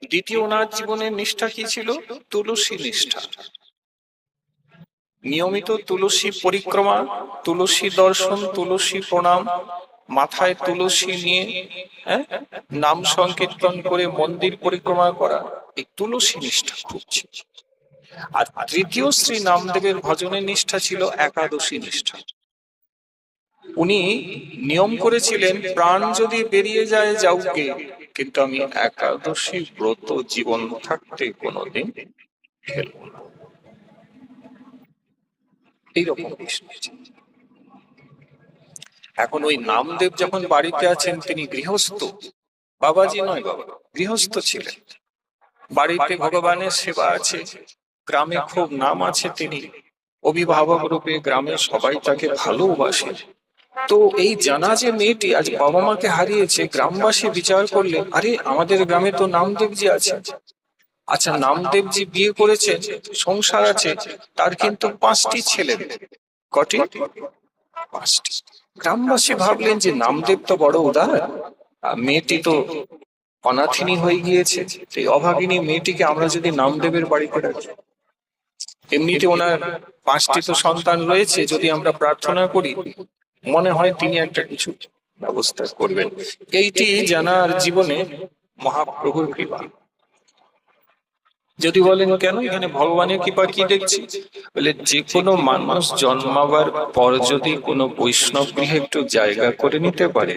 দ্বিতীয় ওনার জীবনের নিষ্ঠা কি ছিল? তুলসী নিষ্ঠা। নিয়মিত তুলসী পরিক্রমা, তুলসী দর্শন, তুলসী প্রণাম, মাথায় তুলসী নিয়ে নাম সংকীর্তন করে মন্দির পরিক্রমা করা, এই তুলসী নিষ্ঠা খুব ছিল। আর তৃতীয় শ্রী নামদেবের ভজনের নিষ্ঠা ছিল একাদশী নিষ্ঠা। উনি নিয়ম করেছিলেন, প্রাণ যদি বেরিয়ে যায় যাউকে, কিন্তু আমি একাদশী ব্রত জীবন থাকতে কোনোদিন ফেলব না। এইরকম নিষ্ঠা। এখন ওই নামদেব যখন বাড়িতে আছেন, তিনি গৃহস্থ, বাবাজি নয় বাবা, গৃহস্থ ছিলেন। বাড়িতে ভগবানের সেবা আছে, গ্রামে খুব নাম আছে, তিনি অভিভাবক রূপে গ্রামের সবাই তাকে ভালোবাসে। তো এই জানা যে মেয়েটি আজ বাবা মাকে হারিয়েছে, গ্রামবাসী বিচার করলে, আরে আমাদের গ্রামে তো নামদেবজি আছে। আচ্ছা, নামদেবজি বিয়ে করেছেন, সংসার আছে, তার কিন্তু 5টি ছেলে। কটি? 5টি। গ্রামবাসী ভাবলেন যে নামদেব তো বড় উদার, মেয়েটি তো অনাথিনী হয়ে গিয়েছে, সেই অভাগিনী মেয়েটিকে আমরা যদি নামদেবের বাড়িতে রাখি, এমনিতে ওনার 5টি তো সন্তান রয়েছে, যদি আমরা প্রার্থনা করি মনে হয় তিনি একটা কিছু ব্যবস্থা করবেন। এইটি জানার জীবনে মহাপ্রভুর কৃপা। যদি বলেন কেন, এখানে ভগবানের কৃপা কি দেখছি, বলে যে কোনো মানুষ জন্মাবার পর যদি কোনো বৈষ্ণব গৃহে একটু জায়গা করে নিতে পারে,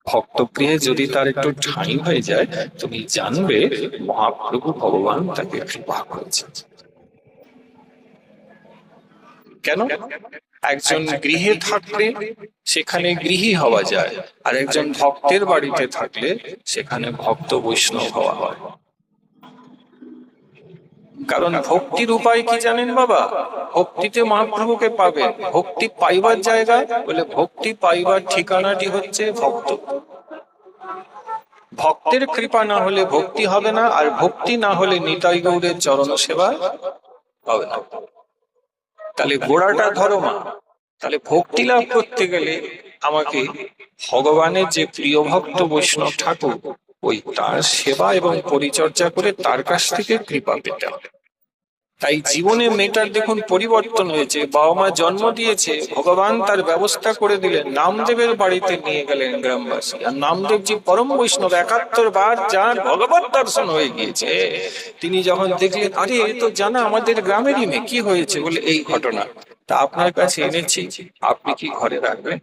ভক্ত গৃহে যদি তার একটু ঠাঁই হয়ে যায়, তুমি জানবে মহাপ্রভু ভগবান তাকে কৃপা করেছে। কেন? একজন গৃহে থাকলে সেখানে গৃহী হওয়া যায়, আর একজন ভক্তের বাড়িতে থাকলে সেখানে ভক্ত বৈষ্ণব হওয়া হয়। কারণ ভক্তির উপায় কি জানেন বাবা? ভক্তিতে মহাপ্রভুকে পাবেন। ভক্তি পাইবার জায়গা, বলে ভক্তি পাইবার ঠিকানাটি হচ্ছে ভক্ত। ভক্তের কৃপা না হলে ভক্তি হবে না, আর ভক্তি না হলে নিতাই গৌরের চরণ সেবা হবে না। তাহলে গোড়াটা ধরো মা। তাহলে ভক্তি লাভ করতে গেলে আমাকে ভগবানের যে প্রিয় ভক্ত বৈষ্ণব ঠাকুর, ওই তার সেবা এবং পরিচর্যা করে তার কাছ থেকে কৃপা পেতে হবে। তাই জীবনে মেয়েটার দেখুন পরিবর্তন হয়েছে। বাবা মা জন্ম দিয়েছে, ভগবান তার ব্যবস্থা করে দিলেন, নামদেবের বাড়িতে নিয়ে গেলেন গ্রামবাসী। আর নামদেবজি পরম বৈষ্ণব, 71 বার যার ভগবত দর্শন হয়ে গিয়েছে। তিনি যখন দেখলেন, আরে এ তো জানা আমাদের গ্রামেরই মেয়ে, কি হয়েছে, বলে এই ঘটনা, তা আপনার কাছে এনেছি, আপনি কি ঘরে রাখবেন?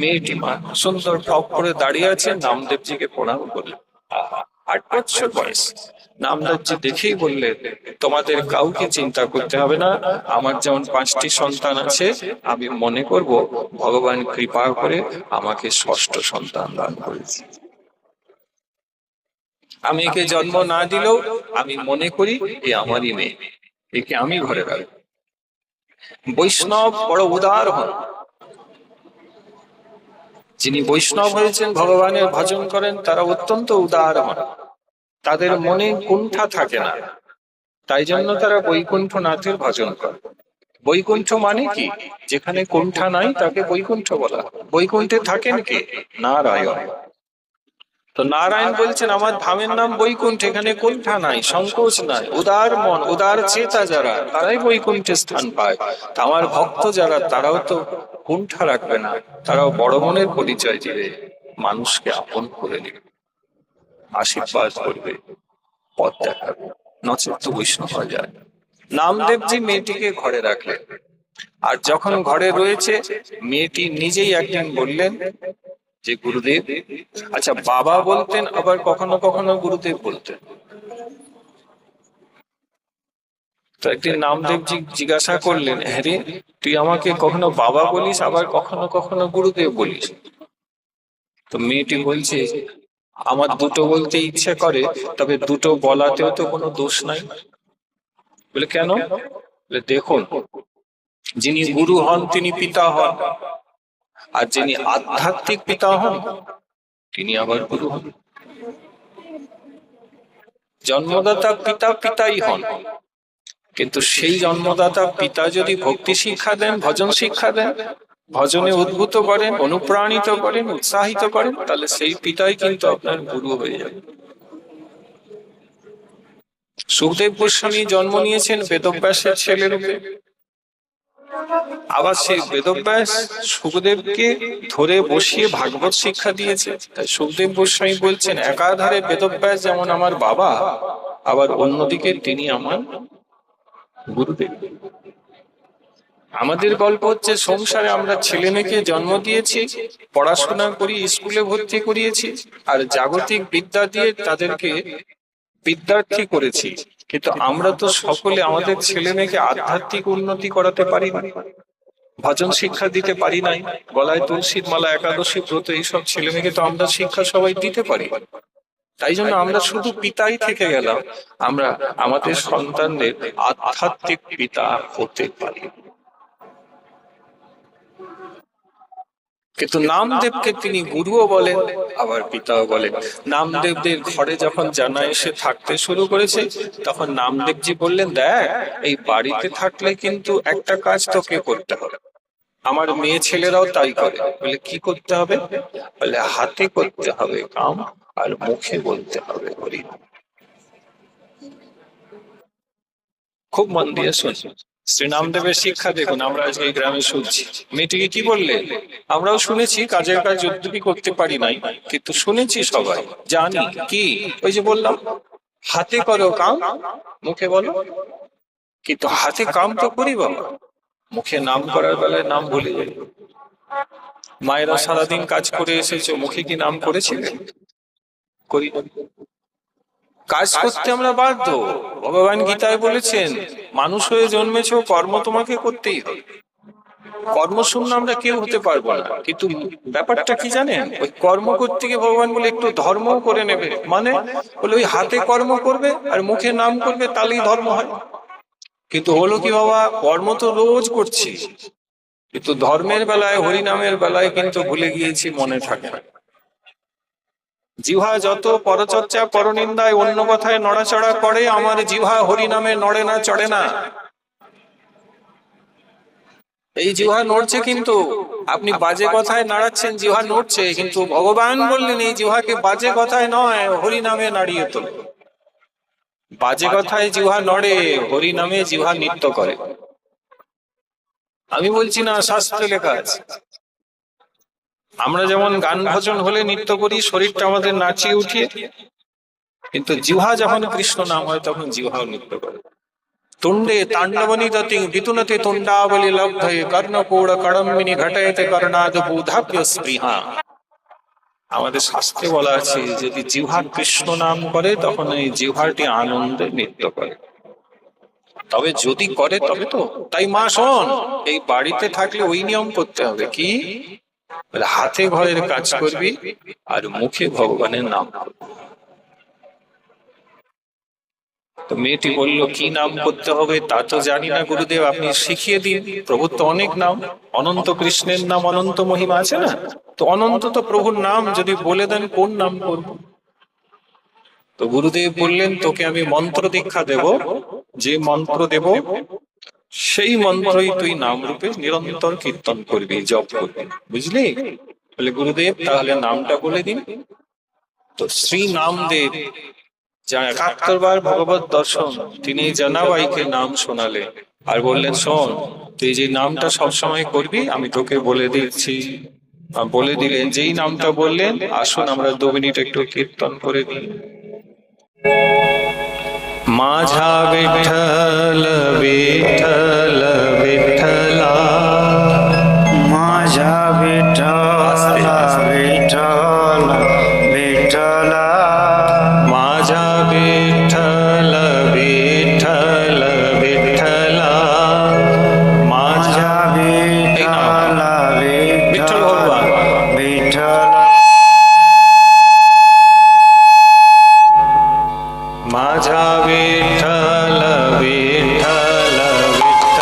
মেয়েটি মা সুন্দর ফক করে দাঁড়িয়ে আছে, নামদেবজিকে প্রণাম করলেন। 8 বছর বয়স। নামদেবজি দেখেই বললেন, তোমাদের কাউকে চিন্তা করতে হবে না, আমার যেমন 5টি সন্তান আছে, আমি মনে করব ভগবান কৃপা করে আমাকে 6ষ্ঠ সন্তান দান করেছে। আমি একে জন্ম না দিলেও আমি মনে করি এ আমারই মেয়ে, একে আমি ঘরে রাখবো। বৈষ্ণব বড় উদার হন। যিনি বৈষ্ণব হয়েছেন, ভগবানের ভজন করেন, তারা অত্যন্ত উদার হন। তাদের মনে কুণ্ঠা থাকে না, তাই জন্য তারা বৈকুণ্ঠনাথের ভজন করে। বৈকুণ্ঠ মানে কি? যেখানে কুণ্ঠা নাই তাকে বৈকুণ্ঠ বলা। বৈকুণ্ঠে থাকেন কে? নারায়ণ। তো নারায়ণ বলছেন, আমার ধামের নাম বৈকুণ্ঠ, এখানে কুণ্ঠা নাই, সংকোচ নাই, উদার মন, উদার চেতা যারা, তারাই বৈকুণ্ঠে স্থান পায়। তা আমার ভক্ত যারা, তারাও তো কুণ্ঠা রাখবে না, তারাও বড় মনের পরিচয় দিবে, মানুষকে আপন করে নেবে, আশীর্বাদ করবে, পথ দেখাবে, নচেত তো বৈষ্ণব হয়ে যায়। নামদেবজি মেয়েটিকে ঘরে রাখলেন। আর যখন ঘরে রয়েছে, মেয়েটি নিজেই একদিন বললেন যে গুরুদেব, আচ্ছা বাবা বলতেন, আবার কখনো কখনো গুরুদেব বলতেন। তো একদিন নামদেবজি জিজ্ঞাসা করলেন, হ্যাঁ রে, তুই আমাকে কখনো বাবা বলিস, আবার কখনো কখনো গুরুদেব বলিস। তো মেয়েটি বলছে, আমার দুটো বলতে ইচ্ছে করে, তবে দুটো বলাতেও তো কোনো দোষ নাই। বলে কেন? বলে দেখুন, যিনি গুরু হন তিনি পিতা হন, আর যিনি আধ্যাত্মিক পিতা হন তিনি আবার গুরু হন। জন্মদাতা পিতা পিতাই হন, কিন্তু সেই জন্মদাতা পিতা যদি ভক্তি শিক্ষা দেন, ভজন শিক্ষা দেন, ভজনে উদ্ভূত করেন, অনুপ্রাণিত করেন, উৎসাহিত করেন, তাহলে সেই পিতাই কিন্তু আপনার গুরু হয়ে যাবে। সুখদেব গোস্বামী জন্ম নিয়েছেন বেদব্যাসের ছেলে রূপে। আবার সেই বেদব্যাস সুখদেবকে ধরে বসিয়ে ভাগবত শিক্ষা দিয়েছে। তাই সুখদেব গোস্বামী বলছেন, একাধারে বেদব্যাস যেমন আমার বাবা, আবার অন্যদিকে তিনি আমার গুরুদেব। আমাদের গল্প হচ্ছে, সংসারে আমরা ছেলে মেয়েকে জন্ম দিয়েছি, পড়াশোনা করি, স্কুলে ভর্তি করিয়েছি, আর জাগতিক বিদ্যা দিয়ে তাদেরকে বিদ্যার্থী করেছি। কিন্তু আমরা তো সকলে আমাদের ছেলে মেয়েকে আধ্যাত্মিক উন্নতি করাতে পারি না, ভজন শিক্ষা দিতে পারি নাই, গলায় তুলসীর মালা, একাদশী ব্রত, এইসব ছেলে মেয়েকে তো আমরা শিক্ষা সবাই দিতে পারি। তাই জন্য আমরা শুধু পিতাই থেকে গেলাম, আমরা আমাদের সন্তানদের আধ্যাত্মিক পিতা হতে পারি। কিন্তু নামদেবকে তিনি গুরুও বলেন, আবার পিতাও বলেন। নামদেবদের ঘরে যখন জানা এসে থাকতে শুরু করেছে, তখন নামদেবজি বললেন, দেখ, এই বাড়িতে থাকলে কিন্তু একটা কাজ তোকে করতে হবে। আমার মেয়ে ছেলেরাও তাই করে। বলে, কি করতে হবে? বলে, হাতে করতে হবে কাম, আর মুখে বলতে হবে হরি। খুব মন দিয়ে শুনছি। শ্রী নামদেবের শিক্ষা দেখুন, আমরা আজকে এই গ্রামে শুনছি। মেয়েটিকে কি বললে? আমরাও শুনেছি, কাজের কাজ যদ্যপি করতে পারি নাই, কিন্তু শুনেছি সবাই, জানি কি। ওই যে বললাম, হাতে করো কাম, মুখে বলো। কিন্তু হাতে কাম তো করি বাবা, মুখে নাম করার বেলায় নাম ভুলে যাই। মায়েরা সারাদিন কাজ করে এসেছে, মুখে কি নাম করেছিলেন? করি। কাজ করতে আমরা বাধ্য। ভগবান গীতায় বলেছেন, মানুষ হয়ে জন্মেছ, কর্ম তোমাকে করতেই হবে। কর্মশূন্য আমরা কেউ হতে পারবো না। কিন্তু ব্যাপারটা কি জানেন? ওই কর্ম করতে গিয়ে ভগবান বলে একটু ধর্ম করে নেবে, মানে বলে ওই হাতে কর্ম করবে আর মুখে নাম করবে, তাহলেই ধর্ম হয়। কিন্তু হলো কি বাবা, কর্ম তো রোজ করছি, কিন্তু ধর্মের বেলায়, হরিনামের বেলায় কিন্তু ভুলে গিয়েছি, মনে থাকে না। জিহ্বা যত পরচর্চা, পরনিন্দায়, অন্য কথায় নড়াচড়া করে, আমার জিহ্বা হরিনামে নড়ে না, চড়ে না। এই জিহ্বা নড়ছে, কিন্তু আপনি বাজে কথায় নাড়াচ্ছেন, জিহ্বা নড়ছে। কিন্তু ভগবান বললেন, এই জিহ্বাকে বাজে কথায় নয়, হরিনামে নাড়িয়ে তোলো। বাজে কথায় জিহ্বা নড়ে, হরিনামে জিহ্বা নৃত্য করে। আমি বলছি না, শাস্ত্রে লেখা আছে। আমরা যেমন গান ভজন হলে নৃত্য করি, শরীরটা আমাদের নাচিয়ে উঠিয়ে, কিন্তু জিহ্বা যখন কৃষ্ণ নাম হয়, তখন জিহ্বাও নৃত্য করে। তুণ্ডে তাণ্ডবনিদতি বিতুনতে তুণ্ডাবলি লব্ধয়ে কর্ণকূড় কড়ম্বিনী ঘটয়তে কর্ণাদ বুধাভ্য স্পৃহা। আমাদের শাস্ত্রে বলা আছে, যদি জিহ্বা কৃষ্ণ নাম করে, তখন এই জিহ্বাটি আনন্দে নৃত্য করে। তবে যদি করে তবে তো। তাই মা শোন, এই বাড়িতে থাকলে ওই নিয়ম করতে হবে, কি? হাতে ঘরের কাজ করবি আর মুখে ভগবানের নাম। তো মেয়েটি বলল, কি নাম করতে হবে তা তো জানি না গুরুদেব, আপনি শিখিয়ে দিন। প্রভুর তো অনেক নাম, অনন্ত কৃষ্ণের নাম অনন্ত মহিমা আছে না? তো অনন্ত তো প্রভুর নাম, যদি বলে দেন কোন নাম করব। তো গুরুদেব বললেন, তোকে আমি মন্ত্র দীক্ষা দেব, যে মন্ত্র দেব সেই মন্ত্রই তুই নাম রূপে নিরন্তর কীর্তন করবি, জপ করবি, বুঝলি? বলে, গুরুদেব তাহলে নামটা বলে দিন। তো শ্রী নামদেব, যা ৭১ বার ভগবত দর্শন, তিনি জানাবাইকে নাম শোনালে আর বললেন, শোন, তুই যে নামটা সবসময় করবি, আমি তোকে বলে দিচ্ছি। বলে দিলেন, যেই নামটা বললেন, আসুন আমরা 2 মিনিট একটু কীর্তন করে দিই। माझा विठ्ठल विठ्ठल विठ्ठला, माझा विठ्ठल विठ्ठल विठ्ठला, माझा विठ्ठल विठ्ठल विठ्ठला, माझा विठ्ठल विठ्ठल भगवान विठ्ठल, माझा विठ्ठल विठ्ठल विठ्ठला।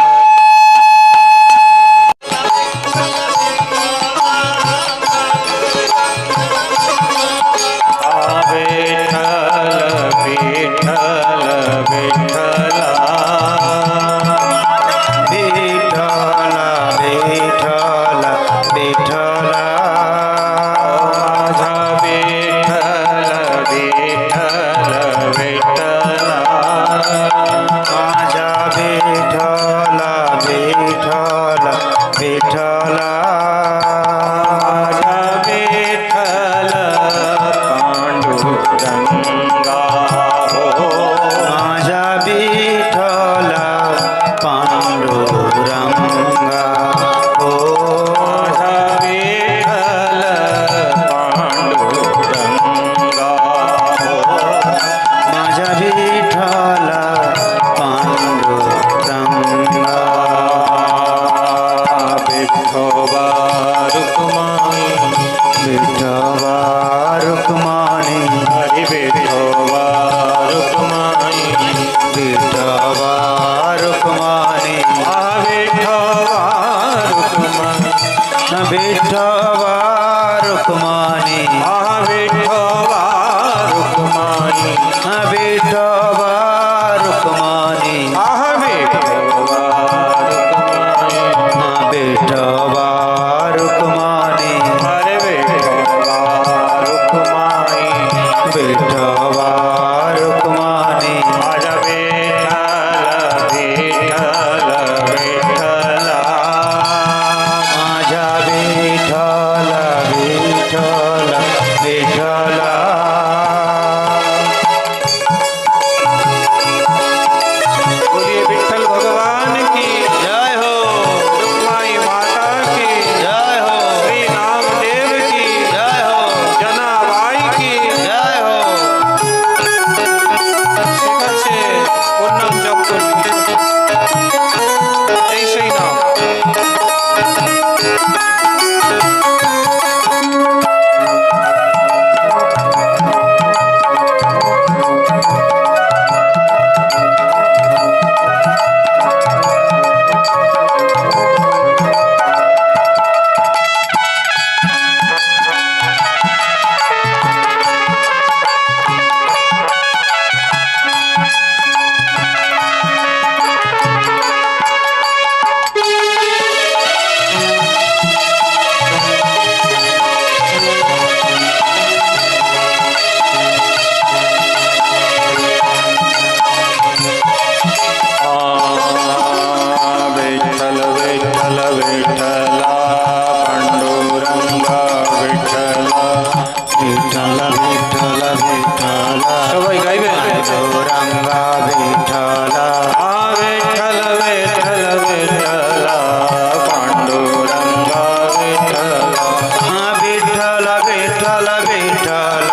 विठ्ठल विठ्ठल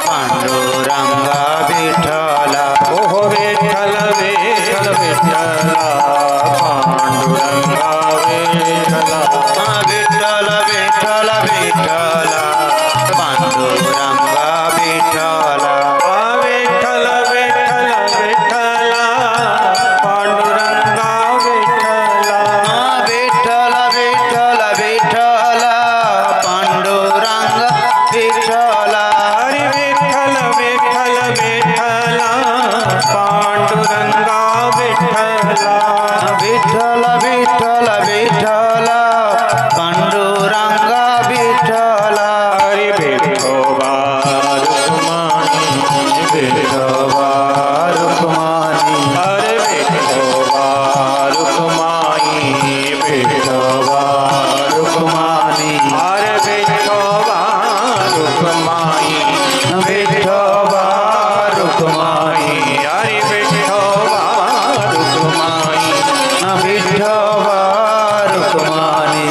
पांडुरंगा विठ्ठल ओह विठ्ठल विठ्ठल विठ्ठल पांडुरंगा विठ्ठल विठ्ठल विठ्ठल विठ्ठल पांडुरंगा विठ्ठल विठ्ठल विठ्ठल विठ्ठल पांडुरंगा विठ्ठल विठ्ठल विठ्ठल विठ्ठल पांडुरंग विठ्ठल हरि विठ्ठल विठ्ठल विठ्ठल पांडुरंगा विठ्ठल विठ्ठल विठ्ठल विठ्ठल पांडुरंग विठ्ठल हरि विठोबा रुक्माणी विठोबा रुक्माणी हरे विठोबा रुक्माणी विठोबा रुक्माणी हरे विठोबा रुक्माणी विठोबा रुक्माणी हरे विठोबा रुक्माणी विठोबा रुक्माणी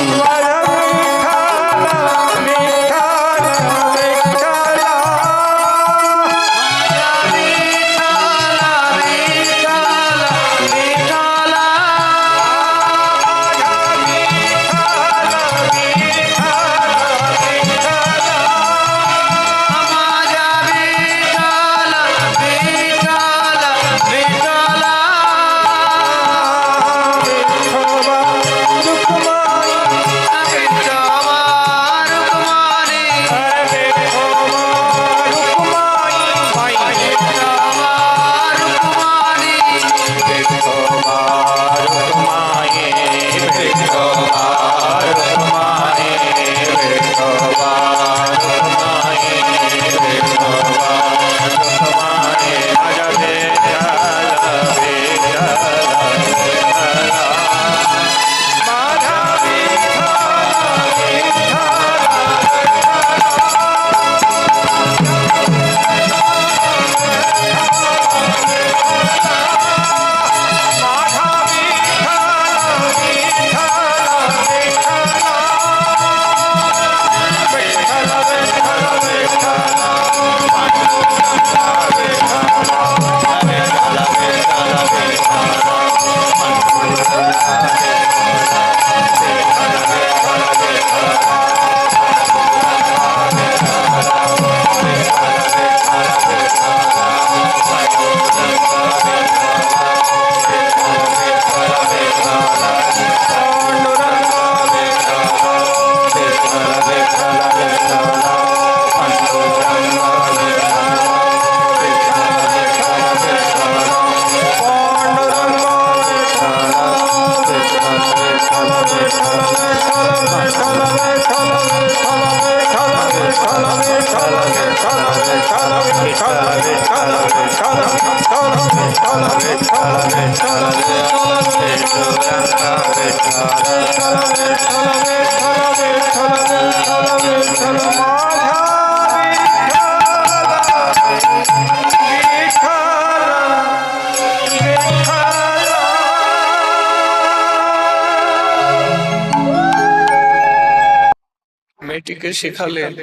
মেয়েটিকে শেখালেন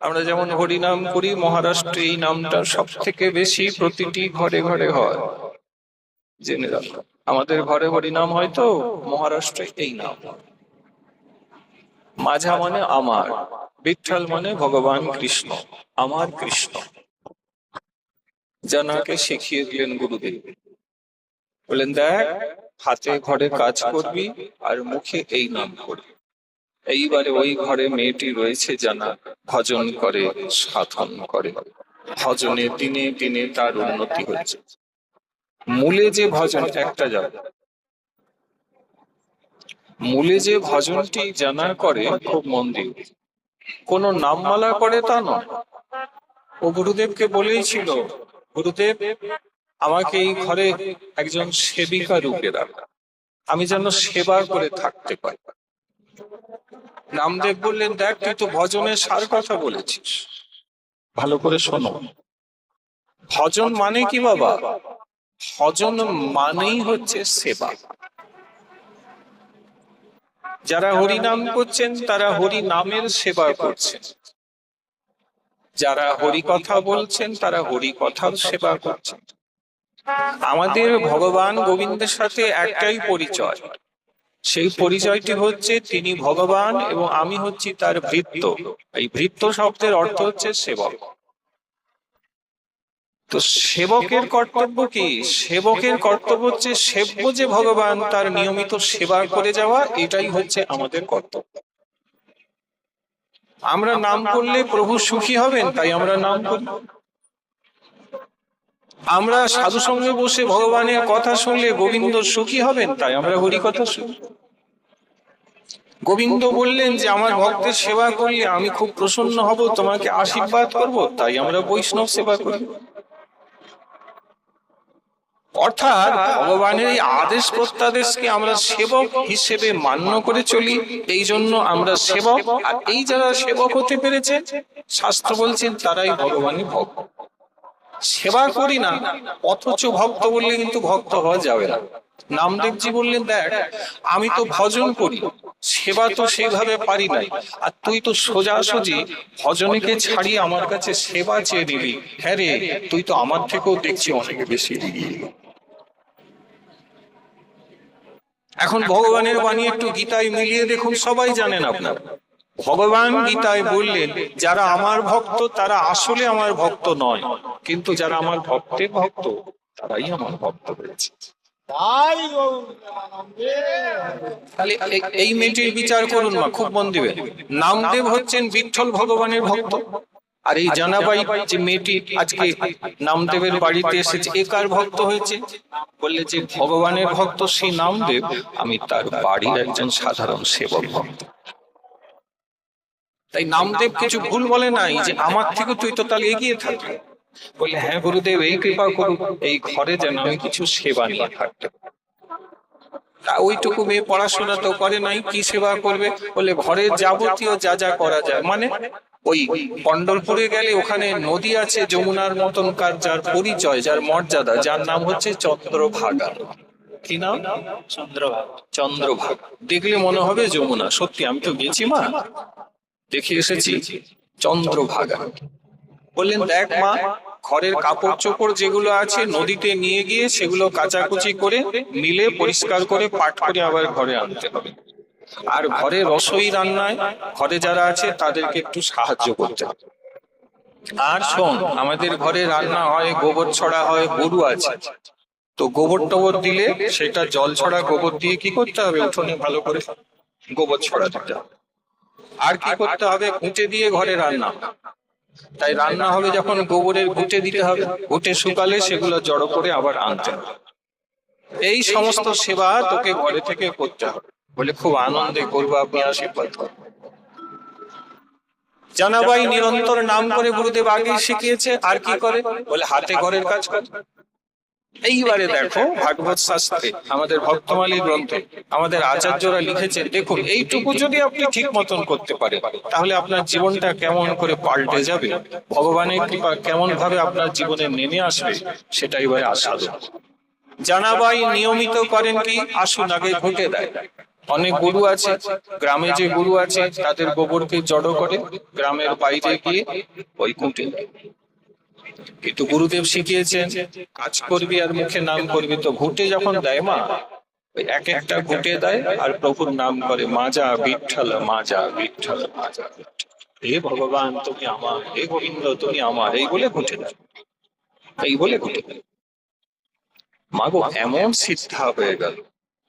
আমরা যেমন হরিনাম করি, মহারাষ্ট্রে এই নামটা সব থেকে বেশি প্রতিটি ঘরে ঘরে হয়, জেনে রাখো। আমাদের ঘরে হরিনাম হয় তো, মহারাষ্ট্রে এই নাম। মাঝা মানে আমার, বিঠ্ঠল মানে ভগবান কৃষ্ণ, আমার কৃষ্ণ। জানাকে শিখিয়ে দিলেন গুরুদেব, বললেন দেখ হাতে ঘরে কাজ করবি আর মুখে এই নাম করবি। এইবারে ওই ঘরে মেয়েটি রয়েছে জানা, ভজন করে, সাধন করে, ভজনে দিনে দিনে তার উন্নতি হচ্ছে। মূলে যে ভজন একটা যাবে, মূলে যে ভজনটি জানা করে খুব মন দিয়ে, কোন নামমালা করে তা নয়। ও গুরুদেবকে বলেইছিল, গুরুদেব আমাকে এই ঘরে একজন সেবিকা রূপে রাখ, আমি যেন সেবা করে থাকতে পারি। নামদেব বললেন দেখ তুই তো ভজনের সার কথা বলেছিস, ভালো করে শোনো। ভজন মানে কি বাবা? ভজন মানেই হচ্ছে সেবা। যারা হরি নাম করছেন তারা হরি নামের সেবা করছেন। যারা হরি কথা বলছেন তারা হরি কথার সেবা করছেন। আমাদের ভগবান গোবিন্দের সাথে একটাই পরিচয়, সেই পরিচয়টি হচ্ছে তিনি ভগবান এবং আমি হচ্ছি তার ভৃত্য। এই ভৃত্য শব্দের অর্থ হচ্ছে সেবক। তো সেবকের কর্তব্য কি? সেবকের কর্তব্য হচ্ছে সেব্য যে ভগবান তার নিয়মিত সেবা করে যাওয়া, এটাই হচ্ছে আমাদের কর্তব্য। আমরা নাম করলে প্রভু সুখী হবেন তাই আমরা নাম করি। আমরা সাধু সঙ্গে বসে ভগবানের কথা শুনলে গোবিন্দ সুখী হবেন তাই আমরা হরি কথা শুনি। গোবিন্দ বললেন যে আমার ভক্তের সেবা করলে আমি খুব প্রসন্ন হব, তোমাকে আশীর্বাদ করব, তাই আমরা বৈষ্ণব সেবা করি। অর্থাৎ ভগবানের এই আদেশ প্রত্যাদেশকে আমরা সেবক হিসেবে মান্য করে চলি, এই জন্য আমরা সেবক। আর এই যারা সেবক হতে পেরেছে, শাস্ত্র বলছেন তারাই ভগবানের ভক্ত। সেবা করি না অথচ ভক্ত বললে কিন্তু ভক্ত হওয়া যাবে না। নামদেবজি বললেন, দেখ আমি তো ভজন করি, সেবা তো সেইভাবে পারি নাই, আর তুই তো সোজাসুজি ভজনকে ছাড়িয়ে আমার কাছে সেবা চেয়ে নিবি। হ্যাঁ রে, তুই তো আমার থেকেও দেখছি অনেক বেশি এগিয়ে। এখন ভগবানের বাণী একটু গীতায় মিলিয়ে দেখুন, সবাই জানেন আপনার ভগবান গীতায় বললেন যারা আমার ভক্ত তারা আসলে আমার ভক্ত নয়, কিন্তু যারা আমার ভক্তের ভক্ত তারাই আমার ভক্ত হয়েছে। তাহলে এই মেয়েটির বিচার করুন মা, খুব মন দিবেন। নামদেব হচ্ছেন বিঠ্ঠল ভগবানের ভক্ত, আর এই জানাবাই যে মেয়েটি আজকে নামদেবের বাড়িতে এসেছে এ কার ভক্ত হয়েছে? বললে যে ভগবানের ভক্ত সেই নামদেব, আমি তার বাড়ির একজন সাধারণ সেবক ভক্ত। তাই নামদেব কিছু ভুল বলে নাই যে আমার থেকে তুই তো তাহলে এগিয়ে থাকবি। বললে হ্যাঁ গুরুদেব, এই কৃপা করুন এই ঘরে যেন আমি কিছু সেবা নিয়ে থাকতে। তা ওইটুকু মেয়ে পড়াশোনা তো করে নাই, কি সেবা করবে? বলে ঘরের যাবতীয় যা যা করা যায়, মানে ওই পন্ডলপুরে গেলে ওখানে নদী আছে যমুনার মতনকার, যার পরিচয়, যার মর্যাদা, যার নাম হচ্ছে চন্দ্রভাগা। কি নাম? চন্দ্রভাগা। চন্দ্রভাগা দেখলে মনে হবে যমুনা। সত্যি আমি তো গেছি মা, দেখে এসেছি চন্দ্রভাগা। বললেন দেখ মা, ঘরের কাপড় চোপড় যেগুলো আছে নদীতে নিয়ে গিয়ে সেগুলো কাচাকুচি করে মিলে পরিষ্কার করে পাট করে আবার ঘরে আনতে হবে। আর ঘরে রসোই রান্নায় ঘরে যারা আছে তাদেরকে একটু সাহায্য করতে হবে। আর শোন, আমাদের ঘরে রান্না হয়, গোবর ছড়া হয়, গরু আছে, তো গোবর টোবর দিলে সেটা জল ছড়া গোবর দিয়ে কি করতে হবে, উঠোনে ভালো করে গোবর ছড়া দিতে হবে। আর কি করতে হবে, ঘুঁটে দিয়ে ঘরে রান্না, তাই রান্না হবে যখন গোবরের ঘুঁটে দিতে হবে, ঘুঁটে শুকালে সেগুলো জড়ো করে আবার আনতে হবে। এই সমস্ত সেবা তোকে ঘরে থেকে করতে হবে। বলে খুব আনন্দে করবো, আপনি আশীর্বাদ করবেন। জানাবাই নিরন্তর নাম করে গুরুদেব আগে শিখিয়েছে। আর কি করে? বলে হাতে ঘরের কাজ করে। এইবারে দেখো ভাগবত শাস্ত্রে আমাদের ভক্তমালী গ্রন্থে আমাদের আচার্যরা লিখেছেন, দেখুন এইটুকু যদি আপনি ঠিক মতন করতে পারেন তাহলে আপনার জীবনটা কেমন করে পাল্টে যাবে, ভগবানের কৃপা কেমন ভাবে আপনার জীবনে নেমে আসবে, সেটা এবারে আস্বাদন। জানাবাই নিয়মিত করেন কি, আসুন আগে ঘুঁটে দেয়। অনেক গরু আছে, গ্রামে যে গরু আছে তাদের গোবরকে জড়ো করে গ্রামের বাইরে গিয়ে ওই ঘুঁটে দেয়। কিন্তু গুরুদেব শিখিয়েছেন কাজ করবি আর মুখে নাম করবি। তো ঘুঁটে যখন দেয় মা, ওই এক একটা ঘুঁটে দেয় আর প্রভুর নাম করে, মাজা বিঠ্ঠল মাজা বিঠ্ঠল মাজা বিঠ্ঠল, হে ভগবান তুমি আমার, হে গোবিন্দ তুমি আমার, এই বলে ঘুঁটে দেয়, এই বলে ঘুঁটে দেয়। মাগো এমন সিদ্ধা হয়ে গেল,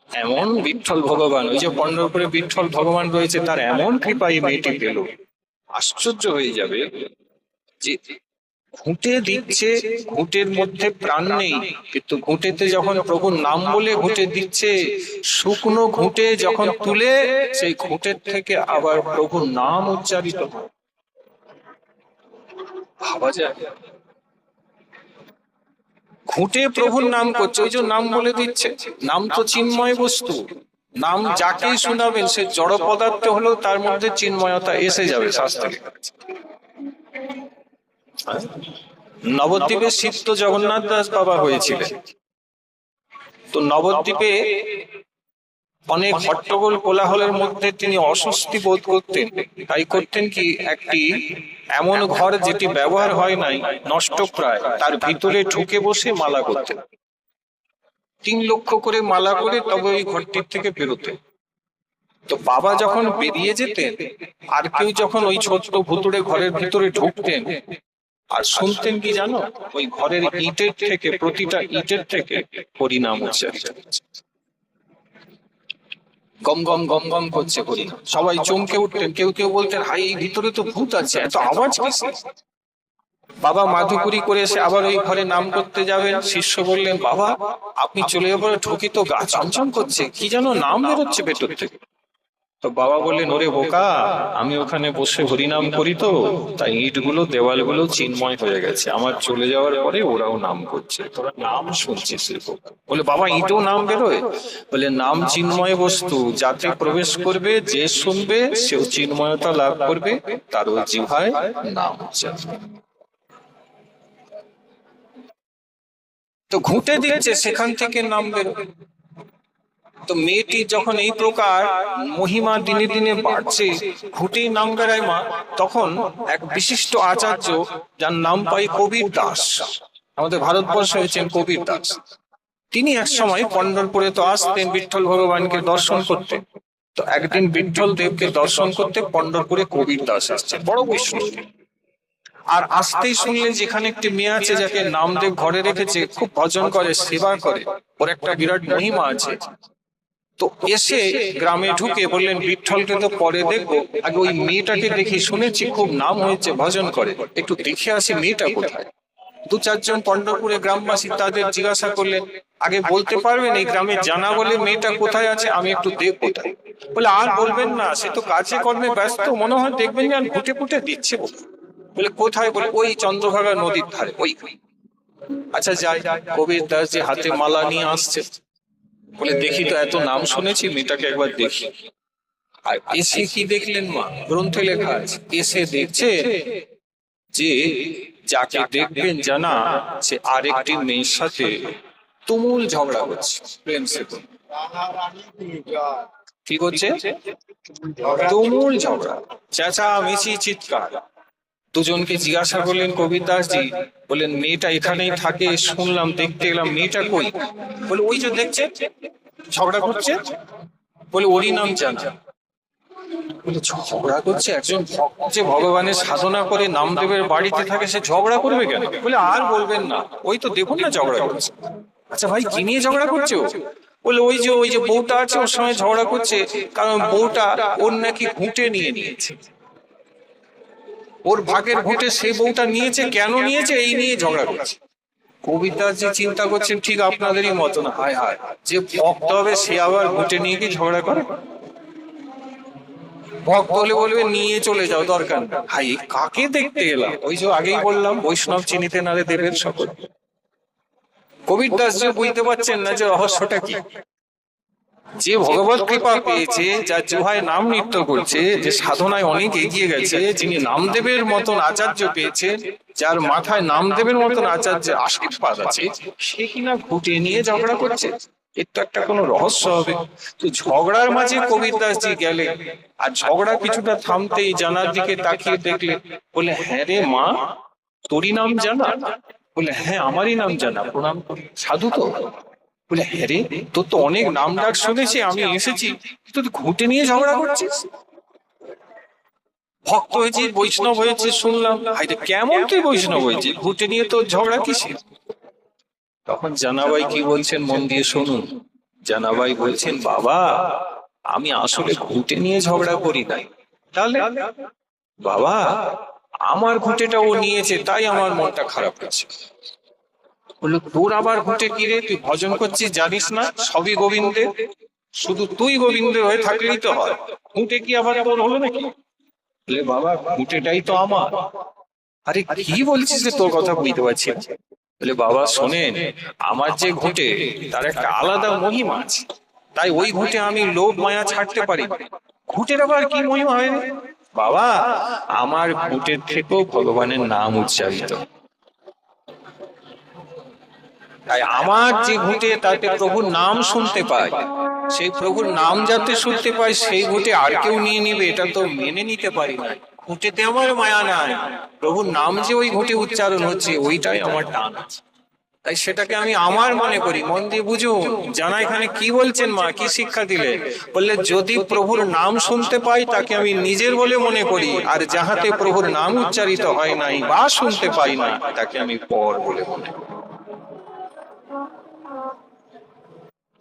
এমন বিঠ্ঠল ভগবান, ওই যে পন্ডরপুরে বিঠ্ঠল ভগবান রয়েছে, তার এমন কৃপা এই মেয়েটি পেল। আশ্চর্য হয়ে যাবে যে ঘুঁটে দিচ্ছে, ঘুঁটের মধ্যে প্রাণ নেই, কিন্তু ঘুঁটেতে যখন প্রভুর নাম বলে ঘুঁটে দিচ্ছে, শুকনো ঘুঁটে যখন তুলে সেই ঘুঁটের থেকে আবার প্রভুর নাম উচ্চারিত ভাবা যায়। ঘুঁটে প্রভুর নাম করছে, ওই যে নাম বলে দিচ্ছে। নাম তো চিন্ময় বস্তু, নাম যাকেই শোনাবেন সে জড় পদার্থ হলেও তার মধ্যে চিন্ময়তা এসে যাবে, শাস্ত্রে। নবদ্বীপে সিদ্ধ জগন্নাথ দাস বাবা হয়েছিলেন। তো নবদ্বীপে অনেক হট্টগোল কোলাহলের মধ্যে তিনি অস্বস্তি বোধ করতেন। তাই করতেন কি, একটি এমন ঘর যেটি ব্যবহার হয় নাই, নষ্ট প্রায়, তার ভিতরে ঢুকে বসে মালা করতেন। 3 লক্ষ করে মালা করে তবে ওই ঘরটির থেকে বেরোতেন। তো বাবা যখন বেরিয়ে যেতেন, আর কেউ যখন ওই ছোট্ট ভুতুড়ে ঘরের ভিতরে ঢুকতেন, আর শুনতেন কি জানো, ওই ঘরের ইটের থেকে, প্রতিটা ইটের থেকে হরিনাম উচ্চারিত হচ্ছে। গম গম গম গম করছে হরিনাম। সবাই চমকে উঠতেন, কেউ কেউ বলতেন, হাই, এই ভিতরে তো ভূত আছে, এত আওয়াজ কিসের? বাবা মাধুকরী করে এসে আবার ওই ঘরে নাম করতে যাবেন। শিষ্য বললেন, বাবা আপনি চলে যাবার, ঢুকি তো গা চমচম করছে, কি যেন নাম বেরোচ্ছে ভেতর থেকে। তো বাবা বললেন, ওরে বোকা, আমি ওখানে বসে হরিনাম করি, তো তাই ইটগুলো, দেওয়ালগুলো চিন্ময় হয়ে গেছে। আমার চলে যাওয়ার পরে ওরাও নাম করছে, তোরা নাম শুনছিস। বলে, বাবা ইটও নাম বেরোয়? বলে, নাম চিন্ময় বস্তু, যাতে প্রবেশ করবে, যে শুনবে সেও চিন্ময়তা লাভ করবে, তারও জিহ্বায় নাম উচ্চারণ। তো ঘুঁটে দিয়েছে, সেখান থেকে নাম বেরোবে। তো মেয়েটি যখন এই প্রকার মহিমা দিনে দিনে বাড়ছে, ঘুঁটেই নাম বেড়ায় মা, তখন এক বিশিষ্ট আচার্য, যার নাম পাই কবির দাস, আমাদের ভারতবর্ষে হয়েছেন কবির দাস, তিনি এক সময় পন্ডরপুরে তো আসতেন বিঠ্ঠল ভগবানকে দর্শন করতে। তো একদিন বিঠ্ঠল দেবকে দর্শন করতে পন্ডরপুরে কবির দাস এসছেন, বড় বৈষ্ণব। আর আসতেই শুনলেন যেখানে একটি মেয়ে আছে, যাকে নামদেব ঘরে রেখেছে, খুব ভজন করে, সেবা করে, ওর একটা বিরাট মহিমা আছে। তো এসে গ্রামে ঢুকে বললেন, বিঠ্ঠলকে তো পরে দেখবো, আগে ওই মেয়েটাকে দেখি, শুনেছি খুব নাম হয়েছে, ভজন করে, একটু দেখে আসি মেয়েটা কোথায়। 2-4 জন পন্ডরপুরে গ্রামবাসী তাদের জিজ্ঞাসা করলেন, আগে বলতে পারবেন এই গ্রামে জানা বলে মেয়েটা কোথায় আছে, আমি একটু দেখবো তাই। বলে, আর বলবেন না, সে তো কাজে কর্মে ব্যস্ত, মনে হয় দেখবেন যে ঘুটে ফুটে দিচ্ছে। বলে, কোথায়? বলে, ওই চন্দ্রভাগা নদীর ধারে ওই। আচ্ছা যাই, কবির দাস যে হাতে মালা নিয়ে আসছে, বলে, দেখি তো, এত নাম শুনেছি, মেয়েটাকে একবার দেখি। আর এসে কি দেখলেন মা, গ্রন্থে লেখা আছে, এসে দেখছে যে যাকে দেখবেন জানা, সে আরেকটি মেয়ের সাথে তুমুল ঝগড়া করছে, প্রেম সে। কি করছে? তুমুল ঝগড়া, চেঁচামেচি, চিৎকার। দুজনকে জিজ্ঞাসা করলেন কবির দাসজি, বললেন, মেয়েটা এখানেই থাকে, শুনলাম, দেখতে এলাম, মেয়েটা কই? বলে, ওই যে দেখছে ঝগড়া করছে। বলে, ওরই নাম জানা? বলে, ঝগড়া করছে? একজন ভক্ত যে ভগবানের সাধনা করে নামদেবের বাড়িতে থাকে, সে ঝগড়া করবে কেন? বলে, আর বলবেন না, ওই তো দেখুন না ঝগড়া করছে। আচ্ছা ভাই, কি নিয়ে ঝগড়া করছে ও? বলে, ওই যে বউটা আছে, ওর সঙ্গে ঝগড়া করছে, কারণ বউটা ওর নাকি ঘুঁটে নিয়ে নিয়েছে, ওর ভাগের ঘুঁটে সেই বউটা নিয়েছে, কেন নিয়েছে এই নিয়ে ঝগড়া করছে। কবিতা যে চিন্তা করছেন ঠিক আপনাদেরই মতন, হায় হায়, যে ভক্ত হবে সে আবার ঘুঁটে নিয়ে কি ঝগড়া করে? ভক্ত হলে বলবে, নিয়ে চলে যাও, দরকার নেই। হাই, কাকে দেখতে এলাম? ওই যে আগেই বললাম, বৈষ্ণব চিনিতে নারে দেবের সকল। কবির দাস যে বুঝতে পারছেন না যে রহস্যটা কি। যে ভগবত কৃপা পেয়েছে, যার জিহ্বায় নাম নৃত্য করছে, যে সাধনায় অনেক এগিয়ে গেছে, যিনি নামদেবের মতন আচার্য পেয়েছে, যার মাথায় নামদেবের মতন আচার্যের আশীর্বাদ আছে, সে কিনা ঘুঁটে নিয়ে ঝগড়া করছে, এর তো একটা কোনো রহস্য হবে। তো ঝগড়ার মাঝে কবির দাসজি গেলে, আর ঝগড়া কিছুটা থামতেই জানার দিকে তাকিয়ে দেখলে, বলে, হ্যাঁ রে মা, তোরই নাম জানা? বলে, হ্যাঁ আমারই নাম জানা, প্রণাম করি। সাধু তো? বলে, হ্যাঁ রে, তোর তো অনেক নাম ডাক শুনেছি, আমি এসেছি, তুই তো ঘুঁটে নিয়ে ঝগড়া করছিস। ভক্ত হয়েছিস, বৈষ্ণব হয়েছিস শুনলাম, হাইরে কেমন তুই বৈষ্ণব হয়েছিস, ঘুঁটে নিয়ে তোর ঝগড়া কিসের? তখন জানাবাই কি বলছেন, মন দিয়ে শুনুন। জানাবাই বলছেন, বাবা আমি আসলে ঘুঁটে নিয়ে ঝগড়া করি নাই। তাহলে? বাবা আমার ঘুঁটেটা ও নিয়েছে, তাই আমার মনটা খারাপ হয়েছে। বললো, তোর আবার ঘুঁটে কি রে, তুই ভজন করছিস জানিস না, সবই গোবিন্দের, শুধু তুই গোবিন্দের হয়ে থাকলেই তো হয়, ঘুঁটে কি আবার তোর হলো নাকি? বলে, বাবা ঘুঁটেটাই তো আমার। আরে কি বলছিস রে, তোর কথা বুঝতে পারছি না। বলে, বাবা শোনেন, আমার যে ঘুঁটে, তার একটা আলাদা মহিমা আছে, তাই ওই ঘুঁটে আমি লোভ মায়া ছাড়তে পারি। ঘুঁটের আবার কি মহিমা হয়? বাবা আমার ঘুঁটের থেকেও ভগবানের নাম উচ্চারিত, তাই আমার যে ঘুঁটে, তাতে প্রভুর নাম শুনতে পাই। সেই প্রভুর নাম যাতে শুনতে পাই সেই ঘুঁটে আর কেউ নিয়ে নিবে এটা তো মেনে নিতে পারি না। ঘুঁটেতে আমার মায়া নাই, প্রভুর নাম যে ওই ঘুঁটে উচ্চারণ হচ্ছে ওইটাই আমার টান আছে। তাই সেটাকে আমি আমার মনে করি। মন দিয়ে বুঝুন জানা এখানে কি বলছেন মা, কি শিক্ষা দিলে? বললে যদি প্রভুর নাম শুনতে পাই তাকে আমি নিজের বলে মনে করি, আর যাহাতে প্রভুর নাম উচ্চারিত হয় নাই বা শুনতে পাই না তাকে আমি পর বলে মনে করি।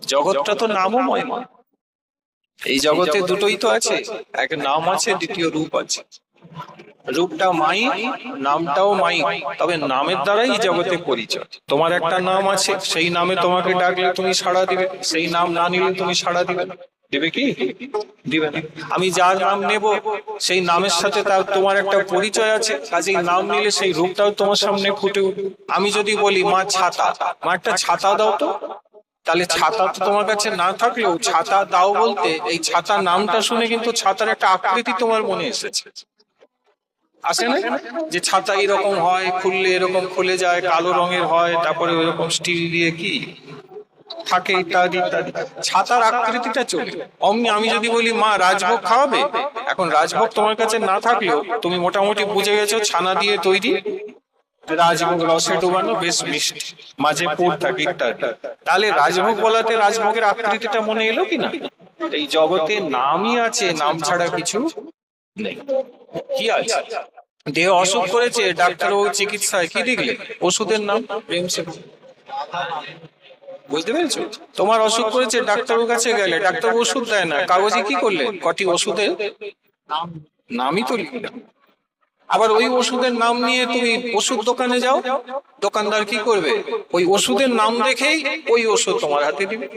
জগৎটা তো নামময়। এই জগতে দুটোই তো আছে, এক নাম আছে, দ্বিতীয় রূপ আছে। রূপটা মাই, নামটাও মাই, তবে নামের দ্বারাই জগতে পরিচয়। তোমার একটা নাম আছে, সেই নামে তোমাকে ডাকলে তুমি সাড়া দিবে, সেই নাম না নিলে তুমি সাড়া দিবে না। দিবে কি? দিবে না। আমি যার নাম নেব সেই নামের সাথে তার তোমার একটা পরিচয় আছে, কাজেই নাম নিলে সেই রূপটাও তোমার সামনে ফুটে উঠবে। আমি যদি বলি মা ছাতা, মা একটা ছাতা দাও তো, তাহলে ছাতা তো তোমার কাছে না থাকলেও ছাতা দাও বলতে এই ছাতা নামটা শুনে কিন্তু ছাতার একটা আকৃতি তোমার মনে এসেছে, আসে না? যে ছাতা এরকম হয়, খুললে এরকম খুলে যায়, কালো রঙের হয়, তারপরে ওইরকম স্টিল দিয়ে কি থাকে ইত্যাদি ইত্যাদি, ছাতার আকৃতিটা চলে। অমনি আমি যদি বলি মা রাজভোগ খাওয়াবে, এখন রাজভোগ তোমার কাছে না থাকলেও তুমি মোটামুটি বুঝে গেছো ছানা দিয়ে তৈরি, রাজভোগ রসে ডোবানো, বেশ মিষ্টি, মাঝে পুর থাকে ইত্যাদি। তাহলে রাজভোগ বলাতে রাজভোগের আকৃতিটা মনে এলো কিনা? এই জগতে নামই আছে, নাম ছাড়া কিছু নেই। কি আছে? দেহ অসুখ করেছে, ডাক্তারবাবু চিকিৎসায় কি দেখলে? ওষুধের নাম প্রেম সেতু। বুঝতে পেরেছো? তোমার অসুখ করেছে, ডাক্তারবাবুর কাছে গেলে ডাক্তারবাবু ওষুধ দেয় না, কাগজে কি করলেন? কটি ওষুধের নামই তো লিখলেন। আবার ওই ওষুধের নাম নিয়ে তুমি ওষুধ দোকানে যাও, দোকানদার কি করবে? ওই ওষুধের নাম দেখেই ওই ওষুধ তোমার হাতে দিবে।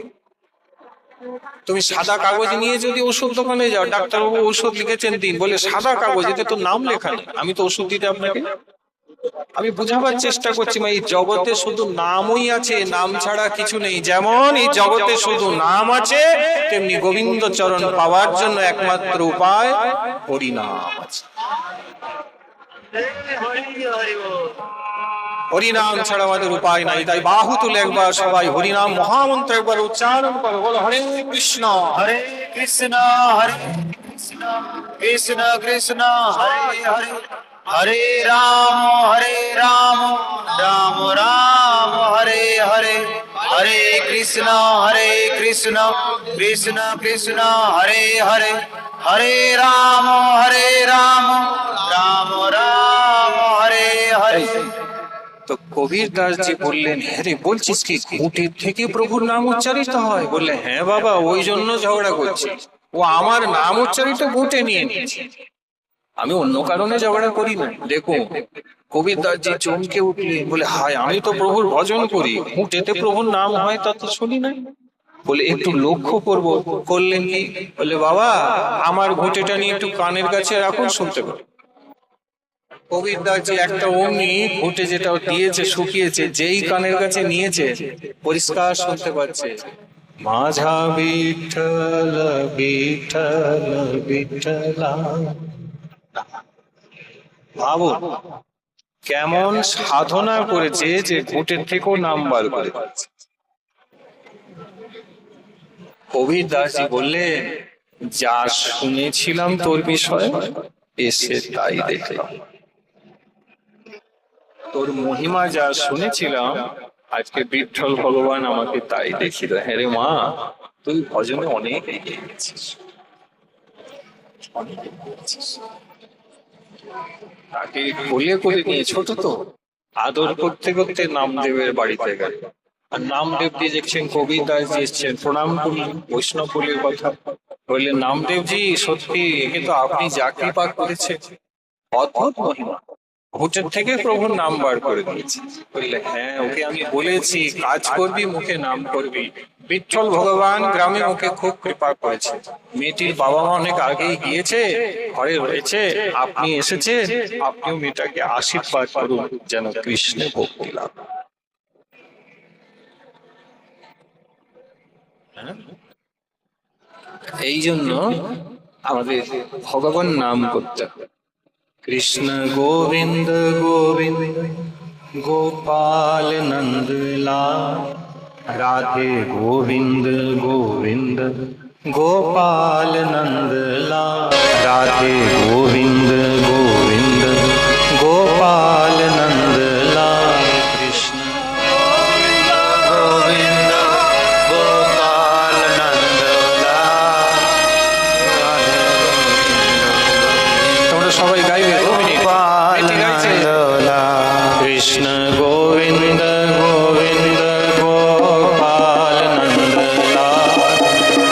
তুমি সাদা কাগজ নিয়ে যদি ওষুধ দোকানে যাও, ডাক্তারবাবু ওষুধ লিখেছেন দিন, বলে সাদা কাগজ, এতে তো নাম লেখা নেই, আমি তো ওষুধ দিতে আপনাকে। আমি বুঝাবার চেষ্টা করছি এই জগতে শুধু নামই আছে, নাম ছাড়া কিছু নেই। যেমন এই জগতে শুধু নাম আছে, তেমনি গোবিন্দ চরণ পাওয়ার জন্য একমাত্র উপায় হরিনাম আছে। হরিনাম ছাড়া আমাদের উপায় নাই। তাই বাহু তুলে একবার সবাই হরিনাম মহামন্ত্র একবার উচ্চারণ করো, বলো হরে কৃষ্ণ হরে কৃষ্ণ হরে কৃষ্ণ কৃষ্ণ কৃষ্ণ হরে হরে, হরে রাম রাম রাম হরে হরে, হরে কৃষ্ণ কৃষ্ণ কৃষ্ণ হরে হরে, হরে রাম রাম রাম হরে হরে। তো কবির দাস জি বললেন, হ্যাঁ রে বলছিস কি ঘুঁটির থেকে প্রভুর নাম উচ্চারিত হয়? বললে হ্যাঁ বাবা, ওই জন্য ঝগড়া করছি। ও আমার নাম উচ্চারিত ঘুঁটে নিয়ে নিয়েছে, আমি অন্য কারণে ঝগড়া করি না। দেখো কবির দাস জি চমকে উঠলেন, বলে হায়, আমি তো প্রভুর ভজন করি, ঘুঁটেতে প্রভুর নাম হয় তা তো শুনি না। বলে একটু লক্ষ্য করব। করলেন কি? বলে বাবা আমার ঘুঁটেটা নিয়ে একটু কানের কাছে রাখুন, শুনতে পাবো। কবির দাস জি একটা অমনি ঘুঁটে যেটা দিয়েছে শুকিয়েছে, যেই কানের কাছে নিয়েছে পরিষ্কার শুনতে পাচ্ছে, माझा विठ्ठल विठ्ठल विठ्ठला। ভাবো কেমন সাধনা করেছে যে ঘুঁটের থেকেও নাম বার করে দিচ্ছে। কবির দাসজি বললেন, যা শুনেছিলাম তোর বিষয়ে এসে তাই দেখলাম, তোর মহিমা যা শুনেছিলাম আজকে বিঠ্ঠল ভগবান আমাকে তাই দেখিল। হ্যাঁ রে মা, তুই ভজনে অনেক এগিয়ে গেছিস, তাকে কোলে করে নিয়ে, ছোট তো, আদর করতে করতে নামদেবের বাড়িতে গেল। আর নামদেব জি দেখছেন কবির দাস জি এসছেন, প্রণাম করলেন, বৈষ্ণব বলির কথা বললেন, নামদেব জি সত্যি একে তো আপনি যা কৃপা করেছেন, অদ্ভুত মহিমা, ঘুঁটের থেকে প্রভুর নাম বার করে দিয়েছে। বললে হ্যাঁ, ওকে আমি বলেছি কাজ করবি মুখে নাম করবি। বিঠ্ঠল ভগবান গ্রামে ওকে খুব কৃপা করেছে, মেয়েটির বাবা মা অনেক আগেই গিয়েছে, ঘরে রয়েছে, আপনি এসেছেন, আপনিও মেয়েটাকে আশীর্বাদ করুন যেন কৃষ্ণে ভক্তি লাভ। এই জন্য আমাদের ভগবান নাম করতে হবে। কৃষ্ণ গোবিন্দ গোবিন্দ গোপাল নন্দলাল, राधे गोविंद गोविंद गोपाल नंद लाल। राधे गोविंद गोविंद गोपाल नंद लाल। कृष्ण गोविंद गोपाल नंदलाल राधे তোমরা সবাই গাইবে गोपाल नंदलाल कृष्ण गोविंद गोविंद गोपाल नंद लाल।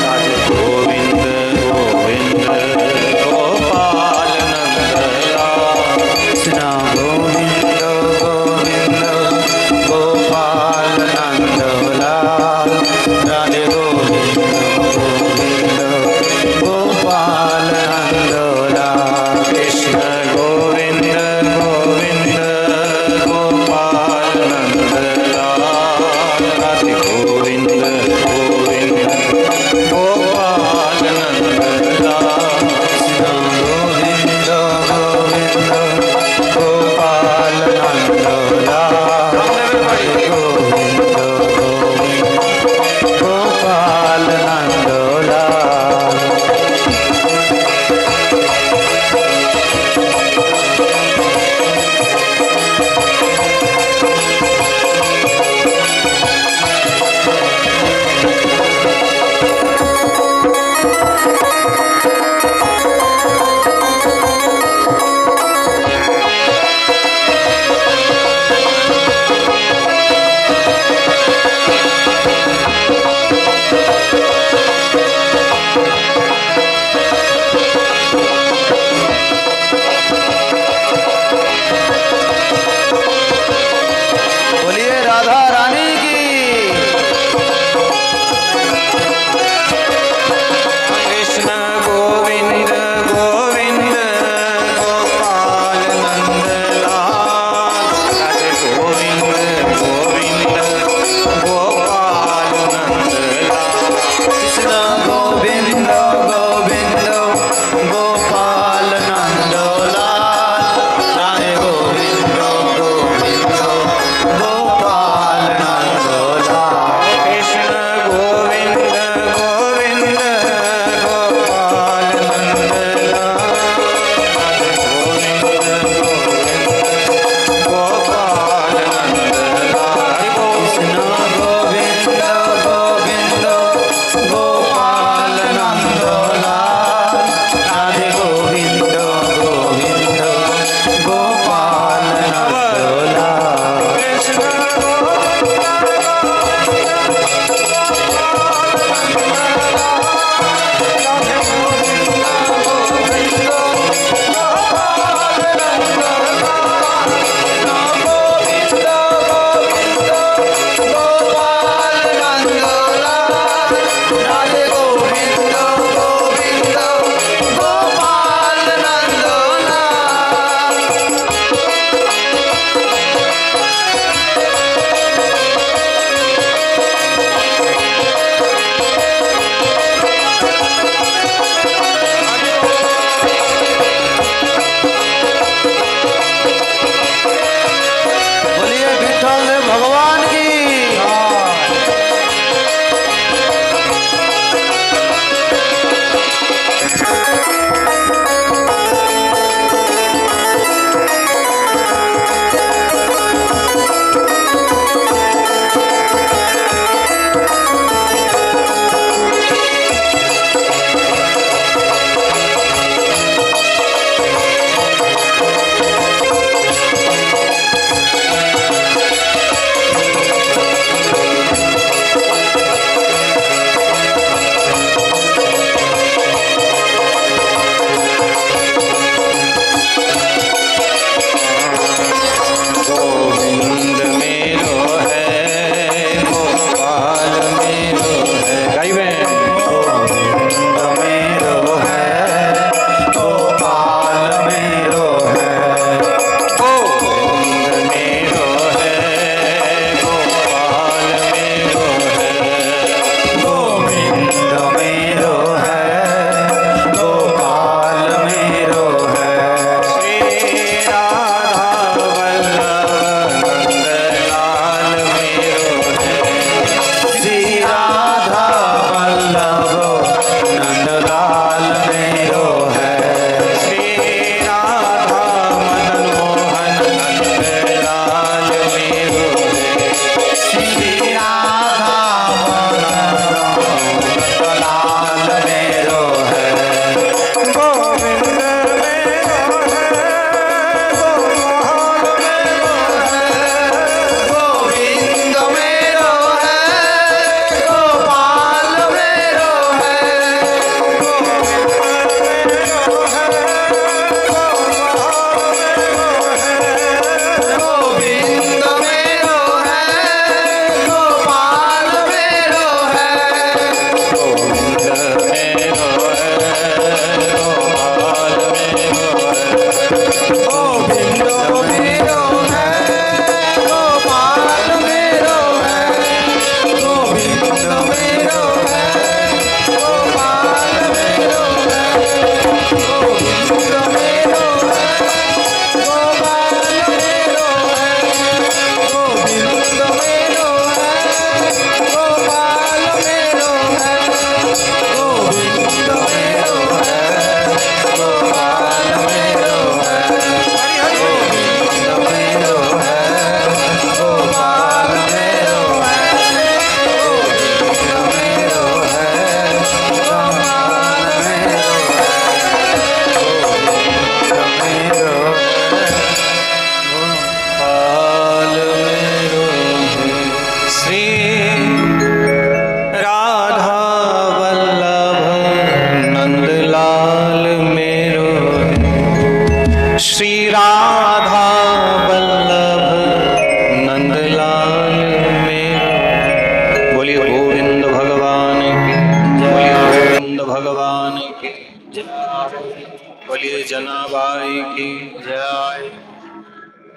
राधे गोविंद गोविंद गोपाल नंद लाल। कृष्ण गोविंद गोविंद गोपाल नंदलाल राधे गोविंद गोविंद गोपाल नंदलाल कृष्ण गोविंद गोविंद गोपाल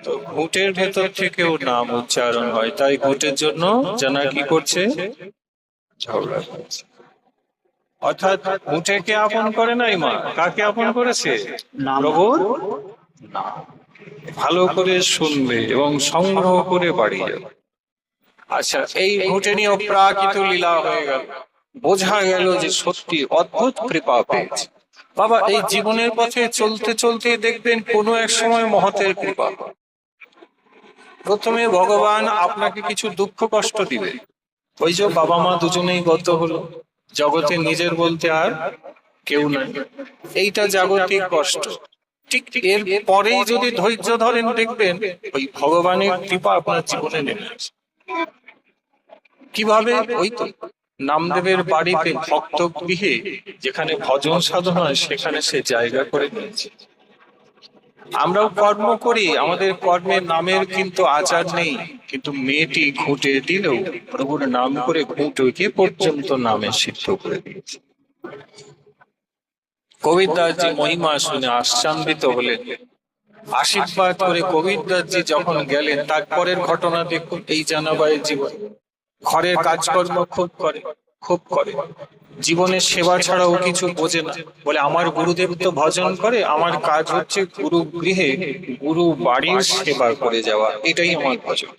তো ঘুঁটের ভেতর থেকেও নাম উচ্চারণ হয়, তাই ঘুঁটের জন্য জানা কি করছে, ঝগড়া করছে। অর্থাৎ ঘুঁটেকে আপন করে নাই মা, কাকে আপন করেছে, নাম। প্রভুর নাম। ভালো করে শুনবে এবং সংগ্রহ করে বাড়ি যাবে। আচ্ছা, এই ঘুঁটে নিয়ে প্রাকৃত লীলা হয়ে গেল, বোঝা গেল যে সত্যি অদ্ভুত কৃপা পেয়েছে। বাবা, এই জীবনের পথে চলতে চলতে দেখবেন কোনো এক সময় মহতের কৃপা। প্রথমে ভগবান আপনাকে কিছু দুঃখ কষ্ট দিবে। ওই যে বাবা মা দুজনেই গত হলো, জগতে নিজের বলতে আর কেউ নাই, এইটা জাগতিক কষ্ট। ঠিক এর পরেই যদি ধৈর্য ধরেন দেখবেন ওই ভগবানের কৃপা আপনার জীবনে নেমে আসে। কিভাবে? ওই তো নামদেবের বাড়িতে ভক্ত গৃহে যেখানে ভজন সাধন হয় সেখানে সে জায়গা করে নিয়েছে। আমরাও কর্ম করি, আমাদের কর্মের নামের কিন্তু আচার নেই, কিন্তু মেয়েটি ঘুঁটে দিলেও প্রভুর নাম করে ঘুঁটে পর্যন্ত নামে সিদ্ধ করে দিয়েছে। কবিরদাসজি মহিমা শুনে আশ্চর্যিত হলেন, আশীর্বাদ করে কবিরদাসজি যখন গেলেন তারপরের ঘটনা দেখুন। এই জানাবাইয়ের জীবন, ঘরের কাজকর্ম খুব করে, জীবনের সেবা ছাড়াও কিছু বোঝে না। বলে আমার গুরুদেব তো ভজন করে, আমার কাজ হচ্ছে গুরু গৃহে গুরু বাড়ির সেবা করে যাওয়া, এটাই আমার ভজন।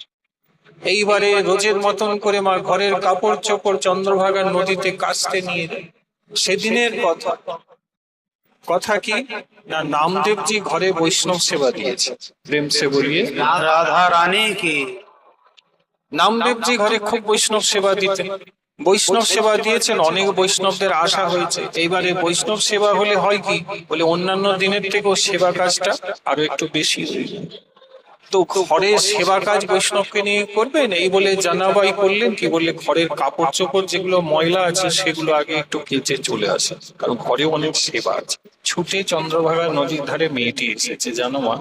এইবারে রোজের মতন করে মা ঘরের কাপড় চোপড় চন্দ্রভাগা নদীতে কাচতে নিয়ে যায়। সেদিনের কথা কি না, নামদেবজি ঘরে বৈষ্ণব সেবা দিয়েছে। প্রেম সে বলিয়ে রাধা রানী কি। নামদেবজি ঘরে খুব বৈষ্ণব সেবা দিতেন, বৈষ্ণব সেবা দিয়েছেন, অনেক বৈষ্ণবদের আশা হয়েছে। এইবারে বৈষ্ণব সেবা হলে হয় কি, বলে অন্যান্য দিনের থেকেও সেবা কাজটা আরো একটু বেশি হয়ে যায়। তো ঘরে সেবা কাজ বৈষ্ণবকে নিয়ে করবেন, এই বলে জানাবাই করলেন কি, বললে ঘরের কাপড় চোপড় যেগুলো ময়লা আছে সেগুলো আগে একটু কেচে চলে আসে, কারণ ঘরে অনেক সেবা আছে। ছুটে চন্দ্রভাগা নদীর ধারে মেয়েটি এসেছে, জানো মা,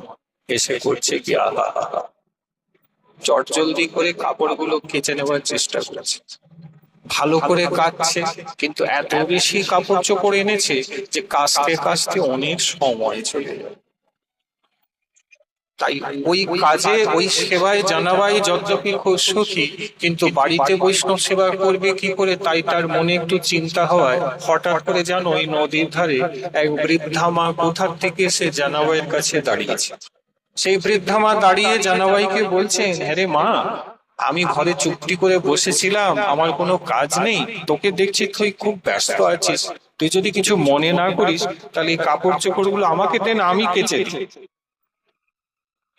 এসে করছে কি, আহা আহা, চটজলদি করে কাপড়গুলো কেচে নেওয়ার চেষ্টা করেছে, ভালো করে কাচছে, কিন্তু এত বেশি কাপড় চোপড় এনেছে যে কাচতে কাচতে অনেক সময় চলে যায়। তাই ওই কাজে ওই সেবায় জানাবাই যদ্যপি খুব সুখী, কিন্তু বাড়িতে বৈষ্ণব সেবা করবে কি করে, তাই তার মনে একটু চিন্তা হওয়ায় হঠাৎ করে যেন ওই নদীর ধারে এক বৃদ্ধা মা কোথার থেকে এসে জানাবাইয়ের কাছে দাঁড়িয়েছে। সেই বৃদ্ধা মা দাঁড়িয়ে জানাবাইকে বলছেন, হ্যাঁ রে মা, আমি ঘরে চুপটি করে বসেছিলাম, আমার কোনো কাজ নেই, তোকে দেখছি তুই খুব ব্যস্ত আছিস, তুই যদি কিছু মনে না করিস তাহলে এই কাপড় চোপড় গুলো আমাকে দেন, আমি কেচে দিই।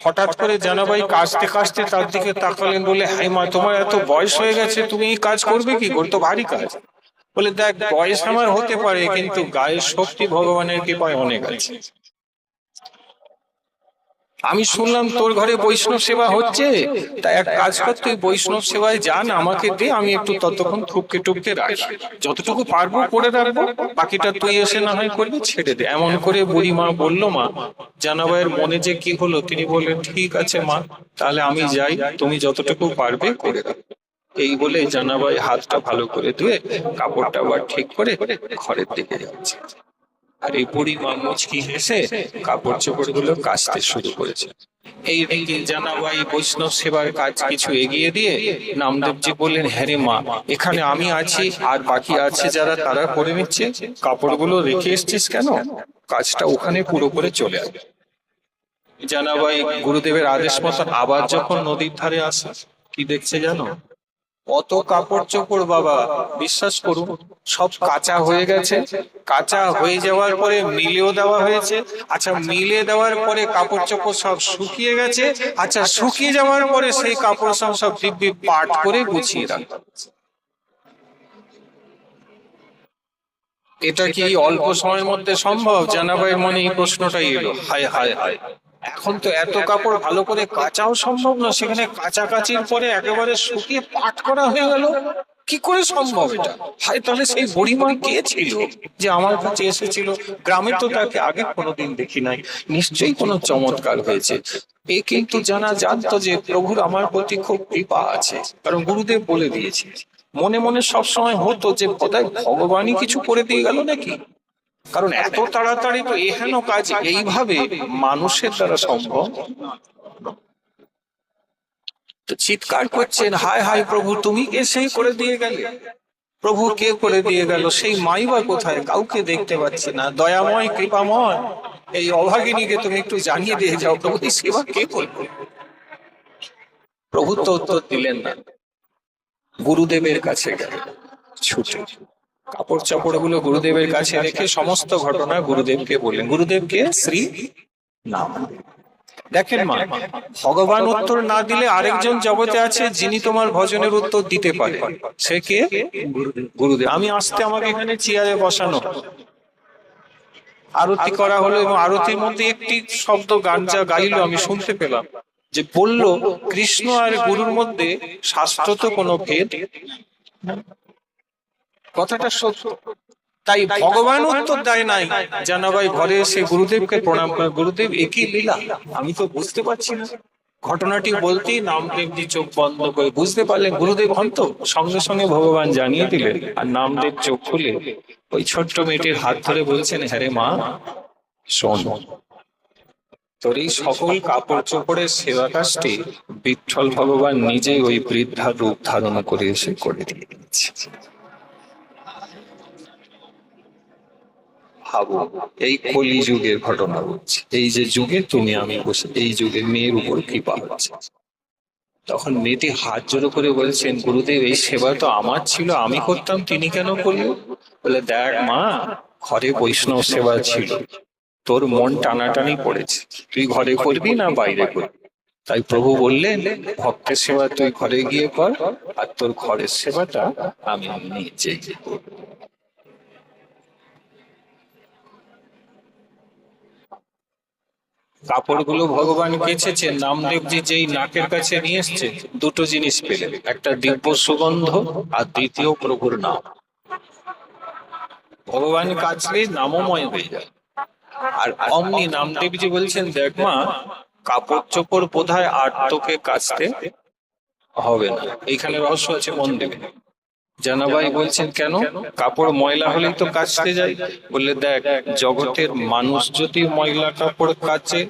হঠাৎ করে জানাবাই কাচতে কাচতে তার দিকে তাকালেন, বলে হাই মা, তোমার এত বয়স হয়ে গেছে, তুমি এই কাজ করবে কি করে, তো ভারী কাজ। বলে দেখ, বয়স আমার হতে পারে, কিন্তু গায়ের শক্তি ভগবানের কৃপায় অনেক আছে। আমি শুনলাম তোর ঘরে বৈষ্ণব সেবা হচ্ছে, তা এক কাজ কর, তুই বৈষ্ণব সেবায় যান, আমাকে দে, আমি একটু ততক্ষণ থুপকে টুপকে রাখি, যতটুকু পারবো করে রাখবো, বাকিটা তুই এসে না হয় করবি, ছেড়ে দে। এমন করে বুড়ি মা বললো। মা জানাবাইয়ের মনে যে কি হলো, তিনি বললেন, ঠিক আছে মা, তাহলে আমি যাই, তুমি যতটুকু পারবে করে রাখো। এই বলে জানাবাই হাতটা ভালো করে ধুয়ে কাপড়টা আবার ঠিক করে ঘরের দিকে যাচ্ছে। আর এই বুড়ি মা মুচকি হেসে কাপড় চোপড় গুলো কাচতে শুরু করেছে। এই দিকে জানাবাই বৈষ্ণব সেবার কাজ কিছু এগিয়ে দিয়ে নামদেবজি বললেন, হ্যাঁ রে মা, এখানে আমি আছি, আর বাকি আছে যারা তারা করে নিচ্ছে, কাপড়গুলো রেখে এসছিস কেন, কাজটা ওখানে পুরো করে চলে আসবে। জানাবাই গুরুদেবের আদেশ মতন আবার যখন নদীর ধারে আসে, কি দেখছে জানো, অত কাপড় চোপড় বাবা, বিশ্বাস করুন, সব কাঁচা হয়ে গেছে। কাঁচা হয়ে যাওয়ার পরে মিলেও দেওয়া হয়েছে। আচ্ছা, মিলে দেওয়ার পরে কাপড় চোপড় সব শুকিয়ে গেছে। আচ্ছা, শুকিয়ে যাওয়ার পরে সেই কাপড় সব দিব্যি পাট করে গুছিয়ে রাখা। এটা কি অল্প সময়ের মধ্যে সম্ভব? জানাবাইয়ের মনে এই প্রশ্নটাই এলো। হায় হায় হায়, এখন তো এত কাপড় ভালো করে কাচাও সম্ভব না, সেখানে কাচাকাচির পরে একেবারে শুকিয়ে পাট করা হয়ে গেল, কি করে সম্ভব এটা? হায়, তাহলে সেই বুড়িমা কে ছিল যে আমার কাছে এসেছিল? গ্রামে তো তাকে আগে কোনোদিন দেখি নাই, নিশ্চয়ই কোনো চমৎকার হয়েছে। এ কিন্তু জানতো যে প্রভুর আমার প্রতি খুব কৃপা আছে, কারণ গুরুদেব বলে দিয়েছে। মনে মনে সবসময় হতো যে বোধহয় ভগবানই কিছু করে দিয়ে গেল নাকি, কারণ এত তাড়াতাড়ি তো এহেন কাজ এইভাবে মানুষের দ্বারা সম্ভব। তো চিৎকার করছেন, হায় হায় প্রভু, তুমি এসেই করে দিয়ে গেলে। প্রভু কে করে দিয়ে গেল? সেই মাই বা কোথায়? কাউকে দেখতে পাচ্ছি না। দয়াময়, কৃপাময়, এই অভাগিনীকে তুমি একটু জানিয়ে দিয়ে যাও, প্রভু এই সেবা কে করবে? প্রভু তো উত্তর দিলেন না। গুরুদেবের কাছে গেলেন ছুটে, কাপড় চাপড় গুলো গুরুদেবের কাছে রেখে সমস্ত ঘটনা গুরুদেবকে বললেন। গুরুদেবকে শ্রী নাম। দেখেন মা, ভগবান উত্তর না দিলে আরেকজন জগতে আছে যিনি তোমার ভজনের উত্তর দিতে পারে। সে কে? গুরুদেব। আমি আসতে আমাকে এখানে চেয়ারে বসানো, আরতি করা হলো, এবং আরতির মধ্যে একটি শব্দ গান যা গাইলো আমি শুনতে পেলাম, যে বলল কৃষ্ণ আর গুরুর মধ্যে শাস্ত্রত কোনো ভেদ। কথাটা সত্য। তাই ভগবান উত্তর দেয় নাই, জানাবাই ঘরে এসে গুরুদেবকে প্রণাম করে, গুরুদেব একই লীলা, আমি তো বুঝতে পারছি না। ঘটনাটি বলতেই নামদেবজি চোখ বন্ধ করে বুঝতে পারলেন গুরুদেব হন্ত। সঙ্গে সঙ্গে ভগবান জানিয়ে দিলেন, আর নামদেব চোখ খুলে ওই ছোট্ট মেয়েটির হাত ধরে বলছেন, হ্যাঁ রে মা, শোন, তোর এই সকল কাপড় চোপড়ের সেবা কাজটি বিঠ্ঠল ভগবান নিজেই ওই বৃদ্ধার রূপ ধারণ করে এসে করে দিয়ে দিচ্ছে। ভাবো, এই কলি যুগের ঘটনা হচ্ছে, এই যে যুগে তুমি আমি বসে, এই যুগে মেয়ের উপর কৃপা হচ্ছে। তখন মেয়েটি হাত জোড়ো করে বলছেন, গুরুদেব এই সেবা তো আমার ছিল, আমি করতাম, তিনি কেন করলেন? বলে, দেখ মা, ঘরে বৈষ্ণব সেবা ছিল, তোর মন টানাটানি পড়েছে, তুই ঘরে করবি না বাইরে করবি। তাই প্রভু বললেন, ভক্তের সেবা তুই ঘরে গিয়ে কর, আর তোর ঘরের সেবাটা আমি নিজেই করব। কাপড়গুলো ভগবান কেচেছেন, নামদেবজি যেই নাকের কাছে নিয়ে এসছে, দুটো জিনিস পেলেন, একটা দিব্য সুগন্ধ, আর দ্বিতীয় প্রভুর নাম। ভগবান কাচলে নামময় হয়ে যায়। আর অমনি নামদেবজি বলছেন, দেখ মা, কাপড় চোপড় বোধহয় আর তোকে কাচতে হবে না। এইখানে রহস্য আছে, মন দেবে। জানাবাই বলছেন, কেন? কাপড় ময়লা হলেই তো কাচতে যাই। বললে, দেখ, জগতের মানুষ যদি ময়লা কাপড় কাচে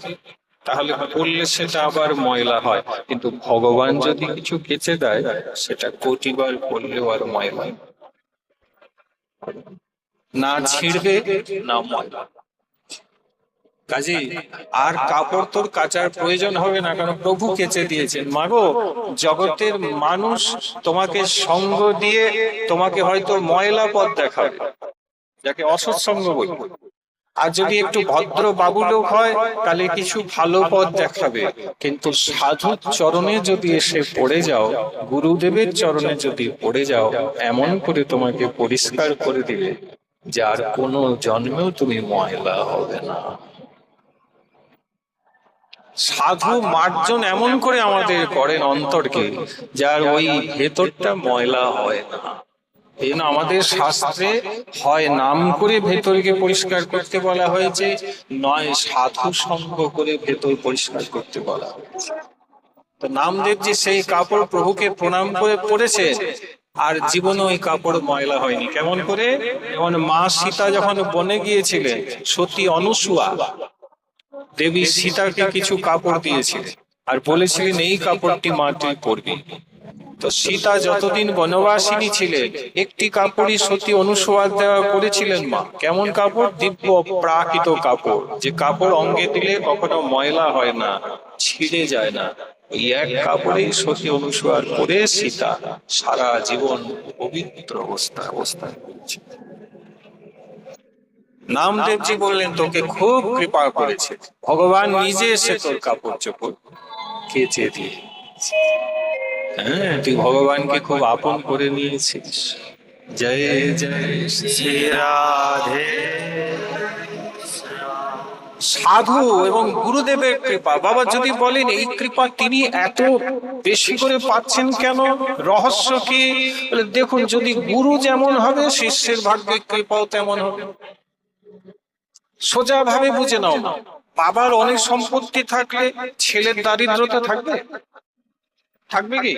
তাহলে পরলে সেটা আবার ময়লা হয়, কিন্তু ভগবান যদি কিছু কেচে দেয় সেটা কোটিবার পরলেও আর ময়লা না ছিঁড়বে না ময়লা। কাজে আর কাপড় তোর কাচার প্রয়োজন হবে না, কারণ প্রভু কেচে দিয়েছেন। মাগো, জগতের মানুষ তোমাকে সঙ্গ দিয়ে তোমাকে হয়তো ময়লা পথ দেখাবে, যাকে অসৎসঙ্গ বলি। আর যদি একটু ভদ্র বাবু লোক হয় তাহলে কিছু ভালো পথ দেখাবে, কিন্তু সাধুর চরণে যদি এসে পড়ে যাও, গুরুদেবের চরণে যদি পড়ে যাও, এমন করে তোমাকে পরিষ্কার করে দিবে যার কোনো জন্মেও তুমি ময়লা হবে না। সাধু মার্জন এমন করে আমাদের করেন অন্তরকে, যার ওই ভেতরটা ময়লা হয় না। এই জন্য আমাদের শাস্ত্রে হয় নাম করে ভেতরকে পরিষ্কার করতে বলা হয়েছে, নয় সাধু সঙ্গ করে ভেতর পরিষ্কার করতে বলা হয়েছে। তো নামদেব যে সেই কাপড় প্রভুকে প্রণাম করে পরেছে, আর জীবনে ওই কাপড় ময়লা হয়নি। কেমন করে? যেমন মা সীতা যখন বনে গিয়েছিলেন, সতী অনুসুয়া দেবী সীতাকে কিছু কাপড় দিয়েছিলেন আর বলেছিলেন, এই কাপড়টি মা তুই পরবি। তো সীতা যতদিন বনবাসিনী ছিলেন, একটি কাপড়ই সতী অনুসুয়া দেওয়া করেছিলেন মা। কেমন কাপড়? দিব্য প্রাকৃত কাপড়, যে কাপড় অঙ্গে দিলে কখনো ময়লা হয় না, ছিঁড়ে যায় না। ওই এক কাপড়েই সতী অনুসুয়ার পরে সীতা সারা জীবন পবিত্র অবস্থায় রয়েছে। নামদেবজি বললেন, তোকে খুব কৃপা করেছে, ভগবান নিজে এসে তোর কাপড় চোপড় কেচে দিয়ে। হ্যাঁ, তুই ভগবানকে খুব আপন করে নিয়েছিস। জয় জয় শ্রী রাধে। সাধু এবং গুরুদেবের কৃপা। বাবা যদি বলেন এই কৃপা তিনি এত বেশি করে পাচ্ছেন কেন, রহস্য কি? দেখুন, যদি গুরু যেমন হবে শিষ্যের ভাগ্যে কৃপাও তেমন হবে। সোজা ভাবে বুঝে নাও, বাবার অনেক সম্পত্তি থাকলে ছেলের দারিদ্রতা থাকবে? থাকবে কি?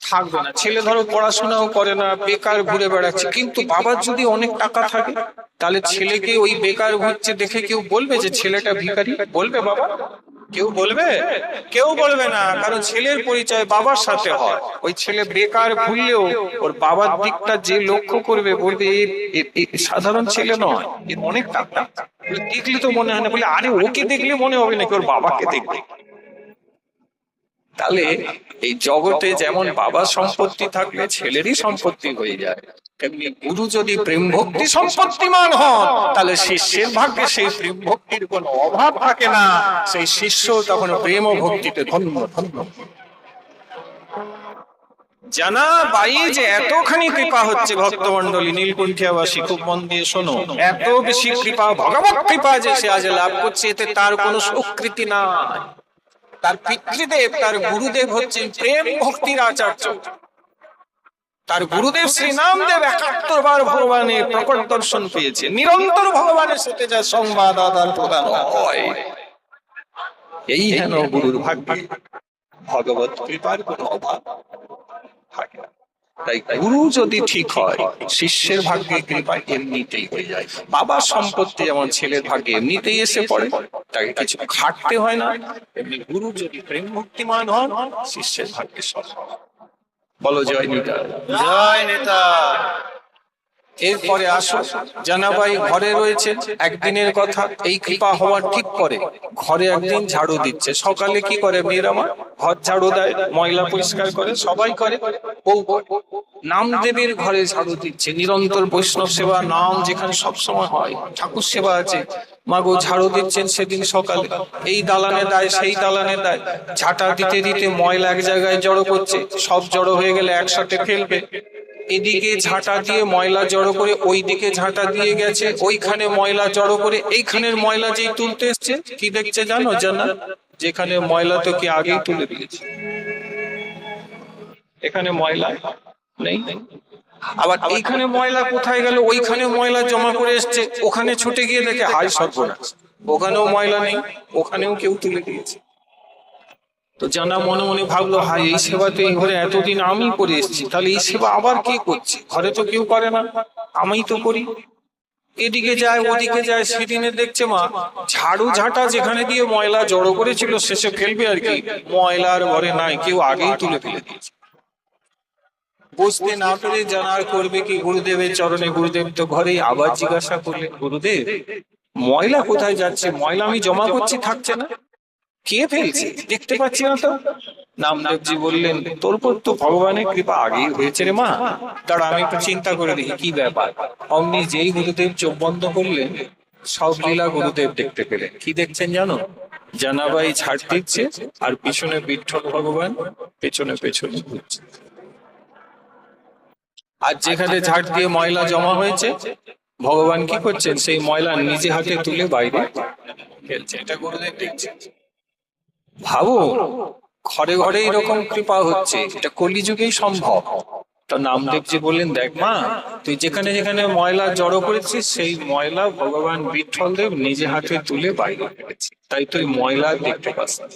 থাকবে না। ছেলে ধরো পড়াশোনাও করে না, বেকার ঘুরে বেড়াচ্ছে, কিন্তু বাবার যদি অনেক টাকা থাকে, তাহলে ছেলেকে ওই বেকার ঘুরছে দেখে কেউ বলবে যে ছেলেটা ভিখারি? বলবে বাবা? কেউ বলবে? কেউ বলবে না, কারণ ছেলের পরিচয় বাবার সাথে হয়। ওই ছেলে বেকার ঘুরলেও ওর বাবার দিকটা যে লক্ষ্য করবে বলবে এ সাধারণ ছেলে নয়, এর অনেক টাকা। দেখলে তো মনে হয় না, বলে আরে ওকে দেখলে মনে হবে নাকি ওর বাবাকে দেখবে। তাহলে এই জগতে যেমন বাবার সম্পত্তি থাকলে ছেলেরই সম্পত্তি হয়ে যায়, তেমনি গুরু যদি প্রেম ভক্তি সম্পত্তিমান হন, তাহলে শিষ্যের ভাগ্যে সেই প্রেম ভক্তির কোনো অভাব থাকে না। সেই শিষ্য তখন প্রেম ও ভক্তিতে ধন্য ধন্য। জানা বাই যে এতখানি কৃপা হচ্ছে ভক্তমন্ডলী নীলকণ্ঠিয়াবাসী, খুব মন দিয়ে শোনো, এত বেশি কৃপা, ভগবত কৃপা যে সে আজ লাভ করছে, এতে তার কোনো সুকৃতি না। তার পিতৃদেব, তার গুরুদেব হচ্ছেন প্রেম ভক্তির আচার্য। তার গুরুদেব শ্রী নামদেব ৭১ বার ভগবানের প্রকট দর্শন পেয়েছে, নিরন্তর ভগবানের সাথে যা সংবাদ আদান প্রদান হয়, এই হেন গুরুর ভাগ্যে ভগবত কৃপার কোনো অভাব থাকে না। তাই গুরু যদি ঠিক হয়, শিষ্যের ভাগ্যে কৃপা এমনিতেই হয়ে যায়। বাবার সম্পত্তি যেমন ছেলের ভাগ্যে এমনিতেই এসে পড়ে, তাকে কিছু খাটতে হয় না, এমনি গুরু যদি প্রেম ভক্তিমান হন, শিষ্যের ভাগ্যে সব। বলো জয় নিতা। জয় নেতা। এরপরে আসো, জানাবাই ঘরে রয়েছে, একদিনের কথা, এই কৃপা হওয়ার ঠিক পরে ঘরে একদিন ঝাড়ু দিচ্ছে। সকালে কি করে মেয়েরা, ঘর ঝাড়ু দেয়, ময়লা পরিষ্কার করে, সবাই করে। নামদেবের ঘরে ঝাড়ু দিচ্ছে, নিরন্তর বৈষ্ণব সেবা, নাম যেখানে সবসময় হয়, ঠাকুর সেবা আছে, মাগো ঝাড়ু দিচ্ছেন সেদিন সকালে। এই দালানে দেয়, সেই দালানে দেয়, ঝাঁটা দিতে দিতে ময়লা এক জায়গায় জড়ো করছে, সব জড়ো হয়ে গেলে একসাথে ফেলবে। এদিকে ঝাঁটা দিয়ে ময়লা জড়ো করে ওই দিকে ঝাঁটা দিয়ে গেছে, ওইখানে ময়লা জড়ো করে এইখানের ময়লা যেই তুলতে এসছে, কি দেখছে জানো? জানা, যেখানে ময়লা তো কি আগেই তুলে দিয়েছে, এখানে ময়লা নেই। আবার এইখানে ময়লা কোথায় গেল, ওইখানে ময়লা জমা করে এসছে, ওখানে ছুটে গিয়ে দেখে হায় সর্বনাশ, ওখানেও ময়লা নেই, ওখানেও কেউ তুলে দিয়েছে। তো জানা মনে মনে ভাবলো, হাই, এই সেবা তো এই ঘরে এতদিন আমি করে এসেছি, তাহলে এই সেবা আবার কে করছে? ঘরে তো কেউ করে না, আমি তো করি। এদিকে যায় ওদিকে যায়, সেদিনে দেখছে মা ঝাড়ু ঝাঁটা যেখানে দিয়ে ময়লা জড়ো করেছিল শেষে ফেলবে আর কি, ময়লার ঘরে নাই, কেউ আগেই তুলে ফেলে দিয়েছে। বুঝতে না পেরে জানার করবে কি গুরুদেবের চরণে, গুরুদেব তো ঘরেই। আবার জিজ্ঞাসা করলেন, গুরুদেব ময়লা কোথায় যাচ্ছে? ময়লা আমি জমা করছি, থাকছে না, কে ফেলছে? দেখতে পাচ্ছি না তো। নামদেবজি বললেন, তোর উপর তো ভগবানের কৃপা আগেই হয়েছে রে মা, দাঁড়া আমি একটু চিন্তা করে দেখি কি ব্যাপার। অমনি যেই গুরুদেব চোখ বন্ধ করলেন, সব লীলা গুরুদেব দেখতে পেলেন। কি দেখছেন জানো? জানাবাই ঝাড় দিচ্ছে, আর পিছনে বিঠ্ঠল ভগবান পেছনে পেছনে ঘুরছে। আর যেখানে ঝাড় দিয়ে ময়লা জমা হয়েছে, ভগবান কি করছেন? সেই ময়লা নিজে হাতে তুলে বাইরে ফেলছে। এটা গুরুদেব দেখছেন। ভাবো, ঘরে ঘরে এরকম কৃপা হচ্ছে, এটা কলিযুগেই সম্ভব। তো নামদেবজি বললেন, দেখ মা, তুই যেখানে যেখানে ময়লা জড়ো করেছিস, সেই ময়লা ভগবান বিঠ্ঠল দেব নিজে হাতে তুলে বাইরে ফেলেছে, তাই তুই ময়লা দেখতে পাস না।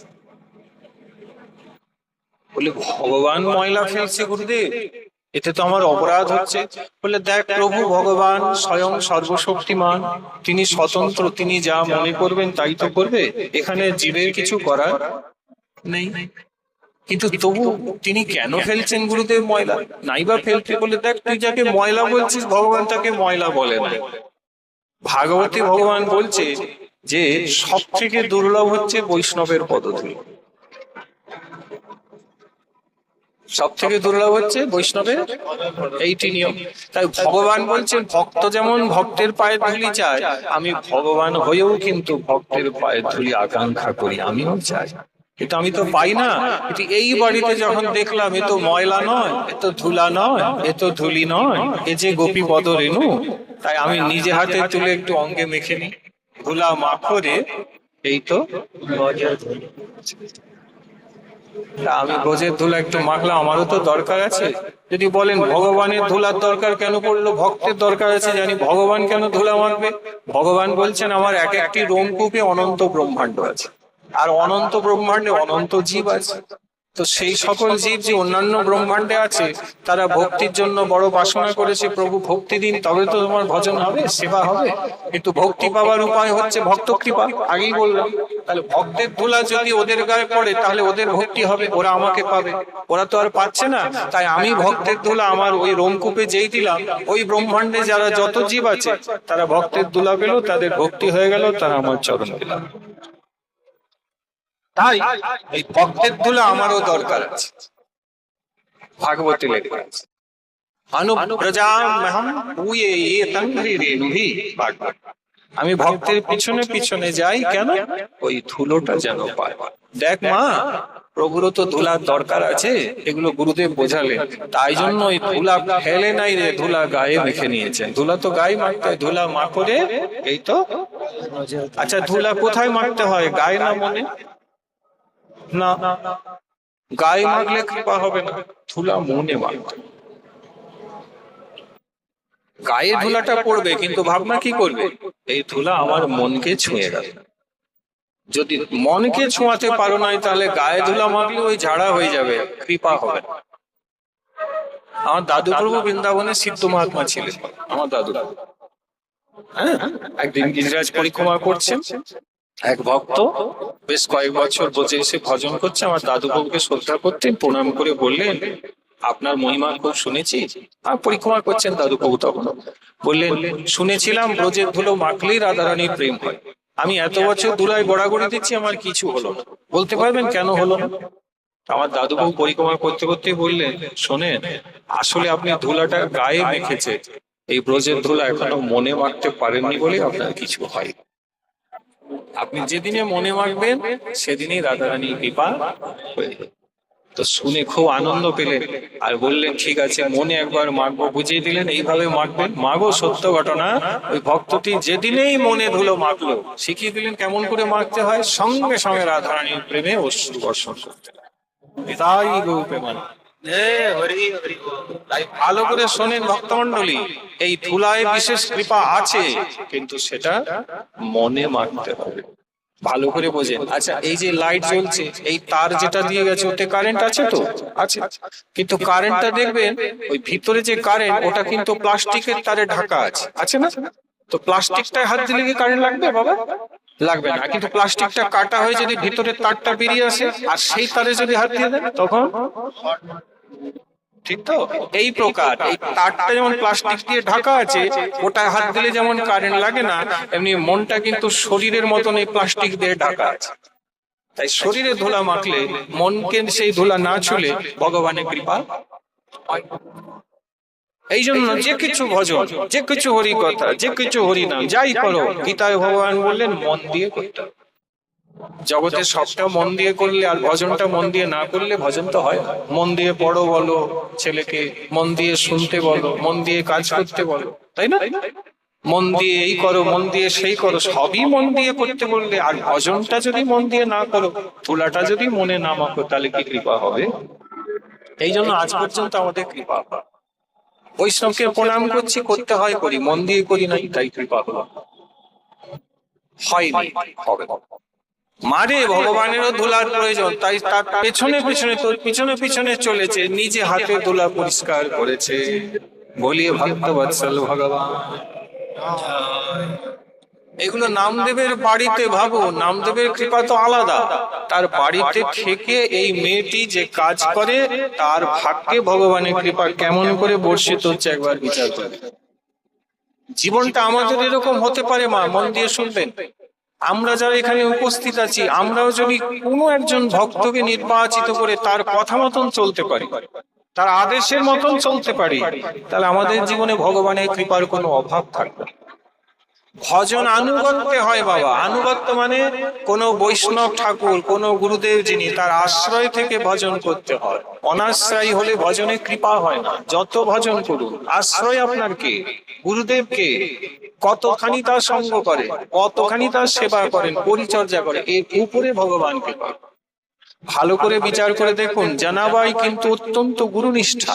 বলে, ভগবান ময়লা ফেলছে গুরুদেব, এতে তো আমার অপরাধ হচ্ছে। বলে, দেখ প্রভু ভগবান স্বয়ং সর্বশক্তিমান, তিনি স্বতন্ত্র, তিনি যা মনে করবেন তাই তো করবে, এখানে জীবের কিছু করার নেই। কিন্তু তবু তিনি কেন ফেলছেন গুরুদেব ময়লা? নাইবা ফেলতে। বলে, দেখ তুই যাকে ময়লা বলছিস, ভগবান তাকে ময়লা বলে না। ভাগবতী ভগবান বলছে যে সব থেকে দুর্লভ হচ্ছে বৈষ্ণবের পদধূলি, সব থেকে দুর্লভ হচ্ছে বৈষ্ণবের এইটি নিয়ম। তাই ভগবান বলছেন, ভক্ত যেমন ভক্তের পায়ের ধুলি চায়, আমি ভগবান হয়েও কিন্তু ভক্তের পায়ের ধুলি আকাঙ্ক্ষা করি, আমিও চাই। কিন্তু আমি তো পাই না। কিন্তু এই বাড়িতে যখন দেখলাম, এ তো ময়লা নয়, এ তো ধুলা নয়, এ তো ধুলি নয়, এ যে গোপী পদ রেণু, তাই আমি নিজে হাতে তুলে একটু অঙ্গে মেখে নিই, ধুলা মাখরে, এই তো আমি ব্রজের ধুলা একটু মাখলাম, আমারও তো দরকার আছে। যদি বলেন ভগবানের ধুলার দরকার কেন পড়লো, ভক্তের দরকার আছে জানি, ভগবান কেন ধুলা মাখবে? ভগবান বলছেন, আমার এক একটি রোমকূপে অনন্ত ব্রহ্মাণ্ড আছে, আর অনন্ত ব্রহ্মাণ্ডে অনন্ত জীব আছে। তো সেই সকল জীব যে অন্যান্য ব্রহ্মাণ্ডে আছে তারা ভক্তির জন্য বড় বাসনা করেছে, প্রভু ভক্তি দিন তবে তো তোমার ভজন হবে, সেবা হবে। কিন্তু ভক্তি পাওয়ার উপায় হচ্ছে ভক্ত কৃপা, আগেই বললাম। তাহলে ভক্তের ধুলা যদি ওদের গায়ে পড়ে তাহলে ওদের ভক্তি হবে, ওরা আমাকে পাবে। ওরা তো আর পাচ্ছে না, তাই আমি ভক্তের ধুলা আমার ওই রোমকূপে যেই দিলাম, ওই ব্রহ্মাণ্ডে যারা যত জীব আছে তারা ভক্তের ধুলা পেল, তাদের ভক্তি হয়ে গেল, তারা আমার চরণ পেলাম। তাই এই ভক্তের ধুলা আমারও দরকার আছে। ভাগবতে লেখা আছে অনুব্রজাম্যহং ভূয়ে এতং হৃরেণুভি। ভাগবত। আমি ভক্তের পিছনে পিছনে যাই কেন? ওই ধুলোটা যেন পায়। দেখ মা, প্রভুরও তো ধুলার দরকার আছে, এগুলো গুরুদেব বোঝালেন। তাই জন্য ওই ধুলা ফেলে নাই রে, ধুলা গায়ে মেখে নিয়েছেন। ধুলা তো গায়ে মাখতে হয়, ধুলা মাখরে এই তো। আচ্ছা, ধুলা কোথায় মাখতে হয়, গায়ে না মনে? না, গায়ে মাখলে কৃপা হবে না, ধুলা মনে মাখতে। গায়ে ধুলাটা পড়বে কিন্তু ভাবনা কি করবে, এই ধুলা আমার মনকে ছুঁয়ে গেল। যদি মনকে ছোঁয়াতে পারো নাই তাহলে গায়ে ধুলা মাখলে ওই ঝাড়া হয়ে যাবে, কৃপা হবে না। আমার দাদু প্রভু বৃন্দাবনে সিদ্ধ মহাত্মা ছিলেন। আমার দাদু, হ্যাঁ, একদিন গিরিরাজ পরিক্রমা করছেন, এক ভক্ত বেশ কয়েক বছর বসে এসে ভজন করছে। আমার দাদু বাবুকে শ্রদ্ধা করতেন, প্রণাম করে বললেন, আপনার মহিমা খুব শুনেছি। আর পরিক্রমা করছেন দাদু বাবু, তখন বললেন, শুনেছিলাম ব্রজের ধুলো মাখলেই রাধারানীর প্রেম হয়। আমি এত বছর ধুলায় গড়াগড়ি দিচ্ছি, আমার কিছু হলো না, বলতে পারবেন কেন হলো না? আমার দাদু বাবু পরিক্রমা করতে করতে বললেন, শোনেন, আসলে আপনি ধুলাটা গায়ে মেখেছে, এই ব্রজের ধুলা এখনো মনে মাখতে পারেননি বলে আপনার কিছু হয়। আপনি যেদিনে মনে মাখবেন সেদিনই রাধারানী কৃপা হয়ে যাবে। তো শুনে খুব আনন্দ পেলেন আর বললেন, ঠিক আছে, মনে একবার মাখবো। বুঝিয়ে দিলেন এইভাবে মাখবেন। মাগো, সত্য ঘটনা, ওই ভক্তটি যেদিনেই মনে ধুলো মাখলো, শিখিয়ে দিলেন কেমন করে মাখতে হয়। সঙ্গে সঙ্গে রাধারানীর প্রেমে অশ্রু বর্ষণ করতে। তাই গৌপে মানে তাই ভালো করে শোনেন ভক্তমণ্ডলী, এই ধুলায় বিশেষ কৃপা আছে, কিন্তু সেটা মনে মাখতে হবে। ভালো করে বোঝেন। আচ্ছা, এই যে লাইট জ্বলছে, এই তার যেটা দিয়ে গেছে ওতে কারেন্ট আছে তো? আছে। কিন্তু কারেন্টটা দেখবেন, ওই ভিতরে যে কারেন্ট, ওটা কিন্তু প্লাস্টিকের তারে ঢাকা আছে, আছে না? তো প্লাস্টিকটায় হাত দিলে কি কারেন্ট লাগবে বাবা? লাগবে না। কিন্তু প্লাস্টিকটা কাটা হয়ে যদি ভিতরের তারটা বেরিয়ে আসে আর সেই তারে যদি হাত দিয়ে দেন, তখন ঠিক তো? এই প্রকার এই তারটা যেমন প্লাস্টিক দিয়ে ঢাকা আছে, ওটায় হাত দিলে যেমন কারেন্ট লাগে না, এমনি মনটা কিন্তু শরীরের মতন এই প্লাস্টিক দিয়ে ঢাকা আছে। তাই শরীরে ধুলা মাখলে মনকে সেই ধুলা না ছুলে ভগবানের কৃপা হয়। এই জন্য যে কিছু ভজন, যে কিছু হরি কথা, যে কিছু হরি নাম, যাই করো, গীতায় ভগবান বললেন মন দিয়ে করতে হবে। জগতে সবটা মন দিয়ে করলে আর ভজনটা মন দিয়ে না করলে ভজন তো হয় না। মন দিয়ে পড়ো বলো ছেলেকে, মন দিয়ে শুনতে বলো, মন দিয়ে কাজ করতে বলো, তাই না? মন দিয়ে এই করো, মন দিয়ে সেই করো, সবই মন দিয়ে করতে বললে, আর ভজনটা যদি মন দিয়ে না করো, তুলাটা যদি মনে না মাখো, তাহলে কি কৃপা হবে? এই জন্য আজ পর্যন্ত আমাদের কৃপা হয়। বৈষ্ণবকে প্রণাম করছি, করতে হয় করি, মন দিয়ে করি নাই, তাই কৃপা হলো হয়নি, হবে না। মারে ভগবানেরও ধুলার প্রয়োজন, তাই তার পেছনে পেছনে, তোর পিছনে পিছনে চলেছে, নিজে হাতে ধুলা পরিষ্কার করেছে। বলিয়ে ভক্ত বৎসল ভগবান। এগুলো নামদেবের বাড়িতে, ভাবো, নামদেবের কৃপা তো আলাদা। তার বাড়িতে থেকে এই মেয়েটি যে কাজ করে, তার ভাগ্যে ভগবানের কৃপা কেমন করে বর্ষিত হচ্ছে একবার বিচার করে। জীবনটা আমাদের এরকম হতে পারে মা, মন দিয়ে শুনবেন। আমরা যারা এখানে উপস্থিত আছি, আমরাও যদি কোনো একজন ভক্তকে নির্বাচিত করে তার কথা মতন চলতে পারি, তার আদেশের মতন চলতে পারি, তাহলে আমাদের জীবনে ভগবানের কৃপার কোনো অভাব থাকবে না। ভজন আনুগত্যে হয় বাবা। আনুগত্য মানে কোন বৈষ্ণব ঠাকুর, কোন গুরুদেব যিনি, তার আশ্রয় থেকে ভজন করতে হয়। অনাশ্রয়ী হলে ভজনে কৃপা হয় না। যত ভজন করুন, আশ্রয় আপনার কে? গুরুদেব কে? কতখানি তার সঙ্গ করে, কতখানি তার সেবা করেন, পরিচর্যা করে, এর উপরে ভগবানকে পান। ভালো করে বিচার করে দেখুন, জানাবাই কিন্তু অত্যন্ত গুরুনিষ্ঠা।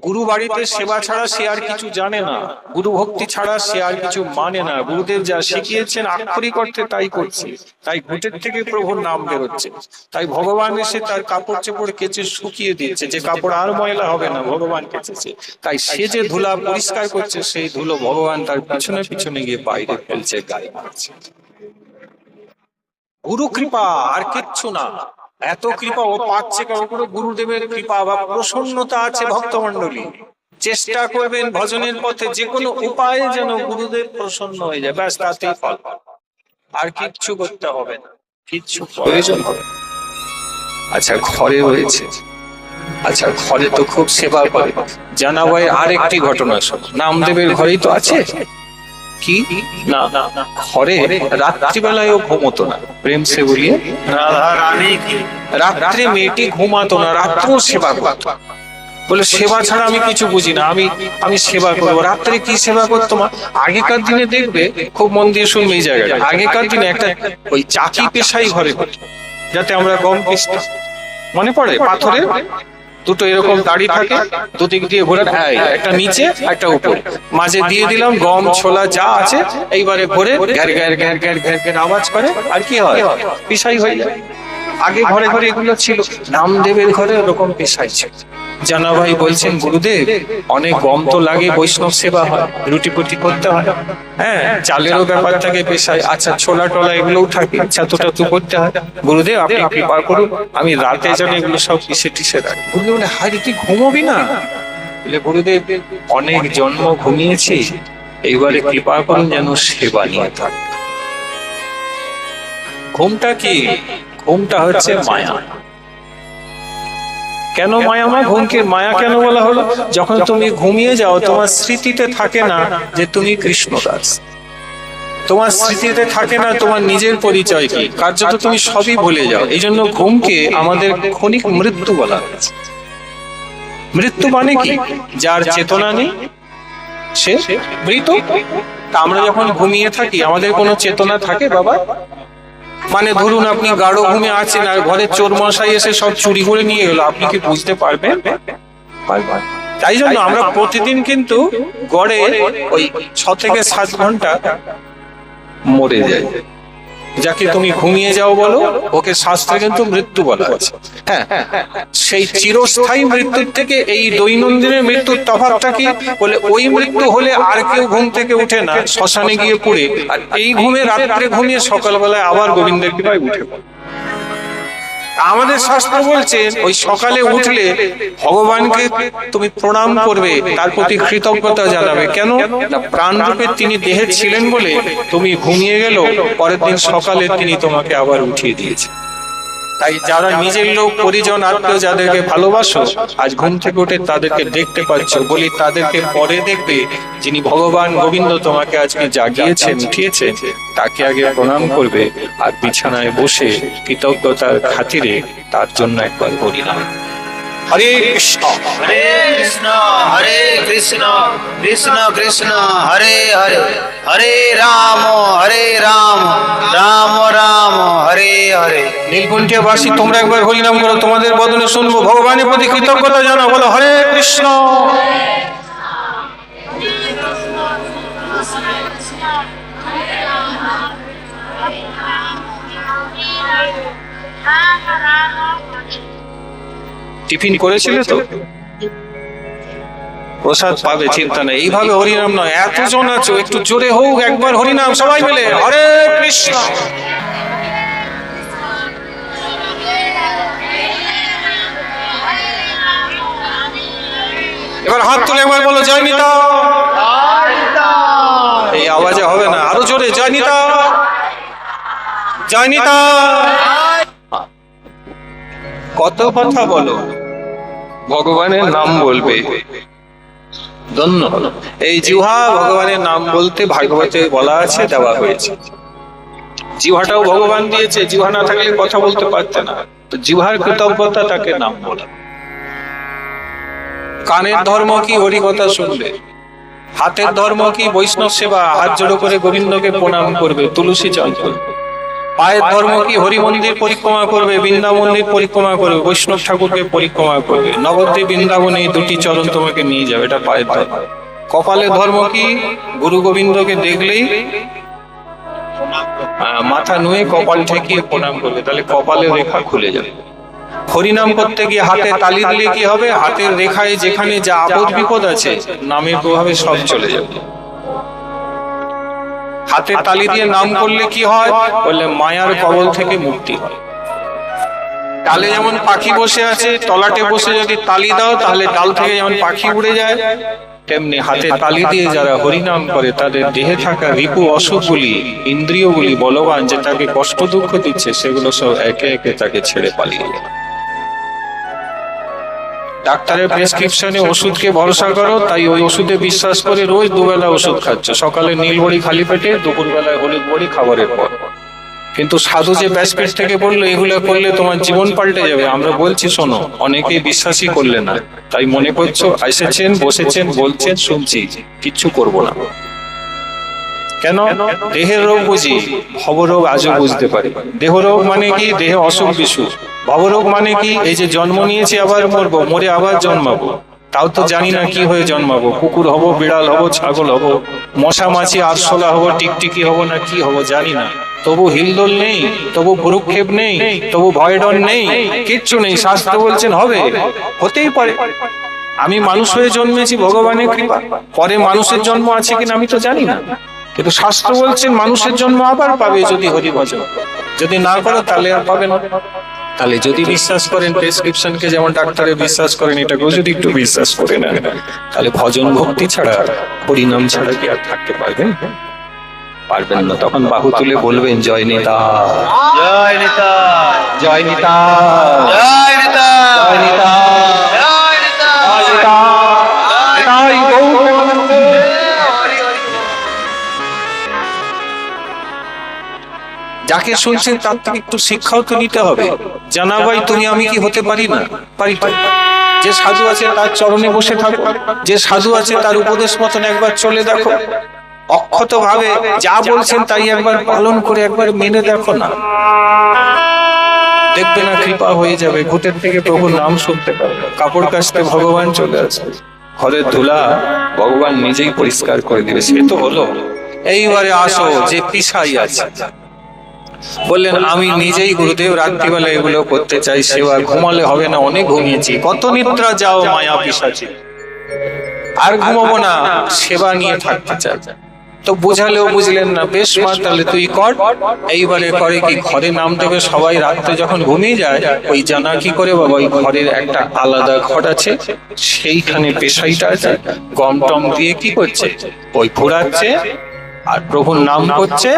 গুরু বাড়িতে সেবা ছাড়া সে আর কিছু জানে না, গুরু ভক্তি ছাড়া সে আর কিছু মানে না। গুরুদেব যা শিখিয়েছেন আক্ষরিক অর্থে তাই করছে, তাই ঘুটের থেকে প্রভুর নাম বেরোচ্ছে। তাই ভগবান এসে তার কাপড় চোপড় কেচে শুকিয়ে দিচ্ছে, যে কাপড় আর ময়লা হবে না, ভগবান কেচেছে। তাই সে যে ধুলা পরিষ্কার করছে, সেই ধুলো ভগবান তার পিছনে পিছনে গিয়ে বাইরে ফেলছে, গায়ে মারছে। গুরু কৃপা, আর কিচ্ছু না। এত কৃপা ও পাচ্ছে কারণ পুরো গুরুদেবের কৃপা বা প্রসন্নতা আছে। ভক্তমণ্ডলী চেষ্টা করবেন ভজনের পথে যে কোনো উপায়ে যেন গুরুদেব প্রসন্ন হয়ে যায়, ব্যাস তাতেই ফল। আর কিচ্ছু করতে হবে না, কিচ্ছু প্রয়োজন হবে না। আচ্ছা ঘরে হয়েছে, আচ্ছা ঘরে তো খুব সেবা করে। জানাবাই আরেকটি ঘটনা শোনো, নামদেবের ঘরেই তো আছে কি না, ঘরে রাত্রিবেলায়ও ঘুমোতো না। প্রেম সে বলিয়ে राधा रानी की রাত্রে মেয়েটি ঘুমাতো না, রাত্রেও সেবা করতো। বলে সেবা ছাড়া আমি কিছু বুঝি না, আমি সেবা করবো। রাত্রে কি সেবা করতো মা? আগেকার দিনে দেখবে, খুব মন দিয়ে শুনবে এই জায়গাটা, আগেকার দিনে একটা ওই চাকি পেশাই ঘরে হতো, যাতে আমরা গম পিসতাম। মনে পড়ে পাথরের দুটো এরকম দাড়ি থাকে, দুদিক দিয়ে ঘোরার, একটা নিচে একটা উপর, মাঝে দিয়ে দিলাম গম ছোলা যা আছে, এইবারে ঘরে গ্যার গ্যার গ্যার গ্যার গ্যার গ্যার আওয়াজ করে, আর কি হয়, পিসাই হয়ে যায়। আগে ঘরে ঘরে এগুলো ছিল, নামদেবের ঘরে ওরকম পেশাই ছিল। জানাভাই বলছেন গুরুদেব অনেক গম তো লাগে, বৈষ্ণব সেবা হয়, রুটি পুটি করতে হয়, হ্যাঁ চালেরও ব্যাপার থাকে পেশায়, আচ্ছা ছোলা টোলা এগুলোও থাকে, ছাতু টাতু করতে হয়। গুরুদেব আপনি কৃপা করুন, আমি রাতে যেন এগুলো সব পিষে টিসে রাখি। গুরুদেব বলে হায় তুই ঘুমোবি না? বলে গুরুদেব অনেক জন্ম ঘুমিয়েছি, এইবারে কৃপা করুন যেন সেবা নিয়ে থাক। ঘুমটা কি? ঘুমটা হচ্ছে মায়া। কেন মায়া? মা ঘুমকে মায়া কেন বলা হলো? যখন তুমি ঘুমিয়ে যাও তোমার স্মৃতিতে থাকে না যে তুমি কৃষ্ণদাস, তোমার স্মৃতিতে থাকে না তোমার নিজের পরিচয় কি, কার্যত তুমি সবই ভুলে যাও। এই জন্য ঘুমকে আমাদের ক্ষণিক মৃত্যু বলা হয়েছে। মৃত্যু মানে কি? যার চেতনা নেই সে মৃত। তা আমরা যখন ঘুমিয়ে থাকি আমাদের কোনো চেতনা থাকে বাবা? মানে ধরুন আপনি গাঢ় ঘুমে আছেন আর ঘরে চোর মশাই এসে সব চুরি করে নিয়ে গেল, আপনি কি বুঝতে পারবেন? তাই জন্য আমরা প্রতিদিন কিন্তু গড়ে ওই 6 থেকে 7 ঘন্টা মরে যাই। যাকে তুমি ঘুমিয়ে যাও বলো, ওকে শাস্ত্রে কিন্তু মৃত্যু বলা আছে। হ্যাঁ, সেই চিরস্থায়ী মৃত্যুর থেকে এই দৈনন্দিনের মৃত্যুর তফাৎটা কি? বলে ওই মৃত্যু হলে আর কেউ ঘুম থেকে উঠে না, শ্মশানে গিয়ে পড়ে, আর এই ঘুমে রাত্রে ঘুমিয়ে সকালবেলায় আবার গোবিন্দের কৃপায় উঠে পড়ে। আমাদের শাস্ত্র বলছেন ওই সকালে উঠলে ভগবানকে তুমি প্রণাম করবে, তার প্রতি কৃতজ্ঞতা জানাবে। কেন না, প্রাণ রূপে তিনি দেহে ছিলেন বলে তুমি ঘুমিয়ে গেল, পরের দিন সকালে তিনি তোমাকে আবার উঠিয়ে দিয়েছেন। তাই যারা নিজের লোক পরিজন আত্মীয় যাদেরকে ভালোবাসো, আজ ঘুম থেকে উঠে তাদেরকে দেখতে পাচ্ছ, বলি তাদেরকে পরে দেখবে। যিনি ভগবান গোবিন্দ তোমাকে আজকে জাগিয়েছেন, উঠিয়েছেন, তাকে আগে প্রণাম করবে, আর বিছানায় বসে কৃতজ্ঞতার খাতিরে তার জন্য একবার হরিনাম। হরে কৃষ্ণ हरे कृष्ण कृष्ण कृष्ण हरे हरे हरे राम राम राम हरे हरे। নীলকণ্ঠিয়া বাসী তোমরা একবার হরিনাম করো, তোমাদের বদনে শুনবো। ভগবানের প্রতি কৃতজ্ঞতা জানাও, বলো হরে কৃষ্ণ। টিফিন করেছিলে তো? প্রসাদ পাবে, চিন্তা নেই। এইভাবে হরিনাম নয়, এতজন আছো একটু জোরে হোক একবার হরিনাম সবাই মিলে, হরে কৃষ্ণ। এবার হাত তুলে একবার বলো জয় নিতা। এই আওয়াজে হবে না, আরো জোরে জয় নিতা, জয় নিতা। কত কথা বলো, ভগবানের নাম বলবে, ধন্য হলো। এই জিহ্বা ভগবানের নাম বলতে ভাগবতে বলা আছে, দেওয়া হয়েছে। জিহ্বাটাও ভগবান দিয়েছে, জিহ্বা না থাকলে কথা বলতে পারতে না, তো জিহ্বার কৃতজ্ঞতা তাকে নাম বলা। কানের ধর্ম কি? হরি কথা শুনবে। হাতের ধর্ম কি? বৈষ্ণব সেবা, হাত জোড়ো করে গোবিন্দকে প্রণাম করবে, তুলসী জল করবে। পায়ের ধর্ম কি? হরি মন্দির পরিক্রমা করবে, বৃন্দা মন্দির পরিক্রমা করবে, বৈষ্ণব ঠাকুরকে পরিক্রমা করবে, নবদ্বীপ বৃন্দাবনে এই দুটি চরণ তোমাকে নিয়ে যাবে, এটা পায়ের ধর্ম। কপালের ধর্ম কি? গুরু গোবিন্দকে দেখলেই মাথা নুয়ে কপাল ঠেকিয়ে প্রণাম করবে, তাহলে কপালের রেখা খুলে যাবে। হরিনাম করতে গিয়ে হাতে তালি দিলে কি হবে? হাতের রেখায় যেখানে যা আপদ বিপদ আছে নামের প্রভাবে সব চলে যাবে। হাতে তালি দিয়ে নাম করলে কি হয়? বললে মায়ার কবল থেকে মুক্তি হয়। ডালে যেমন পাখি বসে আছে, তলাটে বসে যদি তালি দাও তাহলে ডাল থেকে যেমন পাখি উড়ে যায়, তেমনি হাতে তালি দিয়ে যারা হরিনাম করে তাদের দেহে থাকা রিপু অসুখগুলি, ইন্দ্রিয়গুলি বলবান যে তাকে কষ্ট দুঃখ দিচ্ছে, সেগুলো সব একে একে তাকে ছেড়ে পালিয়ে যায়। ডাক্তারের প্রেসক্রিপশনে ওষুধকে ভরসা করো, তাই ওই ওষুধে বিশ্বাস করে রোজ দুবেলা ওষুধ খাচ্ছ, সকালে নীল বড়ি খালি পেটে, দুপুর বেলায় হলুদ বড়ি খাবারের পর। কিন্তু সাধু যে ব্যাসপীঠ থেকে বললো এগুলো করলে তোমার জীবন পাল্টে যাবে, আমরা বলছি শোনো, অনেকেই বিশ্বাসই করলে না, তাই মনে করছো এসেছেন, বসেছেন, বলছেন, শুনছি, কিচ্ছু করব না। কেন? দেহের রোগ বুঝি, ভবরোগ আজও বুঝতে পারি। দেহ রোগ মানে কি? দেহে অসুখ বিসুখ। ভবরোগ মানে কি? এই যে জন্ম নিয়েছি আবার মরবো, মরে আবার জন্মাবো, তাও তো জানি না কি হয়ে জন্মাবো, কুকুর হব, বিড়াল হব, ছাগল হব, মশা মাছি আরশোলা হব, টিকটিকি হব, না কি হব জানি না, তবু হিলদোল নেই, তবু ভ্রুক্ষেপ নেই, তবু ভয় ডর নেই, কিচ্ছু নেই। শাস্ত্র বলছেন হবে, হতেই পারে। আমি মানুষ হয়ে জন্মেছি ভগবানের কৃপা, পরে মানুষের জন্ম আছে কিনা আমি তো জানি না, কিন্তু শাস্ত্র বলছেন মানুষের জন্ম আবার পাবে যদি হরি ভজন, যদি না করো তাহলে আর পাবে না। তাহলে যদি বিশ্বাস করেন প্রেসক্রিপশনকে, যেমন ডাক্তারে বিশ্বাস করেন, এটাকেও যদি একটু বিশ্বাস করে নেন, তাহলে ভজন ভক্তি ছাড়া, হরিনাম ছাড়া কি আর থাকতে পারবেন? পারবেন না। তখন বাহু তুলে বলবেন জয় নিতা, জয় নিতা, জয় নিতা, জয় নিতা, জয় নিতা, জয় নিতা, জয় নিতা, তাই গৌরাঙ্গ। যাকে শুনছেন তার থেকে একটু শিক্ষাও তো নিতে হবে। জানা ভাই তুমি আমি কি হতে পারি না? পারি তো। যে সাধু আছে তার চরণে বসে থাকো, যে সাধু আছে তার উপদেশ মতন একবার চলে দেখো, অক্ষত ভাবে যা বলছেন তাই একবার পালন করে একবার মেনে দেখো না, দেখবে না কৃপা হয়ে যাবে। ঘুটের থেকে প্রভুর নাম শুনতে পারবে, কাপড় কাচতে ভগবান চলে আসবে, ঘরের ধুলা ভগবান নিজেই পরিষ্কার করে দিবে। সে তো হলো। এইবারে আসো যে পিসাই আছে, বললেন আমি নিজেই গুরুদেব রাত্রিবেলা এগুলো করতে চাই, সেবা, ঘুমালে হবে না, অনেক ঘুমিয়েছি, কত নিদ্রা যাও মায়া পিশাচি, আর ঘুমাবো না, সেবা নিয়ে থাকতে চাই। তো বুঝালেও বুঝলেন না। বেশ মা, তাহলে তুই কর। এইবারে করে কি, ঘরে নাম দেবে সবাই, রাত্রে যখন ঘুমিয়ে যায় ওই জানা কি করে বাবা, ওই ঘরের একটা আলাদা ঘর আছে, সেইখানে পেশাইটা আছে, গম টম দিয়ে কি করছে, ওই ঘোরাচ্ছে আর প্রভুর নাম করছে,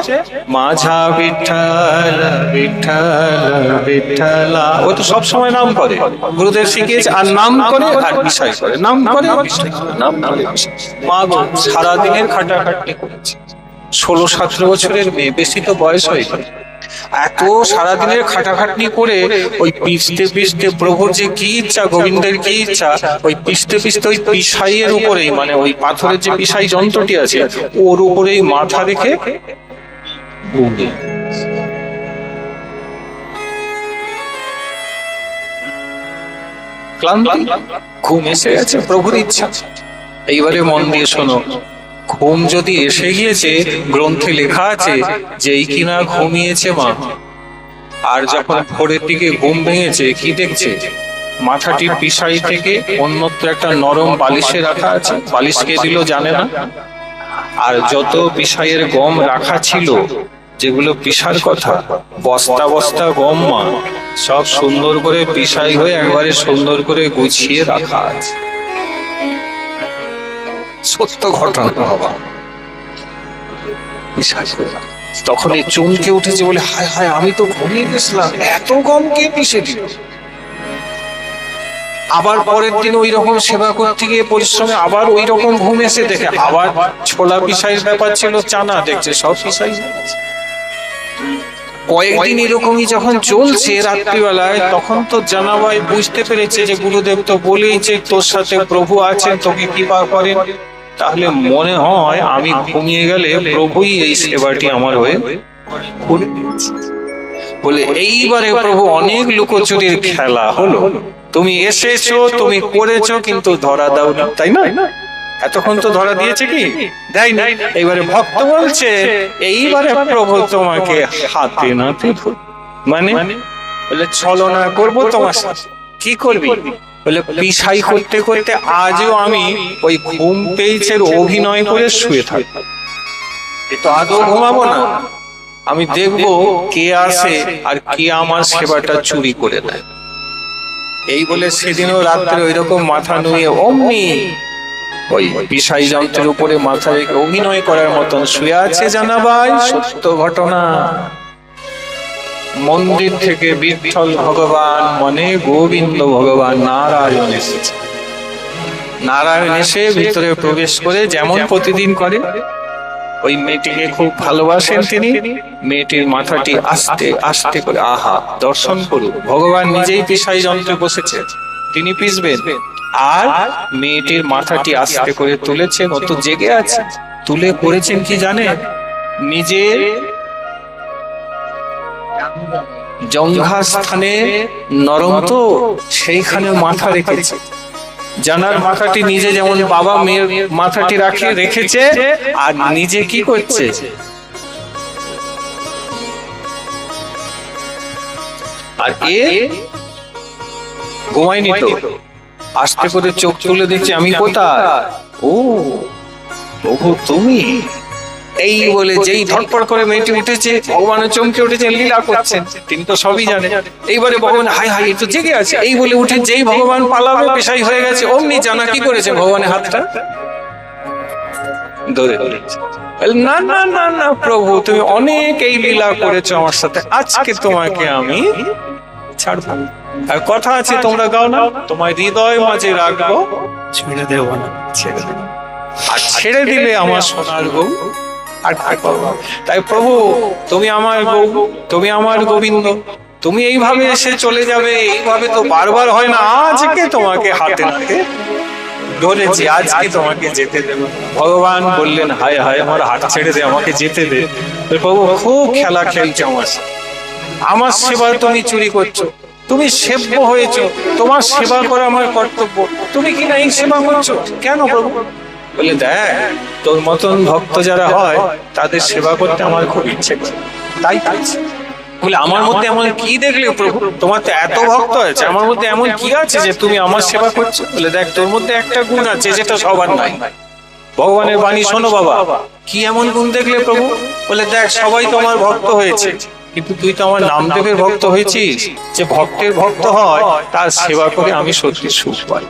মাঝা বিঠ্ঠল বিঠ্ঠল বিঠ্ঠলা। ও তো সবসময় নাম করে, গুরুদেব শিখিয়েছে, আর নাম করে আর বিষয় করে, নাম করে বিষয় করে, নাম করে বিষয়। মা গো সারাদিনের খাটাখাটনি করেছে, 16-17 বছরের মেয়ে, বেশি তো বয়স হয়নি, এত সারাদিনের খাটাখাটনি করে ওই পিষতে পিষতে প্রভুর যে কি ইচ্ছা, গোবিন্দের কি ইচ্ছা, ওই পিষতে পিষতে ওই পিসাইয়ের উপরেই, মানে ওই পাথরের যে পিসাই যন্ত্রটি আছে ওর উপরেই মাথা রেখে ক্লান্তি, ঘুম এসে গেছে, প্রভুর ইচ্ছা। এইবারে মন দিয়ে শোনো, ঘুম যদি এসে গিয়েছে, গ্রন্থে লেখা আছে যেই কিনা ঘুমিয়েছে মা, আর যখন ভোরের দিকে ঘুম ভেঙেছে কি দেখছে, মাথাটির পিসাই থেকে অন্যত্র একটা নরম বালিশে রাখা আছে, বালিশ কে দিল জানে না, আর যত পিসাইয়ের গম রাখা ছিল, যেগুলো পিসার কথা, বস্তা বস্তা গম মা, সব সুন্দর করে পিসাই হয়ে একবারে সুন্দর করে গুছিয়ে রাখা আছে। সত্য ঘটনা বাবা। তখন এই চমকে উঠেছে, বলে হায় হায়, আমি তো ঘুমিয়ে গেছিলাম, এত গম কে পিষে দিল। আবার পরের দিন ওই রকম সেবা করতে গিয়ে পরিশ্রমে আবার ওই রকম ঘুম এসে দেখে আবার ছোলা পিসাইয়ের ব্যাপার ছিল, চানা দেখছে সব পিসাই। কয়েকদিন এরকমই যখন চলছে রাত্রিবেলায়, তখন তো জানাবাই বুঝতে পেরেছে যে গুরুদেব তো বলেইছে তোর সাথে প্রভু আছেন, তোকে কৃপা করেন, তাহলে মনে হয় আমি ঘুমিয়ে গেলে প্রভুই এই সেবাটি আমার হয়ে করে দিয়েছে। বলে এইবারে প্রভু অনেক লুকোচুরির খেলা হলো, তুমি এসেছো, তুমি করেছো, কিন্তু ধরা দাও না, তাই না? এতক্ষণ তো ধরা দিয়েছে কি? দেয় না। এইবারে ভক্ত বলছে এইবারে প্রভু তোমাকে হাতে নাতে ধরবো। মানে বলে ছলনা করবো তোমার সাথে। কি করবি? বলে পিসাই করতে করতে আজও আমি ওই ঘুম পেয়েছে অভিনয় করে শুয়ে থাকবো, তো আদৌ ঘুমাবো না। আমি দেখবো কে আসে আর কে আমার সেবাটা চুরি করে দেয়। এই বলে সেদিনও রাত্রে ওই রকম মাথা নুয়ে অমনি ওই বিষয় যন্ত্রের উপরে মাথা রেখে অভিনয় করার মতন শুয়ে আছে। জানাবাই সত্য ঘটনা। মন্দির থেকে বিঠ্ঠল ভগবান মানে গোবিন্দ ভগবান নারায়ণ এসেছে। নারায়ণ এসে ভিতরে প্রবেশ করে যেমন প্রতিদিন করে, ওই মেয়েটিকে খুব ভালোবাসেন তিনি। মেয়েটির মাথাটি আস্তে আস্তে করে আহা দর্শন করুন, ভগবান নিজেই পিসাই যন্ত্রে বসেছে, তিনি পিসবেন। আর মেয়েটির মাথাটি আস্তে করে তুলেছেন, ও তো জেগে আছে। তুলে করেছেন কি জানে? নিজের জঙ্ঘা স্থানে নরম তো সেইখানে মাথা রেখেছে। জানার মাথাটি নিজে যেমন বাবা মেয়ের মাথাটি রেখেছে, আর নিজে কি করছে? আর এ ঘুমায়নি তো, আস্তে করে চোখ তুলে দিচ্ছে, আমি কোথায়? ও প্রভু তুমি। এই বলে যেই ধটপড় করে মেয়েটি উঠেছে, ভগবানের চমকে উঠেছেন, লীলা করছেন, তিনি তো সবই জানেন। এইবারে ভগবান হাই হাই তো জেগে আছে, এই বলে উঠে যেই ভগবান পালাবে পেশাই হয়ে গেছে, অমনি জানা কি করেছে? ভগবানের হাতটা ধরে ধরেছে। না না না না প্রভু, তুমি অনেক এই লীলা করেছো আমার সাথে, আজকে তোমাকে আমি ছাড়বো। আর কথা আছে, তোমরা গাও না, তোমার হৃদয় মাঝে রাখবো, ছেড়ে দেব না, ছেড়ে দেব। আর ছেড়ে দিলে আমার সোনার গৌ আর তাই প্রভু তুমি আমার গৌ, তুমি আমার গোবিন্দ, তুমি এইভাবে এসে চলে যাবে, এইভাবে তো বারবার হয় না। আজকে তোমাকে হাতে নাতে ধরেছি, আজকে তোমাকে যেতে দেব। ভগবান বললেন হায় হায় আমার হাত ছেড়ে দে, আমাকে যেতে দে। প্রভু খুব খেলা খেলছে আমার সাথে, আমার সেবা তুমি চুরি করছো, তুমি সেব্য হয়েছো, তোমার সেবা করা আমার কর্তব্য, তুমি কিনা এই সেবা করছো কেন প্রভু? বলে দেখ তোর মতন ভক্ত যারা হয় তাদের সেবা করতে আমার খুব ইচ্ছে করে, তাই বলে আমার মধ্যে এমন কি দেখলে প্রভু? তোমার তো এত ভক্ত আছে, আমার মধ্যে এমন কি আছে যে তুমি আমার সেবা করছো? বলে দেখ তোর মধ্যে একটা গুণ আছে যেটা সবার নাই। ভগবানের বাণী শোনো বাবা, কি এমন গুণ দেখলে প্রভু? বলে দেখ সবাই তোমার ভক্ত হয়েছে, কিন্তু তুই তো আমার নামদেবের ভক্ত হয়েছিস। যে ভক্তের ভক্ত হয় তার সেবা করে আমি সত্যি সুখ পাই।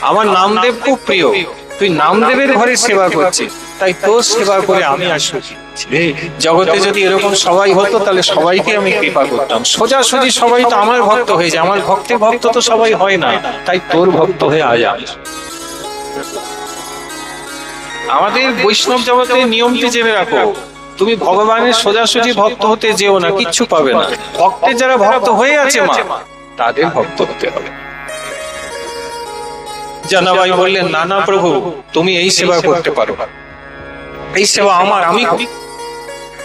আমার নামদেব খুব প্রিয়, তুই নামদেবের ঘরে সেবা করছিস, তাই তোর সেবা করে আমি আর সুখী। জগতে যদি এরকম সবাই হতো তাহলে সবাইকে আমি কৃপা করতাম। সোজাসুজি সবাই তো আমার ভক্ত হয়ে যায়, আমার ভক্তের ভক্ত তো সবাই হয় না, তাই তোর ভক্ত হয়ে আজ আমি। আমাদের বৈষ্ণব জগতে নিয়মটি জেনে রাখো, তুমি ভগবানের সোজাসুজি ভক্ত হতে যেও না, কিচ্ছু পাবে না। ভক্তের যারা ভক্ত হয়ে আছে মা, তাদের ভক্ত হতে হবে। জানাবাই বললেন না না প্রভু, তুমি এই সেবা করতে পারো, এই সেবা আমার, আমি করি।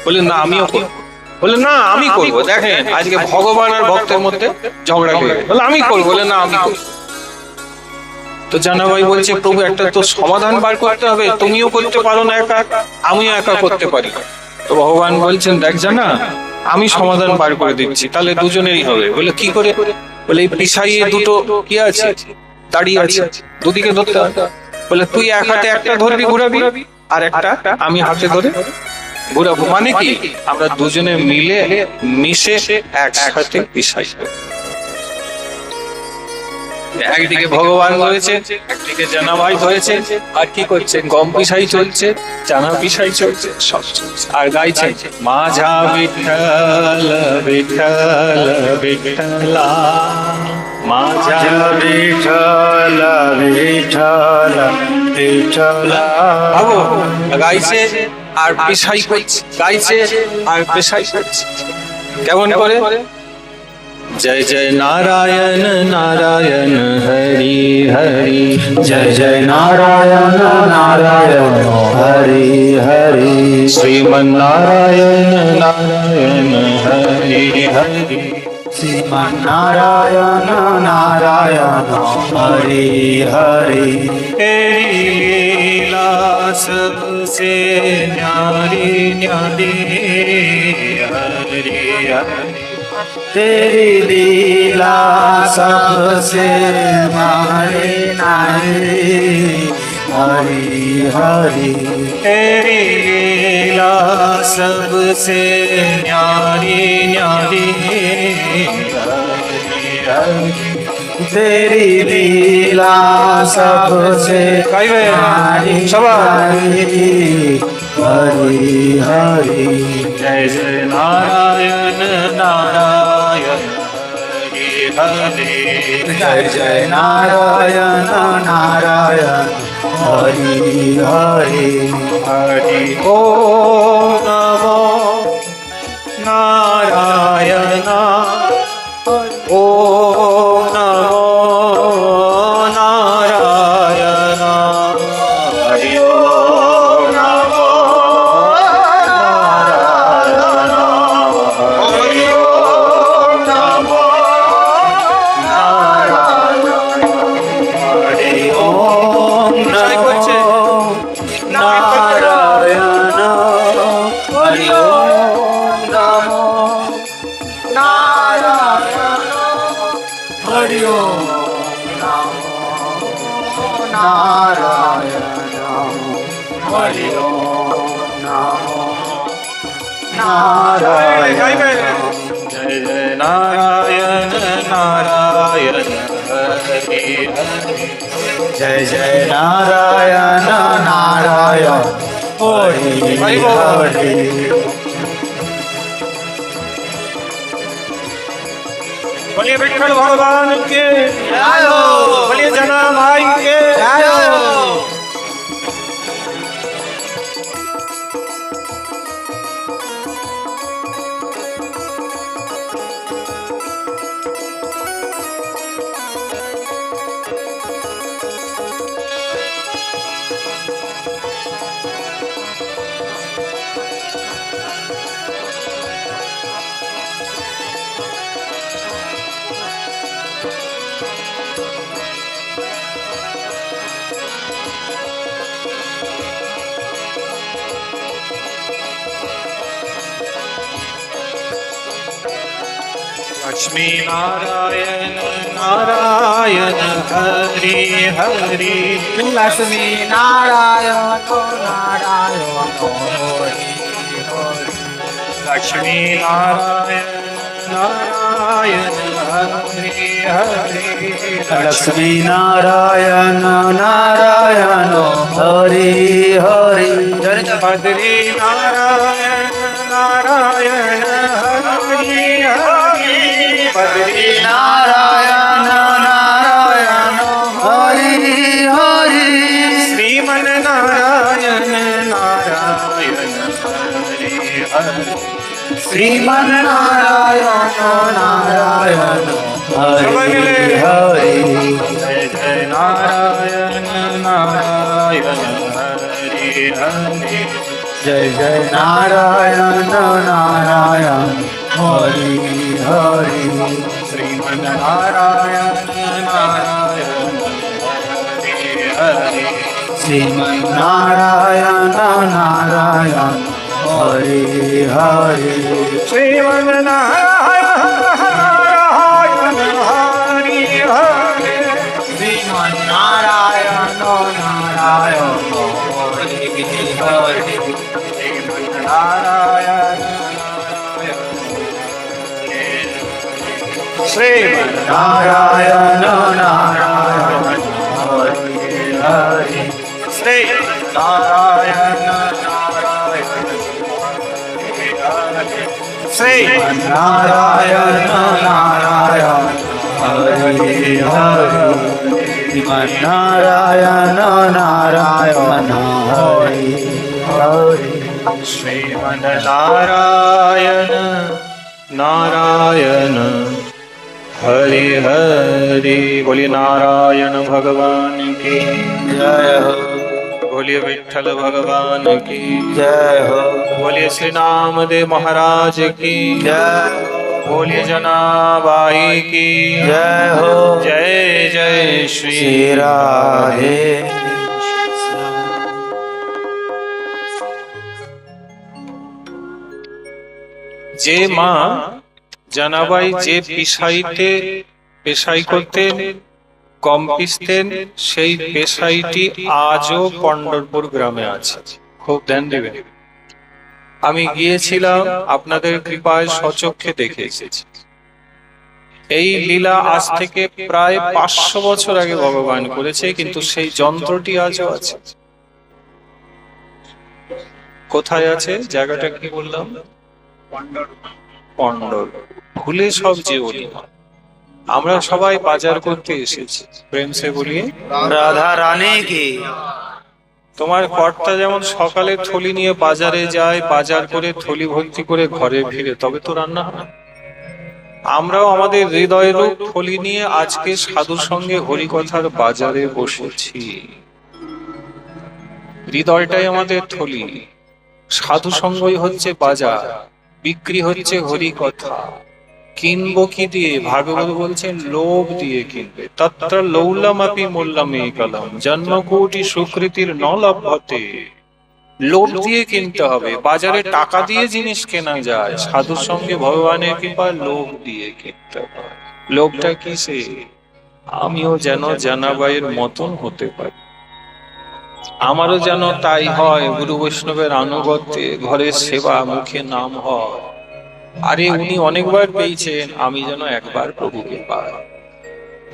বলে না আমিও করব। বলে না আমি করবো। দেখেন আজকে ভগবান আর ভক্তের মধ্যে ঝগড়া লেগে গেল। বলে আমি করবো। বলে না আমি করবো। তো জানাবাই বলছে প্রভু একটা তো সমাধান বার করতে হবে, তুমিও করতে পারো না একা, আমিও একা করতে পারি। তো ভগবান বলছেন দেখ জানা, আমি সমাধান বার করে দিচ্ছি, তাহলে দুজনেরই হবে। বলে কি করে? বলে এই পিছাইয়ে দুটো কি আছে দাঁড়িয়ে আছে, দুদিকে ধরতে হবে। বলে তুই এক হাতে একটা ধরবি ঘুরাবি, আর একটা আমি হাতে ধরে ঘুরাবো। মানে কি আমরা দুজনে মিলে মিশে একসাথে পিছাই। একদিকে ভগবান ধরেছে, একদিকে জানাভাই ধরেছে, আর কি করছে? গম পিসাই চলছে, জানা পিসাই চলছে, সব চলছে। আর গাইছে মাঝা বিঠল বিঠল বিঠলা, মাঝা বিঠল বিঠল বিঠলা। ভাবো গাইছে আর পিসাই করছে, গাইছে আর পিসাই করছে। কেমন করে? जय जय नारायण नारायण हरि हरि जय जय नारायण नारायण हरि हरि श्रीमन्नारायण नारायण हरि हरि श्रीमन्नारायण नारायण हरि हरि तेरी लीला सबसे न्यारी न्यारी हरि हरि तेरी लीला सबसे मारे नारी हरि हरि तेरी लीला सबसे न्यारी न्यारी हरि हरि तेरी लीला सबसे गाइबे शाबाश। हरि हरि जय जय नारायण नारायण हरि हरि जय जय नारायण नारायण हरि हरि हरि ओ नमो नारायण ओ नमो नारायण हरि ओ नमो नारायण हरि ओ नमो नारायण हरि ओम नमो नारायण हरि ओम नमो नारायण हरि ओम नमो नारायण हरि ओम नमो नारायण जय जय नारायण नारायण हरि हरि जय जय नारायण नारायण हरि हरि बोलिए विठ्ठल भगवान के जय हो। बोलिए जना भाई के जय हो। लक्ष्मी नारायण नारायण हरि हरि लक्ष्मी नारायण नारायण हरि हरि लक्ष्मी नारायण नारायण हरि हरि लक्ष्मी नारायण नारायण हरि हरि बद्री नारायण नारायण हरि हरि बद्री नारायण नारायण हरि हरि श्रीमन नारायण नारायण हरि हरि श्रीमन नारायण नारायण हरि हरि जय जय नारायण नारायण हरि हरि जय जय नारायण नारायण हरि हरि श्रीमन नारायण नारायण हरि हरि श्रीमन नारायण नारायण हरि हरि श्रीमन नारायण नारायण हरि हरि श्रीमन नारायण नारायण हरि हरि श्रीमन नारायण श्रीमन नारायण नारायण हरि हरि श्री नारायण नारायण श्री नारायण नारायण हरि हरि नारायण नारायण हरि हरि श्रीमन नारायण नारायण हरि बोलिए नारायण भगवान की जय हो बोलिए विठ्ठल भगवान की जय हो बोलिए श्री नामदेव महाराज की जय हो बोलिए जनाबाई की जय हो जय जय श्री श्री राधे যে মা জানাবাই যে পিসাইতে পেশাই করতেন কম পিসতেন সেই পেশাইটি আজও পন্ডরপুর গ্রামে আছে। খুব ধ্যান দেবেন। আমি গিয়েছিলাম, আপনাদের কৃপায় সচক্ষে দেখে এসেছি। এই লীলা আজ থেকে প্রায় 500 বছর আগে ভগবান করেছে, কিন্তু সেই যন্ত্রটি আজও আছে। কোথায় আছে? জায়গাটা কি বললাম? পন্ডর। ভুলে সব যে বলি, আমরা সবাই বাজার করতে এসেছি, প্রেম সে বলিয়ে राधा रानी की তোমার কর্তা যেমন সকালে থলি নিয়ে বাজারে যায়, বাজার করে থলি ভর্তি করে ঘরে ফিরে, তবে তো রান্না হয়। আমরাও আমাদের হৃদয়ের থলি নিয়ে আজকে সাধুর সঙ্গে হরিকথার বাজারে বসেছি। হৃদয়টাই আমাদের থলি, সাধু সঙ্গই হচ্ছে বাজার, বিক্রি হচ্ছে হরিকথা। কিনবো কি দিয়ে? ভাগবত বলছেন লোভ দিয়ে কিনবে। তত্র লৌলামাপি মোল্লামে কলম জন্মকোটি সুকৃতির নলভ্যতে। লোভ দিয়ে কিনতে হবে। বাজারে টাকা দিয়ে জিনিস কেনা যায়, সাধুর সঙ্গে ভগবানের কৃপা লোভ দিয়ে কিনতে হয়। লোভটা কিসে? আমিও যেন জানাবাইয়ের মতন হতে পারি, আমারও যেন তাই হয়, গুরু বৈষ্ণবের আনুগত্যে ঘরের সেবা, মুখে নাম হয়। আরে উনি অনেকবার পেয়েছেন, আমি যেন একবার প্রভুকে পাই।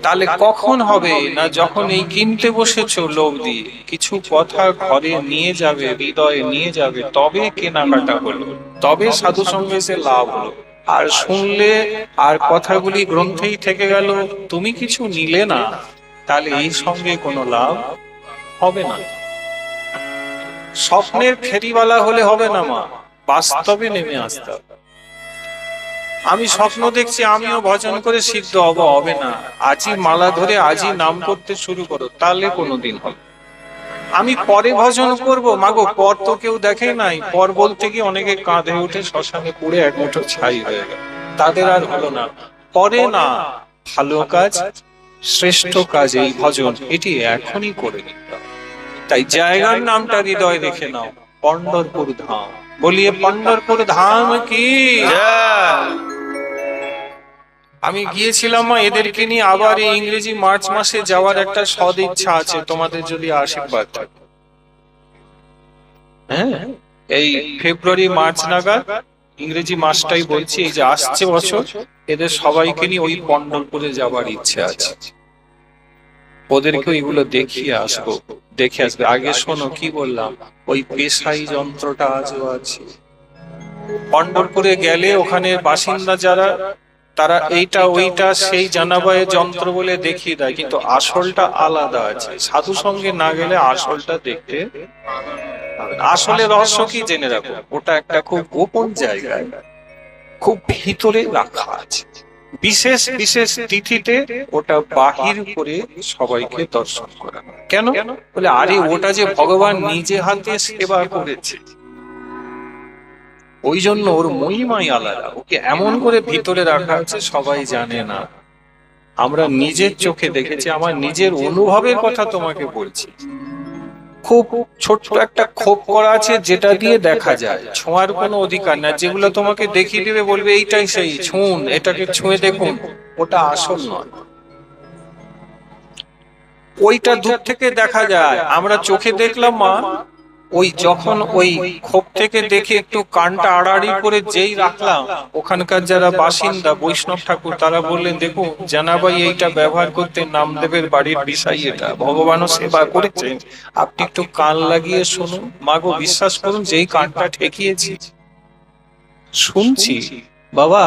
তাহলে কখন হবে? না যখন এই কিনতে বসেছো লোভ দিয়ে, কিছু কথা ঘরে নিয়ে যাবে, হৃদয়ে নিয়ে যাবে, তবে কেনাকাটা হলো, তবে সাধু সঙ্গে সে লাভ হলো। আর শুনলে আর কথাগুলি গ্রন্থেই থেকে গেল, তুমি কিছু নিলে না, তাহলে এই সঙ্গে কোনো লাভ হবে না। স্বপ্নের ফেরিওয়ালা হলে হবে না মা, বাস্তবে নেমে আসতে হবে। আমি স্বপ্ন দেখছি আমিও ভজন করে সিদ্ধ হব, হবে না। আজই মালা ধরে আজই নাম করতে শুরু করো, তাহলে কোনোদিন হবে। আমি পরে ভজন করব, মাগো পর তো কেউ দেখে নাই। পর বলতে গিয়ে অনেকে কাঁধে উঠে শ্মশানে পুড়ে এক মুঠো ছাই হয়ে গেল, তাদের আর হলো না। পরে না, ভালো কাজ, শ্রেষ্ঠ কাজ এই ভজন, এটি এখনই করে নিতে হবে। তাই জায়গার নামটা হৃদয় রেখে নাও, পন্ডরপুর ধাম। বলিয়ে পন্ডরপুর ধাম কি जय আমি গিয়েছিলাম মা এদেরকে নিয়ে, আবার এই ইংরেজি মার্চ মাসে যাওয়ার একটা সদ ইচ্ছা আছে, তোমাদের যদি আশীর্বাদ থাকে। হ্যাঁ, এই ফেব্রুয়ারি মার্চ নাগাদ, ইংরেজি মাসটাই বলছি, এই যে আসছে বছর, এদের সবাইকে নিয়ে ওই পন্ডরপুরে যাবার ইচ্ছে আছে। ওদেরকে এগুলো দেখিয়ে আসবো, দেখে আসবে। আগে শোনো কি বললাম, ওই পেশাই যন্ত্রটা আজও আছে। পন্ডরপুরে গেলে ওখানে বাসিন্দা যারা, তারা এইটা ওইটা সেই জানাবায় যন্ত্র বলে দেখিয়ে দেয়, কিন্তু আসলটা আলাদা আছে। সাধু সঙ্গে না গেলে আসলটা দেখতে পাবে না। আসলে রহস্য কি জেনে রাখো, ওটা একটা খুব গোপন জায়গায়, খুব ভিতরে রাখা আছে। বিশেষ বিশেষ তিথিতে ওটা বাহির করে সবাইকে দর্শন করা। কেন বলে, আরে ওটা যে ভগবান নিজে হাতে সেবা করেছে, ওই জন্য ওর মহিমাই আলাদা। ওকে এমন করে ভিতরে রাখা আছে, সবাই জানে না। আমরা নিজের চোখে দেখেছি, আমার নিজের অনুভবের কথা তোমাকে বলছি। খুব ছোট্ট একটা খোপ করা আছে, যেটা দিয়ে দেখা যায়, ছোঁয়ার কোনো অধিকার না। যেগুলো তোমাকে দেখিয়ে দিবে, বলবে এইটাই সেই, ছুঁন, এটাকে ছুঁয়ে দেখুন, ওটা আসল নয়। ওইটা দূর থেকে দেখা যায়, আমরা চোখে দেখলাম মা। ওই যখন ওই খোপ থেকে দেখে একটু কানটা আড়াআড়ি করে যেই রাখলাম, ওখানকার যারা বাসিন্দা বৈষ্ণব ঠাকুর, তারা বললেন, দেখুন জানাবাই এইটা ব্যবহার করতে, নামদেবের বাড়ির বিষয় এটা, ভগবানও সেবা করেছেন, আপনি একটু কান লাগিয়ে শুনুন। মাগো বিশ্বাস করুন, যেই কানটা ঠেকিয়েছি, শুনছি বাবা,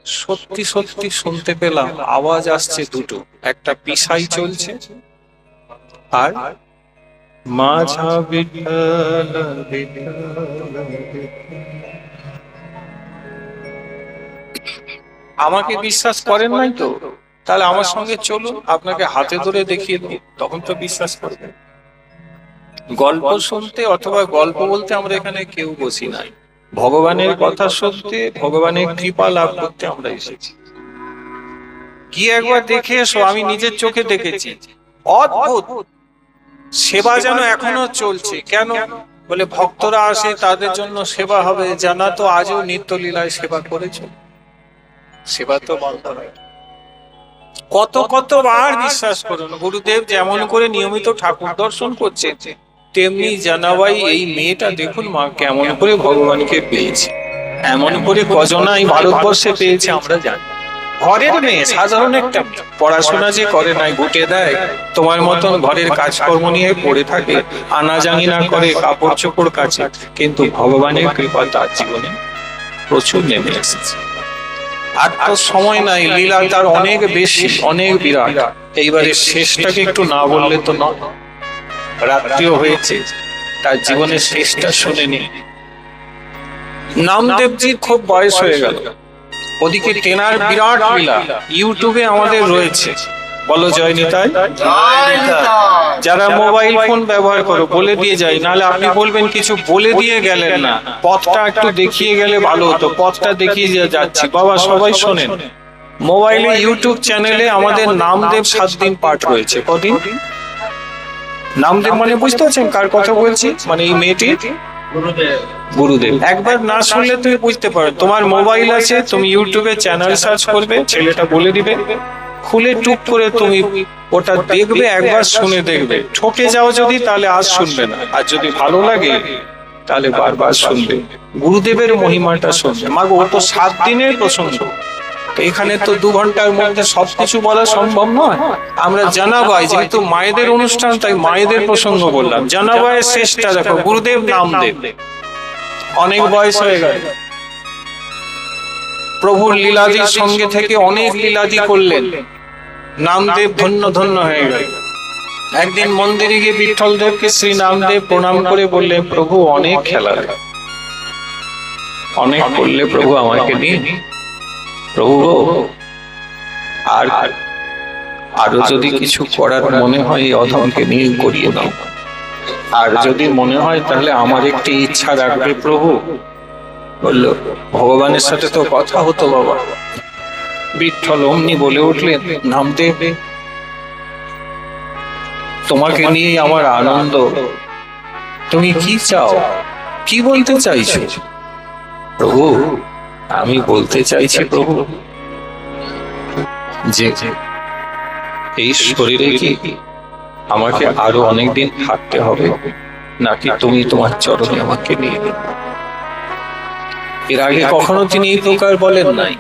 সত্যি সত্যি শুনতে পেলাম আওয়াজ আসছে দুটো, একটা পিসাই চলছে আর माझा विठ्ठल विठ्ठल আমাকে বিশ্বাস করেন নাই তো? তাহলে আমার সঙ্গে চলুন, আপনাকে হাতে ধরে দেখিয়ে দেবো, তখন তো বিশ্বাস করবেন। গল্প শুনতে অথবা গল্প বলতে আমরা এখানে কেউ বসি নাই, ভগবানের কথা শুনতে, ভগবানের কৃপা লাভ করতে আমরা এসেছি। কি একবার দেখে এসো, আমি নিজের চোখে দেখেছি, অদ্ভুত সেবা যেন এখনো চলছে। কেন বলে ভক্তরা আসে, তাদের জন্য সেবা হবে, জানা তো আজও নিত্যলীলায় সেবা করেছে, সেবা তো বন্ধ হয়। কত কতবার বিশ্বাস করুন, গুরুদেব যেমন করে নিয়মিত ঠাকুর দর্শন করছে, তেমনি জানাবাই এই মেয়েটা দেখুন মা কেমন করে ভগবানকে পেয়েছে। এমন করে কজনাই ভারতবর্ষে পেয়েছে আমরা জানি। ঘরের মেয়ে, সাধারণ একটা মেয়ে, পড়াশোনা যে করে নাই, গুটে দেয়, তোমার মতন ঘরের কাজকর্ম নিয়ে পড়ে থাকে, আনাজানি না করে, কাপড় চোপড় কাছে, কিন্তু ভগবানের কৃপা তার জীবনে প্রচুর নেমে এসেছে। আর তো সময় নাই, লীলা তার অনেক বেশি, অনেক বিরাট। এইবারে শেষটাকে একটু না বললে তো নয়, রাত্রিও হয়েছে, তার জীবনের শেষটা শুনে নি। নামদেবজির খুব বয়স হয়ে গেল, ওদিকে তেনার বিরাট লীলা ইউটিউবে আমাদের রয়েছে। বলো জয় নিতাই। যারা মোবাইল ফোন ব্যবহার করো বলে দিয়ে যাই, নাহলে আপনি বলবেন কিছু বলে দিয়ে গেলেন না, পথটা একটু দেখিয়ে গেলে ভালো হতো, পথটা দেখিয়ে যাচ্ছি। বাবা সবাই শোনেন, মোবাইলে ইউটিউব চ্যানেলে আমাদের নামদেব 7 দিন পাঠ রয়েছে। কদিন? নামদেব মানে বুঝতে পারছেন কার কথা বলছি? মানে এই মেয়েটির গুরুদেব। একবার না শুনলে তুমি বুঝতে পারো, তোমার মোবাইল আছে, তুমি ইউটিউবে চ্যানেল সার্চ করবে, ছেলেটা বলে দিবে, খুলে টুক করে তুমি ওটা দেখবে, একবার শুনে দেখবে। ঠকে যাও যদি, তাহলে আজ শুনবে না, আর যদি ভালো লাগে তাহলে বারবার শুনবে, গুরুদেবের মহিমাটা শুনবে। মাগো ও তো 7 দিনের প্রসঙ্গ, এখানে তো 2 ঘন্টার মধ্যে সবকিছু বলা সম্ভব নয়। আমরা জানাবাই, যেহেতু মায়েদের অনুষ্ঠান, তাই মায়েদের প্রসঙ্গ বললাম। জানাবাইয়ের শেষটা দেখো, গুরুদেব নামদেব, অনেক বয়স হয়ে গেল, প্রভুর লীলাদির সঙ্গে থেকে অনেক লীলাদি করলেন, নামদেব ধন্য ধন্য হয়ে গেল। একদিন মন্দিরে গিয়ে বিঠল দেবকে শ্রী নামদেব প্রণাম করে বললেন, প্রভু অনেক খেলা, অনেক করলে প্রভু, আমাকে নিয়ে প্রভু আর আরো যদি কিছু করার মনে হয় এই অধমকে নিয়ে করিয়ে দাও, আর যদি মনে হয় তাহলে আমার একটি ইচ্ছা রাখবে প্রভু। বলল, ভগবানের সাথে তো কথা হতো বাবা। বিঠল অমনি বলে উঠলেন, নামদেব তোমাকে নিয়ে আমার আনন্দ, তুমি কি চাও, কি বলতে চাইছো? প্রভু আমি বলতে চাইছি প্রভু, যে এই শরীরে কি আমাকে আরো অনেকদিন থাকতে হবে, নাকি তুমি তোমার চরণে আমাকে নিয়ে নেবে? এর আগে কখনো তিনি এই প্রকার বলেন নাই।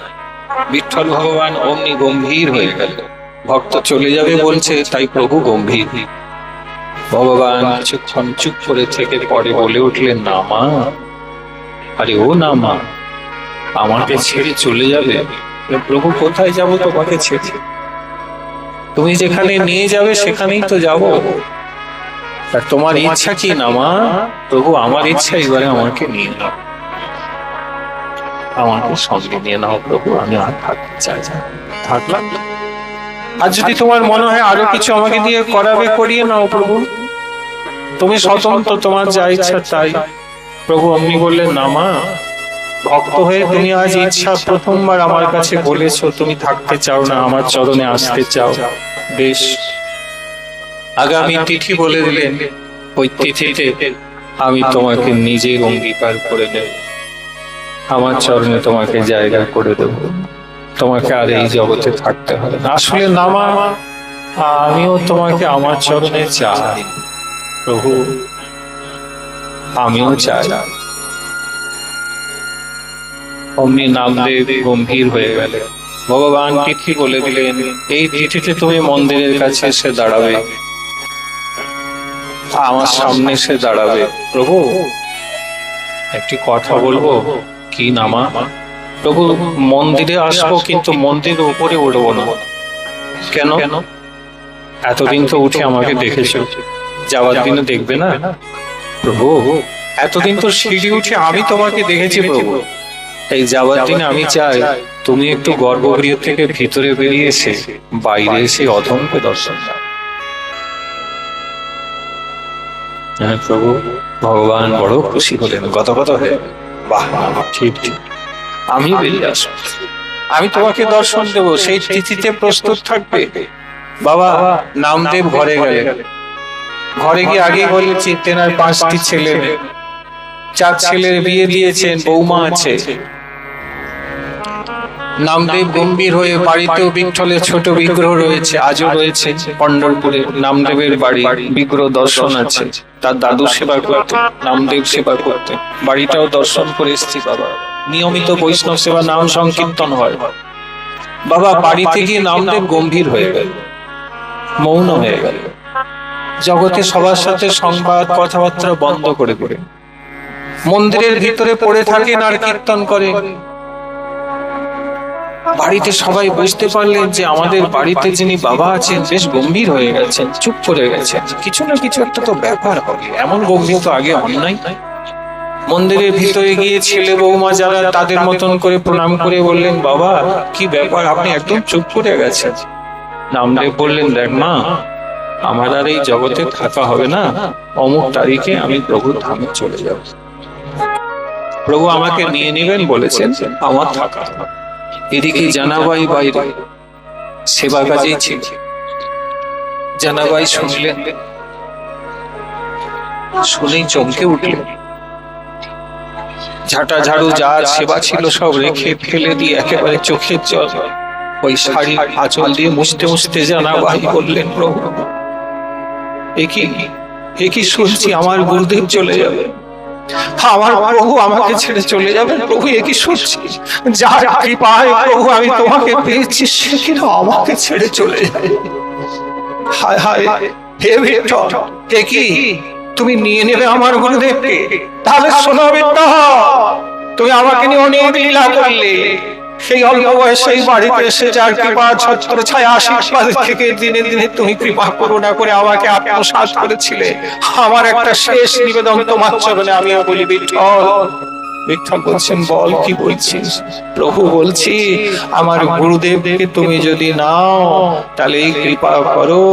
বিঠ্ঠল ভগবান অমনি গম্ভীর হয়ে গেল, ভক্ত চলে যাবে বলছে, তাই প্রভু গম্ভীর। ভগবান কিছুক্ষণ চুপ করে থেকে পরে বলে উঠলেন, না মা, আরে ও না মা, আমাকে ছেড়ে চলে যাবে? প্রভু কোথায় যাব তোমাকে ছেড়ে? তুমি যেখানে নিয়ে যাবে সেখানেই তো যাব। আর তোমার ইচ্ছা কি না মা? প্রভু আমার ইচ্ছা এবারে আমাকে নিয়ে নাও, আমাকে সঙ্গে নিয়ে নাও প্রভু, আমি আর থাকতে চাই না। থাকলাম, আর যদি তোমার মনে হয় আরো কিছু আমাকে দিয়ে করাবে, করিয়ে নাও প্রভু, তুমি স্বতন্ত্র, তোমার যা ইচ্ছা তাই। প্রভু অমনি বললেন, না মা, ভক্ত হয়ে তুমি আজ ইচ্ছা প্রথমবার আমার কাছে বলেছো, তুমি থাকতে চাও না, আমার চরণে আসতে চাও। বেশ, আগামী তিথি বলে দিলেন, ওই তিথিতে আমি তোমাকে নিজের অঙ্গীকার করে নেব, আমার চরণে তোমাকে জায়গা করে দেব, তোমাকে আর এই জগতে থাকতে হবে না। আসলে না মা, আমিও তোমাকে আমার চরণে চাই প্রভু, আমিও চাই। অমনি নামদেব গম্ভীর হয়ে গেল। ভগবান তিথি বলে দিলেন, এই তিথিতে তুমি মন্দিরের কাছে এসে দাঁড়াবে, আমার সামনে এসে দাঁড়াবে। প্রভু একটি কথা বলবো। কি নামা? প্রভু মন্দিরে আসবো, কিন্তু মন্দিরের উপরে উঠবো না। কেন? এতদিন তো উঠে আমাকে দেখেছো, যাওয়ার দিনে দেখবে না? প্রভু এতদিন তো সিঁড়ি উঠে আমি তোমাকে দেখেছি প্রভু, এই যাওয়ার দিনে আমি চাই তুমি একটু গর্ভগৃহ থেকে ভিতরে বেরিয়ে এসে বাইরে এসে অধমকে দর্শন দাও। হ্যাঁ প্রভু, ভগবান বড় খুশি হলেন, গদগদ হয়ে। বাহ, ঠিক ঠিক, আমি বেরিয়ে আসবো, আমি তোমাকে দর্শন দেব, সেই তিথিতে প্রস্তুত থাকবে। বাবা নামদেব ঘরে গেলেন, ঘরে গিয়ে আগে বলেছি তেনার 5টি ছেলে, 4 ছেলের বিয়ে দিয়েছেন, বৌমা আছে। নামদেব গম্ভীর হয়ে, বাড়িতেও বিঠ্ঠলের ছোট বিগ্রহ রয়েছে, আজও রয়েছে পন্ডরপুরে নামদেবের বাড়ি, বিগ্রহ দর্শন আছে। তার দাদু সেবা করতে, নামদেব সেবা করতে, বাড়িটাও দর্শন করে এসেছি বাবা। নিয়মিত বৈষ্ণব সেবা, নাম সংকীর্তন হয়। বাবা বাড়িতে গিয়ে নামদেব গম্ভীর হয়ে গেল, মৌন হয়ে গেল, জগতে সবার সাথে সংবাদ কথাবার্তা বন্ধ করে করে মন্দিরের ভিতরে পড়ে থাকেন আর কীর্তন করেন। বাড়িতে সবাই বুঝতে পারলেন যে আমাদের বাড়িতে যিনি বাবা আছেন বেশ গম্ভীর হয়ে গেছেন, চুপ করে গেছেন, কিছু না কিছু একটা তো ব্যাপার হবে, এমন গম্ভীর তো আগে হন নাই। মন্দিরের ভিতরে গিয়ে ছেলে বৌমা যারা তাদের মতন করে প্রণাম করে বললেন, বাবা কি ব্যাপার, আপনি একদম চুপ করে গেছেন। নামদেব বললেন, দেখ মা, আমার আর এই জগতে থাকা হবে না, অমুক তারিখে আমি প্রভু ধামে চলে যাব। প্রভু আমাকে নিয়ে নেবেন বলেছেন, আমার থাকা। এদিকে জানাবাই বাইরে সেবা কাজেই ছিল। জানাবাই শুনলেন, শুনেই চমকে উঠলেন, ঝাঁটা ঝাড়ু যা সেবা ছিল সব রেখে ফেলে দিয়ে একেবারে চোখের জল ওই শাড়ি আঁচল দিয়ে মুছতে মুছতে জানাবাই বললেন, প্রভু একই শুনছি আমার গুরুদেব চলে যাবে, আমার প্রভু আমাকে ছেড়ে চলে যাবে, প্রভু একই শুনছি, যার কৃপায় প্রভু আমি তোমাকে পেয়েছি সে কিনা আমাকে ছেড়ে চলে যাবে। হায় হায়, হে বিঠ্ঠল, কি তুমি নিয়ে নেবে আমার গুরুদেবকে? তাহলে শোনো বিঠ্ঠল, তুমি আমাকে নিয়ে অনেক লীলা করলে, সেই অল্প বয়সে এই বাড়িতে এসে যার কৃপা ছত্র ছায়া আশীর্বাদ থেকে দিনে দিনে তুমি কৃপা করুণা করে আমাকে আত্মসাৎ করেছিলে। আমার একটা শেষ নিবেদন তোমার চরণে, আমিও বলি বিঠ্ঠল। বিঠ্ঠল বলছেন, বল কি বলছিস? প্রভু বলছি, আমার গুরুদেবকে তুমি যদি নাও তাহলে এই কৃপা করো,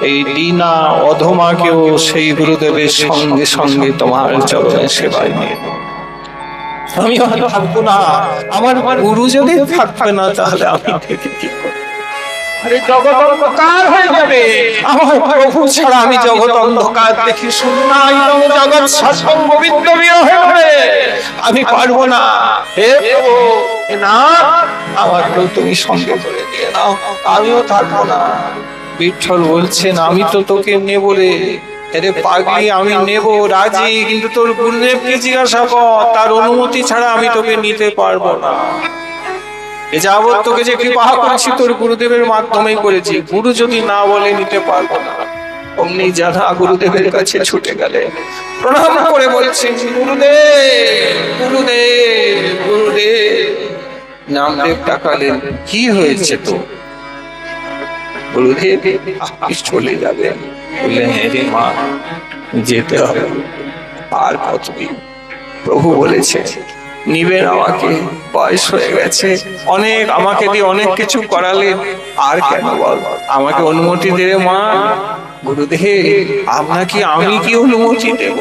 এই দীনা অধমাকেও সেই গুরুদেবের সঙ্গে সঙ্গে তোমার চরণে সেবায় নিয়ে। আমি থাকবো না, আমার গুরু যদি থাকবে না তাহলে আমি থেকে কি করব? আরে জগৎ অন্ধকার হয়ে যাবে, আমার প্রভু ছাড়া আমি জগৎ অন্ধকার দেখি শুনাই, জগৎ সৎসং গোবিন্দ বিরহে হবে, আমি পারবো না। হে প্রভু, না আমার তুমি সঙ্গে করে দিয়ে নাও, আমিও থাকবো না। বিঠ্ঠল বলছেন, আমি তো তোকে নেব রে। আরে পাগলি, আমি নেব রাজি, কিন্তু তোর গুরুদেবকে জিজ্ঞাসা কর, তার অনুমতি ছাড়া আমি তোকে নিতে পারবো না। এ যাবৎ তোকে যে কৃপা করেছি তোর গুরুদেবের মাধ্যমেই করেছি, গুরু যদি না বলে নিতে পারবো না। অমনি যারা গুরুদেবের কাছে ছুটে গেলে প্রণাম করে বলছেন, গুরুদেব গুরুদেব গুরুদেব। নামদেব তাকালেন, কি হয়েছে তো? গুরুদেব চলে যাবে। বললেন, হ্যাঁ রে মা, যেতে হবে, আর কতদিন? প্রভু বলেছে নিবেন আমাকে, বয়স হয়ে গেছে, অনেক আমাকে দিয়ে অনেক কিছু করালেন, আর কেন বল, আমাকে অনুমতি দে রে মা। গুরুদেব, আপনাকে আমি কি অনুমতি দেব?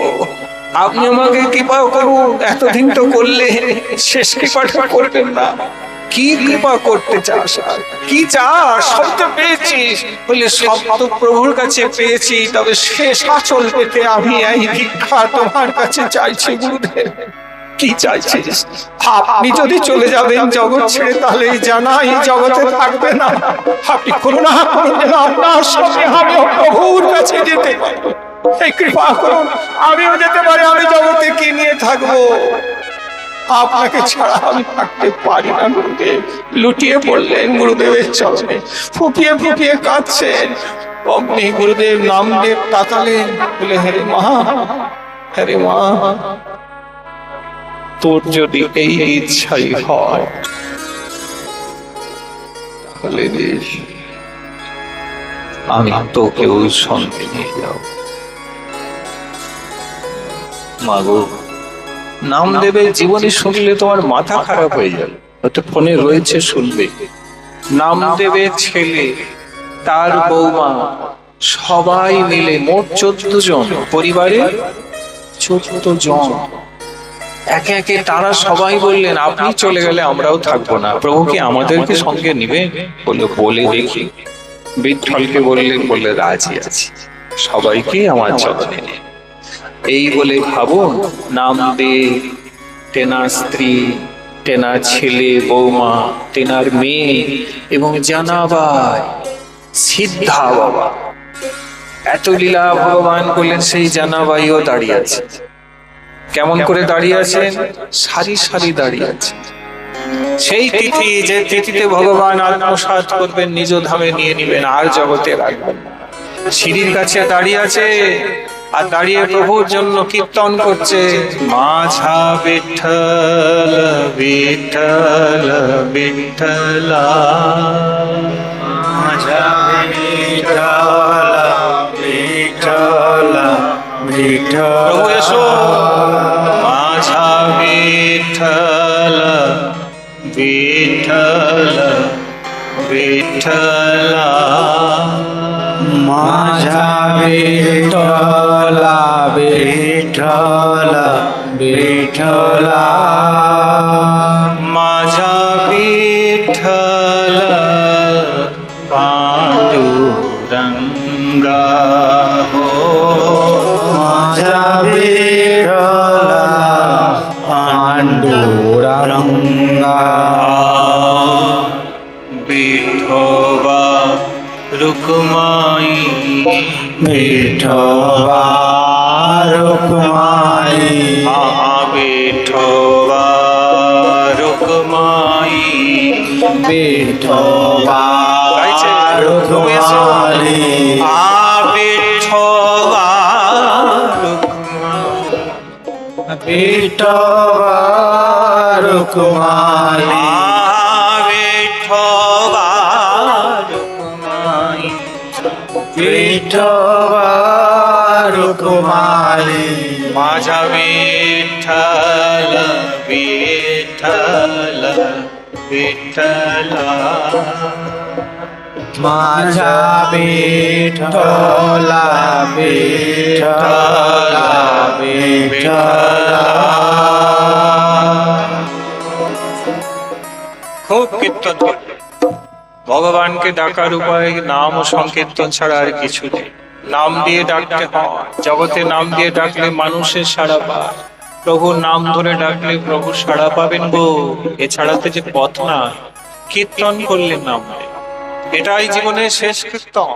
আপনি আমাকে কৃপা করুন, এতদিন তো করলে, শেষ কৃপাটা করবেন না। কি কৃপা করতে চাস? কি চাস? সব তো পেয়েছিস। বলে, সব তো প্রভুর কাছে পেয়েছি, তবে শেষ আঁচল পেতে আমি এই ভিক্ষা তোমার কাছে চাইছি গুরুদেব। কি চাইছিস? আপনি যদি চলে যাবেন জগৎ ছেড়ে, তাহলে জানা এই জগতে থাকবে না। আপনি করুণা করুন, যেন আপনার সঙ্গে আমিও প্রভুর কাছে যেতে পারি। এই কৃপা করুন, আমিও যেতে পারি, আমি জগতে কি নিয়ে থাকবো? আপনাকে ছাড়া আমি থাকতে পারি না গুরুদেব। লুটিয়ে পড়লেন গুরুদেবের চরণে, ফুপিয়ে ফুপিয়ে কাঁদছেন। অমনি গুরুদেব নামদেব তাকালেন, বলে, হ্যাঁ মা, হ্যাঁ মা, তোর যদি এই ইচ্ছাই হয় তাহলে আমি তোকেও সঙ্গে নিয়ে যাব। মাগো, নামদেবের জীবনী শুনলে তোমার মাথা খারাপ হয়ে যাবে। হয়তো ফোনে রয়েছে, শুনবে। নামদেবের ছেলে, তার বৌমা, সবাই মিলে মোট 14 জন, পরিবারে 14 জন। একে একে তারা সবাই বললেন, আপনি চলে গেলে আমরাও থাকবো না, প্রভু কি আমাদেরকে সঙ্গে নিবে? বলে দেখি। বিঠ্ঠলকে বললেন, বলে রাজি আছি, সবাইকে আমার চরণে নিন। এই বলে ভাবুন, নামদেব, তেনার স্ত্রী, তেনার ছেলে, বৌমা, তেনার মেয়ে এবং জানাবাই, সিদ্ধা বাবা, এত লীলা ভগবান করলেন। সেই জানাবাইও দাঁড়িয়ে আছে। কেমন করে দাঁড়িয়ে আছেন? সারি সারি দাঁড়িয়ে আছে। সেই তিথি, যে তিথিতে ভগবান আত্মসাৎ করবেন, নিজ ধামে নিয়ে নিবেন, আর জগতে রাখবেন না। সিঁড়ির কাছে দাঁড়িয়ে আছে, আর দাঁড়িয়ে প্রভুর জন্য কীর্তন করছে, মাঝা বিঠ্ঠল বিঠ্ঠল বিঠ্ঠলা, माझा विठ्ठल विठ्ठल विठ्ठल। প্রভু এসো, মাঝা বিঠ্ঠল বিঠ্ঠল বিঠ্ঠলা, माझा विठ्ठल विठ्ठल विठ्ठल। माझा विठ्ठल पांडुरंगा हो, माझा विठ्ठल पांडुरंगा। विठोबा रुक्माई, विठोबा रुक्माई, विठोबा रुक्माई, विठोबा गायचे रुक्माई, विठोबा विठोबा रुक्माई, विठोबा रुक्माई, विठोबा रुक्माई। माझा विठ्ठल विठ्ठल विठ्ठला, माझा विठ्ठल विठ्ठल विठ्ठला। খুব কীর্তন করবে। ভগবানকে ডাকার উপায় নাম ও সংকীর্তন ছাড়া আর কিছু নেই। নাম দিয়ে ডাকতে হয়। জগতে নাম দিয়ে ডাকলে মানুষের সাড়া পায়। প্রভুর নাম ধরে ডাকলে প্রভু সাড়া পাবেন গো। এছাড়া তো যে পথ না। কীর্তন করলে নাম নেই। এটাই জীবনের শেষ কীর্তন।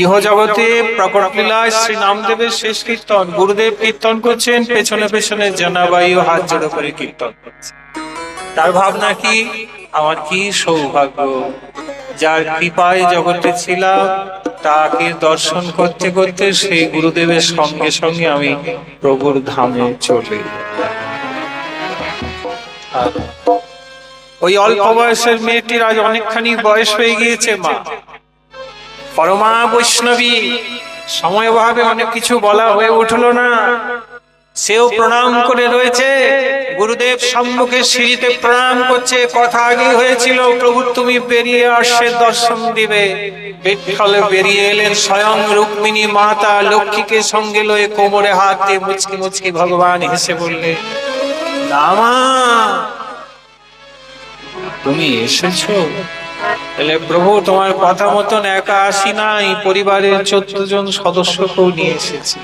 ইহ জগতে প্রকট লীলায় শ্রী নামদেবের শেষ কীর্তন। গুরুদেব কীর্তন করছেন, পেছনে পেছনে জানাবাইও হাত জোড়ো করে কীর্তন করছে। তার ভাবনা কি, আমার কি সৌভাগ্য, যার কৃপায় জগতে ছিলাম, তাকে দর্শন করতে করতে সেই গুরুদেবের সঙ্গে সঙ্গে আমি প্রভুর ধামে চলে। ওই অল্প বয়সের মেয়েটির আজ অনেকখানি বয়স হয়ে গিয়েছে। মা পরমা বৈষ্ণবী, সময় অভাবে অনেক কিছু বলা হয়ে উঠলো না। সেও প্রণাম করে রয়েছে, গুরুদেব সম্মুখে সিঁড়িতে প্রণাম করছে। কথা আগে হয়েছিল, প্রভু তুমি বেরিয়ে আসছে, দর্শন দিবে। বিঠ্ঠল বেরিয়ে এলেন, স্বয়ং রুক্মিণী মাতা লক্ষ্মীকে সঙ্গে লয়ে কোমরে হাত দিয়ে মুচকি মুচকি ভগবান হেসে বললে, রামা তুমি এসেছো? তাহলে প্রভু তোমার কথা মতন একা আসি নাই, পরিবারের 14 জন সদস্যকেও নিয়ে এসেছি।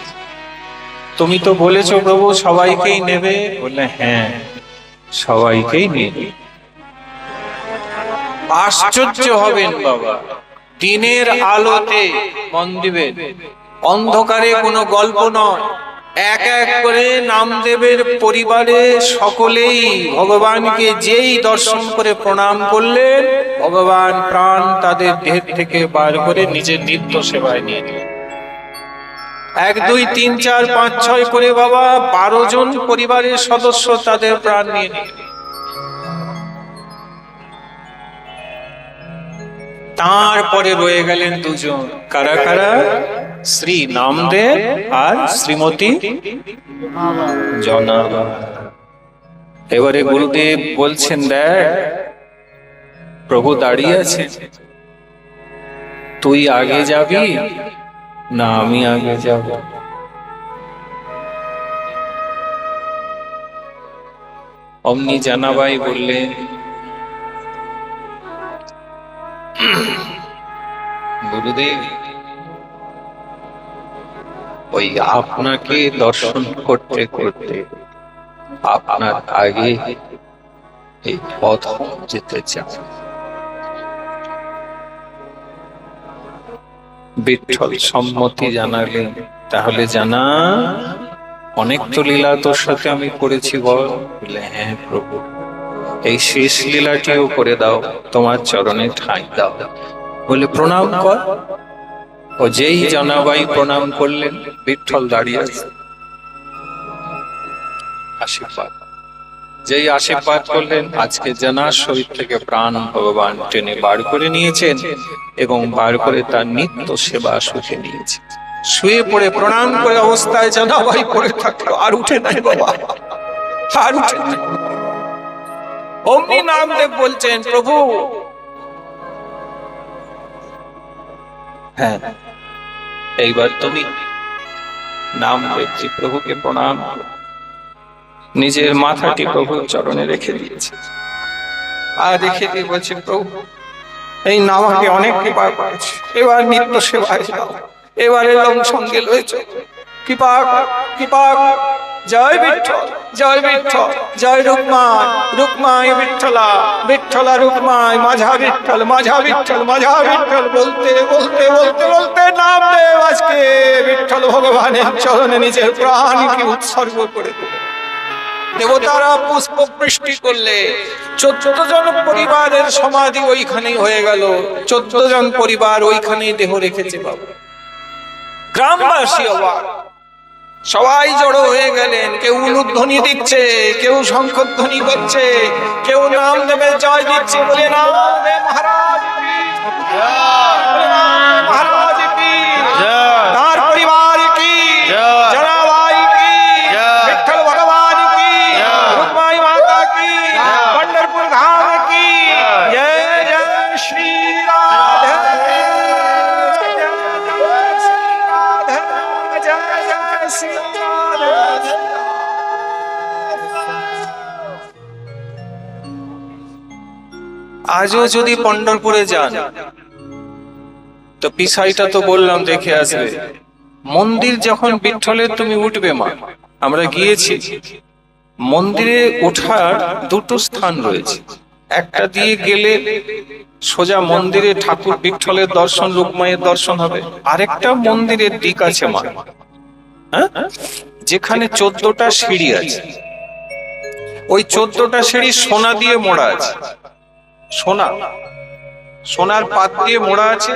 তুমি তো বলেছো প্রভু সবাইকেই নেবে। বললে হ্যাঁ, সবাইকেই নেবে। আশ্চর্য হবেন বাবা, দিনের আলোতে মন দিবেন, অন্ধকারে কোনো গল্প নয়। এক এক করে নামদেবের পরিবারে সকলেই ভগবানকে যেই দর্শন করে প্রণাম করলেন, ভগবান প্রাণ তাদের দেহ থেকে বার করে নিজের নিত্য সেবায় নিয়ে নিলেন। 1 2 3 4 5 6 করে বাবা 12 জন পরিবারের সদস্য তাদের প্রাণ নিয়ে নিলেন। তারপরে রয়ে গেলেন 2 জন। কারা কারা? শ্রী নামদেব আর শ্রীমতী জনাবা। এবারে গুরুদেব বলছেন, দেখ প্রভু দাঁড়িয়ে আছে, তুই আগে যাবি না আমি আগে যাব? অমনি জানাবাই বললেন, গুরুদেব ওই আপনাকে দর্শন করতে করতে আপনার আগে এই পথ যেতে চান। বিঠ্ঠল সম্মতি জানালেন, তাহলে জানা, অনেক তো লীলা তোর সাথে আমি করেছি বল। বলে, হ্যাঁ প্রভু, এই শেষ লীলাটিও করে দাও, তোমার চরণে ঠাঁই দাও। বলে, প্রণাম কর। ও যেই জানাবাই প্রণাম করলেন, বিঠ্ঠল দাঁড়িয়ে আছে, আশীর্বাদ। যেই আশীর্বাদ করলেন, আজকে জানার শরীর থেকে প্রাণ ভগবান টেনে বার করে নিয়েছেন এবং বার করে তার নিত্য সেবা সুখে নিয়েছে। শুয়ে পড়ে প্রণাম করে অবস্থায় জানাবাই পড়ে থাকলো, আর উঠে নাই বাবা, আর উঠে নাই। অমনি নামদেব বলছেন, প্রভু হ্যাঁ, এইবার তুমি। নামদেবজি প্রভুকে প্রণাম করো, নিজের মাথাটি প্রভুর চরণে রেখে দিয়েছে। আর রেখে দিয়ে বলছে, প্রভু এই নামাকে অনেক কৃপা করেছে, এবার নিত্য সেবায় যাও, এবার এলাম সঙ্গে লয়েছ, কৃপা কৃপা। জয় বিঠ্ঠল, জয় বিঠ্ঠল, জয় রুকমায়, রুকমায় বিঠ্ঠলা, বিঠ্ঠলা রুকমায়, মাঝা বিঠ্ঠল, মাঝা বিঠ্ঠল, মাঝা বিঠ্ঠল। বলতে বলতে বলতে বলতে নামদেব আজকে বিঠ্ঠল ভগবানের চরণে নিজের প্রাণকে উৎসর্গ করে দিল। দেবতারা পুষ্প বৃষ্টি করলে 14 জন পরিবারের সমাধি ওইখানেই হয়ে গেল। 14 জন পরিবার ওইখানেই দেহ রেখেছে বাবু। গ্রামবাসী অবাক, সবাই জড়ো হয়ে গেলেন। কেউ উলুধ্বনি দিচ্ছে, কেউ শঙ্খধ্বনি করছে, কেউ নামদেবের জয় দিচ্ছে। বলে, নামদেব মহারাজ কি জয়, বলে, নামদেব মহারাজ কি জয়, তার পরিবার কি জয়, জনাবাই কি জয়, বিঠ্ঠল ভগবান কি জয়, রুকমাই মাতা কি জয়, पंढरपुर धाम की जय, जय श्री राधे, আজও যদি পন্ডরপুরে যান তো পিসাইটা তো বললাম দেখে আসবে। মন্দির যখন বিঠ্ঠলের তুমি উঠবে মা, আমরা গিয়েছি, মন্দিরে ওঠার দুটো স্থান রয়েছে। একটা দিয়ে গেলে সোজা মন্দিরে ঠাকুর বিঠ্ঠলের দর্শন, রুকমায়ের দর্শন হবে। আরেকটা মন্দিরের দিক আছে মা, হ্যাঁ, যেখানে 14টা সিঁড়ি আছে। ওই 14টা সিঁড়ি সোনা দিয়ে মোড়া আছে, সোনা, সোনার পাত দিয়ে মোড়া আছে,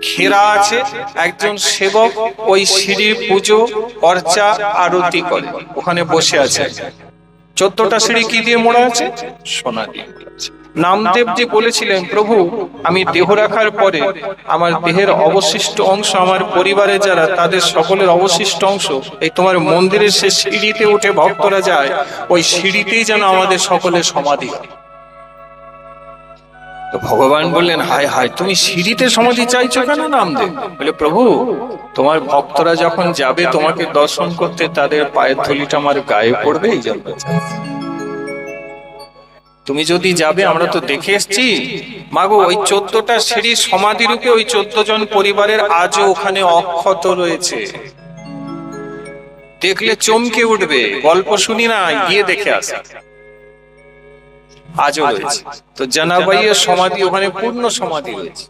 ঘেরা আছে। একজন সেবক ওই সিঁড়ির পুজো অর্চা আরতি করে, ওখানে বসে আছে। 14টা সিঁড়ি কি দিয়ে মোড়া আছে? সোনা দিয়ে মোড়া আছে। নামদেবজি বলেছিলেন, প্রভু আমি দেহ রাখার পরে আমার দেহের অবশিষ্ট অংশ, আমার পরিবারে যারা, তাদের সকলের অবশিষ্ট অংশ এই তোমার মন্দিরের সে সিঁড়িতে উঠে ভক্তরা যায়, ওই সিঁড়িতেই যেন আমাদের সকলের সমাধি হয়। তো ভগবান বললেন, হায় হায়, তুমি সিঁড়িতে সমাধি চাইছো কেন নামদেব? বলে, প্রভু তোমার ভক্তরা যখন যাবে তোমাকে দর্শন করতে, তাদের পায়ের ধুলিটা আমার গায়ে পড়বে, এই জন্য তুমি যদি যাবে, আমরা তো দেখে এসছি মাগো, ওই 14টা সিঁড়ি সমাধি রূপে ওই 14 জন পরিবারের আজও ওখানে অক্ষত রয়েছে। দেখলে চমকে উঠবে, গল্প শুনি না, গিয়ে দেখে আসে, আজও রয়েছে। তো জানাবাইয়ের সমাধি ওখানে পূর্ণ সমাধি রয়েছে,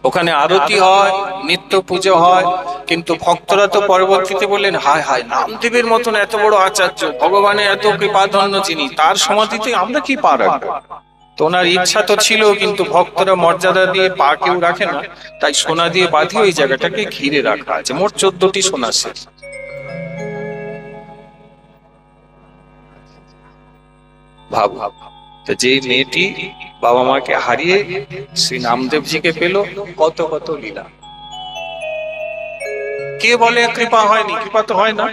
ওখানে আরতি হয়, নিত্য পুজো হয়। কিন্তু ভক্তরা তো পরবর্তীতে বললেন, হায় হায়, নামদেবের মতন এত বড় আচার্য, ভগবানের এত কৃপাধন্য যিনি, তার সমাধিতে আমরা কি পা রাখবো? তো ওনার ইচ্ছা তো ছিল, কিন্তু ভক্তরা মর্যাদা দিয়ে পা কেউ রাখে না, তাই সোনা দিয়ে বাঁধি ওই জায়গাটাকে ঘিরে রাখা আছে। মোট 14টি সোনা সেট। ভাব, তো যে মেয়েটি বাবা মাকে হারিয়ে শ্রী নামদেবজিকে পেল, কত কত লীলা। কে বলে কৃপা হয়নি? কৃপা তো হয় না।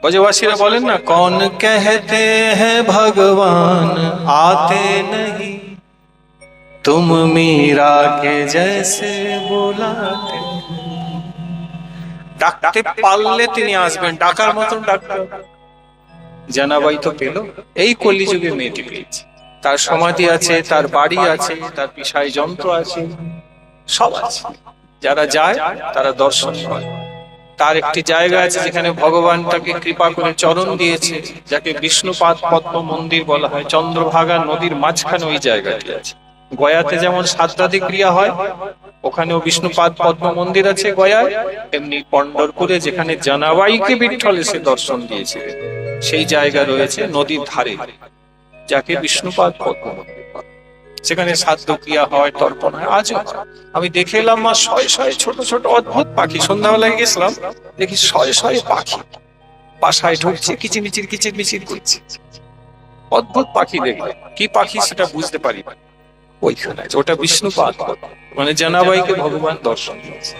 ব্রজবাসীরা বলেন না, কौन कहते हैं भगवान आते नहीं, तुम मीरा के जैसे बुलाते। ডাকতে পারলে তিনি আসবেন, ডাকার মতন ডাকতে হবে। জানাবাই তো পেল, এই কলিযুগে মেয়েটি পেয়েছে। তার সমাধি আছে, তার বাড়ি আছে, তার পিসাই যন্ত্র আছে, সব আছে। যারা যায় তারা দর্শন করে। তার একটি জায়গা আছে যেখানে ভগবান তাকে কৃপা করে চরণ দিয়েছে, যাকে বিষ্ণুপাদ পদ্ম মন্দির বলা হয়। চন্দ্রভাগা নদীর মাঝখানে ওই জায়গাটি আছে। গয়াতে যেমন সাতরাদি ক্রিয়া হয়, ওখানেও বিষ্ণুপাদ পদ্ম মন্দির আছে গয়ায়। এমনি পন্ডরপুরে যেখানে জানাবাইকে বিঠ্ঠল এসে দর্শন দিয়েছে, সেই জায়গা রয়েছে নদীর ধারে, যাকে বিষ্ণুপাদ পদ্ম মন্দির বলে। সেখানে সাধ্য ক্রিয়া হয়, তর্পণ হয়, আজও হয়। আমি দেখে এলাম মা শয়ে শয়ে ছোট ছোট অদ্ভুত পাখি। সন্ধ্যাবেলায় গেছিলাম, দেখি শয়ে শয়ে পাখি বাসায় ঢুকছে, কিচিরমিচির কিচিরমিচির করছে। অদ্ভুত পাখি দেখলে, কি পাখি সেটা বুঝতে পারি না। ওইখানে ওটা বিষ্ণুপাদ পদ্ম, মানে জানাবাইকে ভগবান দর্শন দিয়েছে।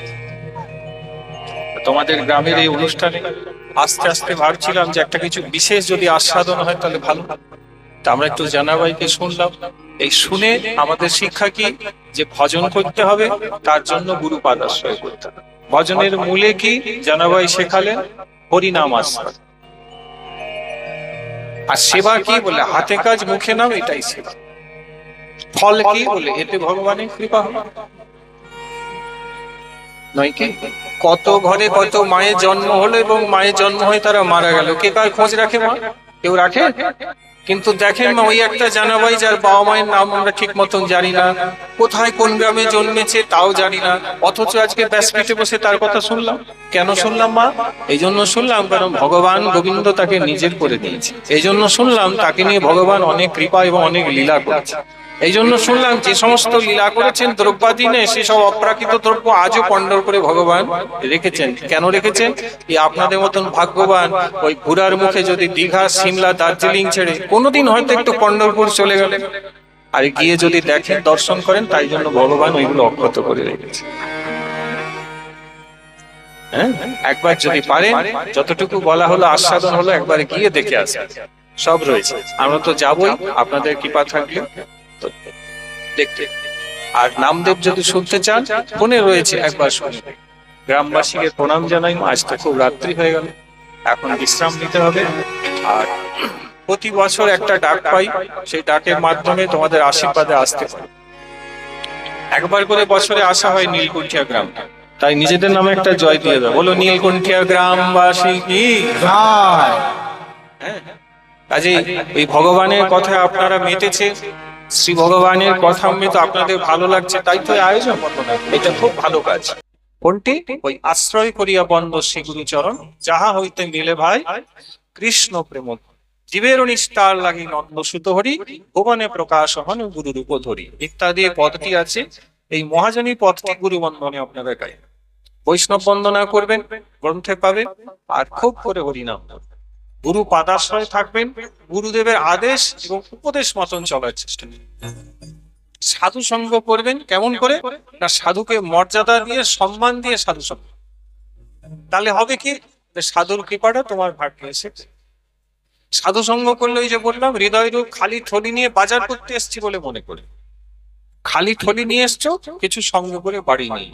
তোমাদের গ্রামের এই অনুষ্ঠানে আস্তে আস্তে ভাবছিলাম যে একটা কিছু বিশেষ যদি আস্বাদন হয় তাহলে ভালো। তা আমরা একটু জানাবাইকে শুনলাম। এই শুনে আমাদের শিক্ষা কি, যে ভজন করতে হবে, তার জন্য গুরুপাদ আশ্রয় করতে হবে। ভজনের মূলে কি জানাবাই শেখালেন? হরিনাম আশ্রয়। আর সেবা কি বলে? হাতে কাজ মুখে নাম, এটাই সেবা। ফল কি বলে? এতে ভগবানের কৃপা হবে, নয় কি? কত ঘরে কত মায়ের জন্ম হলো এবং মায়ের জন্ম হয়ে তারা মারা গেল, কে কার খোঁজ রাখে? মা কেউ রাখে? কিন্তু দেখেন মা, ওই একটা জানাবাই যার বাবা মায়ের নাম আমরা ঠিক মতন জানি না, কোথায় কোন গ্রামে জন্মেছে তাও জানি না, অথচ আজকে ব্যাসপীঠে বসে তার কথা শুনলাম। কেন শুনলাম মা? এই জন্য শুনলাম কারণ ভগবান গোবিন্দ তাকে নিজের করে দিয়েছে। এই জন্য শুনলাম তাকে নিয়ে ভগবান অনেক কৃপা এবং অনেক লীলা করেছে। এই জন্য শুনলাম যে সমস্ত লীলা করেছেন দ্রব্যাদীনে, সেসব অপ্রাকৃত দ্রব্য আজও পন্ডরপুরে ভগবান রেখেছেন। কেন রেখেছেন? এই আপনাদের মতন ভাগ্যবান ওই ঘোড়ার মুখে যদি দীঘা, সিমলা, দার্জিলিং ছেড়ে কোনোদিন হয়তো একটু পন্ডরপুর চলে গেলেন, আর গিয়ে যদি দেখেন, দর্শন করেন, তাই জন্য ভগবান ওইগুলো অক্ষত করে রেখেছে। হ্যাঁ, একবার যদি পারেন, যতটুকু বলা হলো আস্বাদন হলো, একবার গিয়ে দেখে আসেন, সব রয়েছে। আমরা তো যাবই, আপনাদের কৃপা থাকলে দেখতে। আর নামদেব যদি শুনতে চান, ফোনে রয়েছে, একবার শুনবে। গ্রামবাসীকে প্রণাম জানাই। আজ তো খুব রাত্রি হয়ে গেল, এখন বিশ্রাম নিতে হবে। আর প্রতি বছর একটা ডাক পাই, সেই ডাকের মাধ্যমে তোমাদের আশীর্বাদে আসতে পারি। একবার করে বছরে আসা হয় নীলকুঠিয়া গ্রাম, তাই নিজেদের নামে একটা জয় দিয়ে দাও। বলো নীলকুঠিয়া গ্রামবাসী কি জয়। হ্যাঁ, কাজেই ওই ভগবানের কথা আপনারা মেতেছে, শ্রী ভগবানের কথা তো আপনাদের ভালো লাগছে, তাই তো আয়োজন। এটা খুব ভালো কাজ। কোনটি? ওই আশ্রয় করিয়া বন্দ শ্রী গুরুচরণ, যাহা হইতে মিলে ভাই কৃষ্ণ প্রেম, জীবের নিষ্ঠার লাগি নন্দ সুত হরি, ভুবনে প্রকাশ হন গুরু রূপ ধরি, ইত্যাদি পদটি আছে। এই মহাজনী পদটি গুরু বন্দনে আপনারা গাইবেন, বৈষ্ণব বন্দনা করবেন, গ্রন্থে পাবেন। আর খুব করে হরিনাম করবেন, গুরু পাদাশ্রয় থাকবেন, গুরুদেবের আদেশ এবং উপদেশ মতন চলার চেষ্টা করবেন। সাধু সঙ্গ করবেন। কেমন করে? না, সাধুকে মর্যাদা দিয়ে, সম্মান দিয়ে সাধু সঙ্গ। তাহলে হবে কি? সাধুর কৃপাটা তোমার ভাগ্যে এসে। সাধু সঙ্গ করলে ওই যে বললাম, হৃদয় রূপ খালি থলি নিয়ে বাজার করতে এসছি বলে মনে করে, খালি থলি নিয়ে এসছো, কিছু সঙ্গ করে বাড়ি নিয়ে।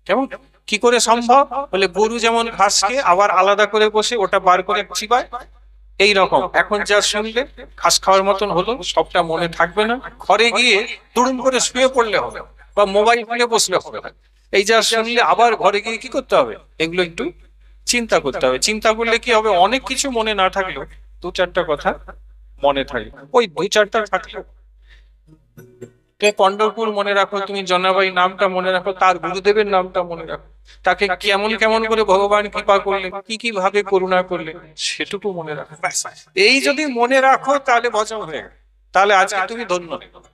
কেমন কি করে সম্ভব? বলে গরু যেমন ঘাসকে আবার আলাদা করে বসে ওটা বার করে চিবায়, এই রকম এখন যা শুনলে ঘাস খাওয়ার মতন হলো, সবটা মনে থাকবে না। ঘরে গিয়ে দুড়ুম করে শুয়ে পড়লে হবে, বা মোবাইল নিয়ে বসলে হবে না। এই যা শুনলে আবার ঘরে গিয়ে কি করতে হবে? এগুলো একটু চিন্তা করতে হবে। চিন্তা করলে কি হবে? অনেক কিছু মনে না থাকলেও দু চারটা কথা মনে থাকবে। ওই দুই চারটা থাকলেও তুমি পন্ডরপুর মনে রাখো, তুমি জনাবাই নামটা মনে রাখো, তার গুরুদেবের নামটা মনে রাখো, তাকে কেমন কেমন করে ভগবান কৃপা করলেন, কি কি ভাবে করুণা করলেন, সেটুকু মনে রাখো। এই যদি মনে রাখো তাহলে ভজন হয়ে গেল, তাহলে আজকে তুমি ধন্য।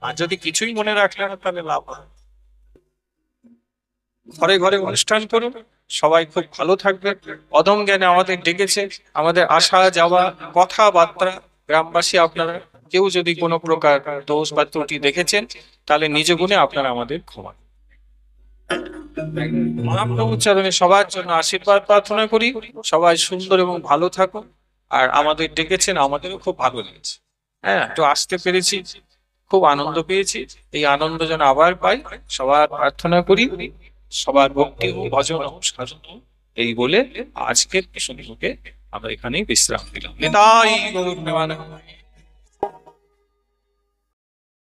আর যদি কিছুই মনে রাখলে না, তাহলে লাভ হয়। ঘরে ঘরে অনুষ্ঠান করুন, সবাই খুব ভালো থাকবে। অদম জ্ঞানে আমাদের ডেকেছে, আমাদের আসা যাওয়া কথাবার্তা, গ্রামবাসী আপনারা কেউ যদি কোনো প্রকার দোষ বা ত্রুটি দেখেছেন, তাহলে নিজ গুণে আপনারা আমাদের ক্ষমা। মহাপ্রভুর চরণে সবার জন্য আশীর্বাদ প্রার্থনা করি, সবাই সুন্দর এবং ভালো থাকো। আর আমাদের ডেকেছেন, আমাদেরও খুব ভালো লেগেছে। হ্যাঁ, একটু আসতে পেরেছি, খুব আনন্দ পেয়েছি। এই আনন্দ যেন আবার পাই, সবার প্রার্থনা করি, সবার ভক্তি হোক, ভজন হোক, সাধন হোক। এই বলে আজকের প্রসঙ্গকে আমরা এখানেই বিশ্রাম দিলাম। নিতাই গৌর প্রেমানন্দ।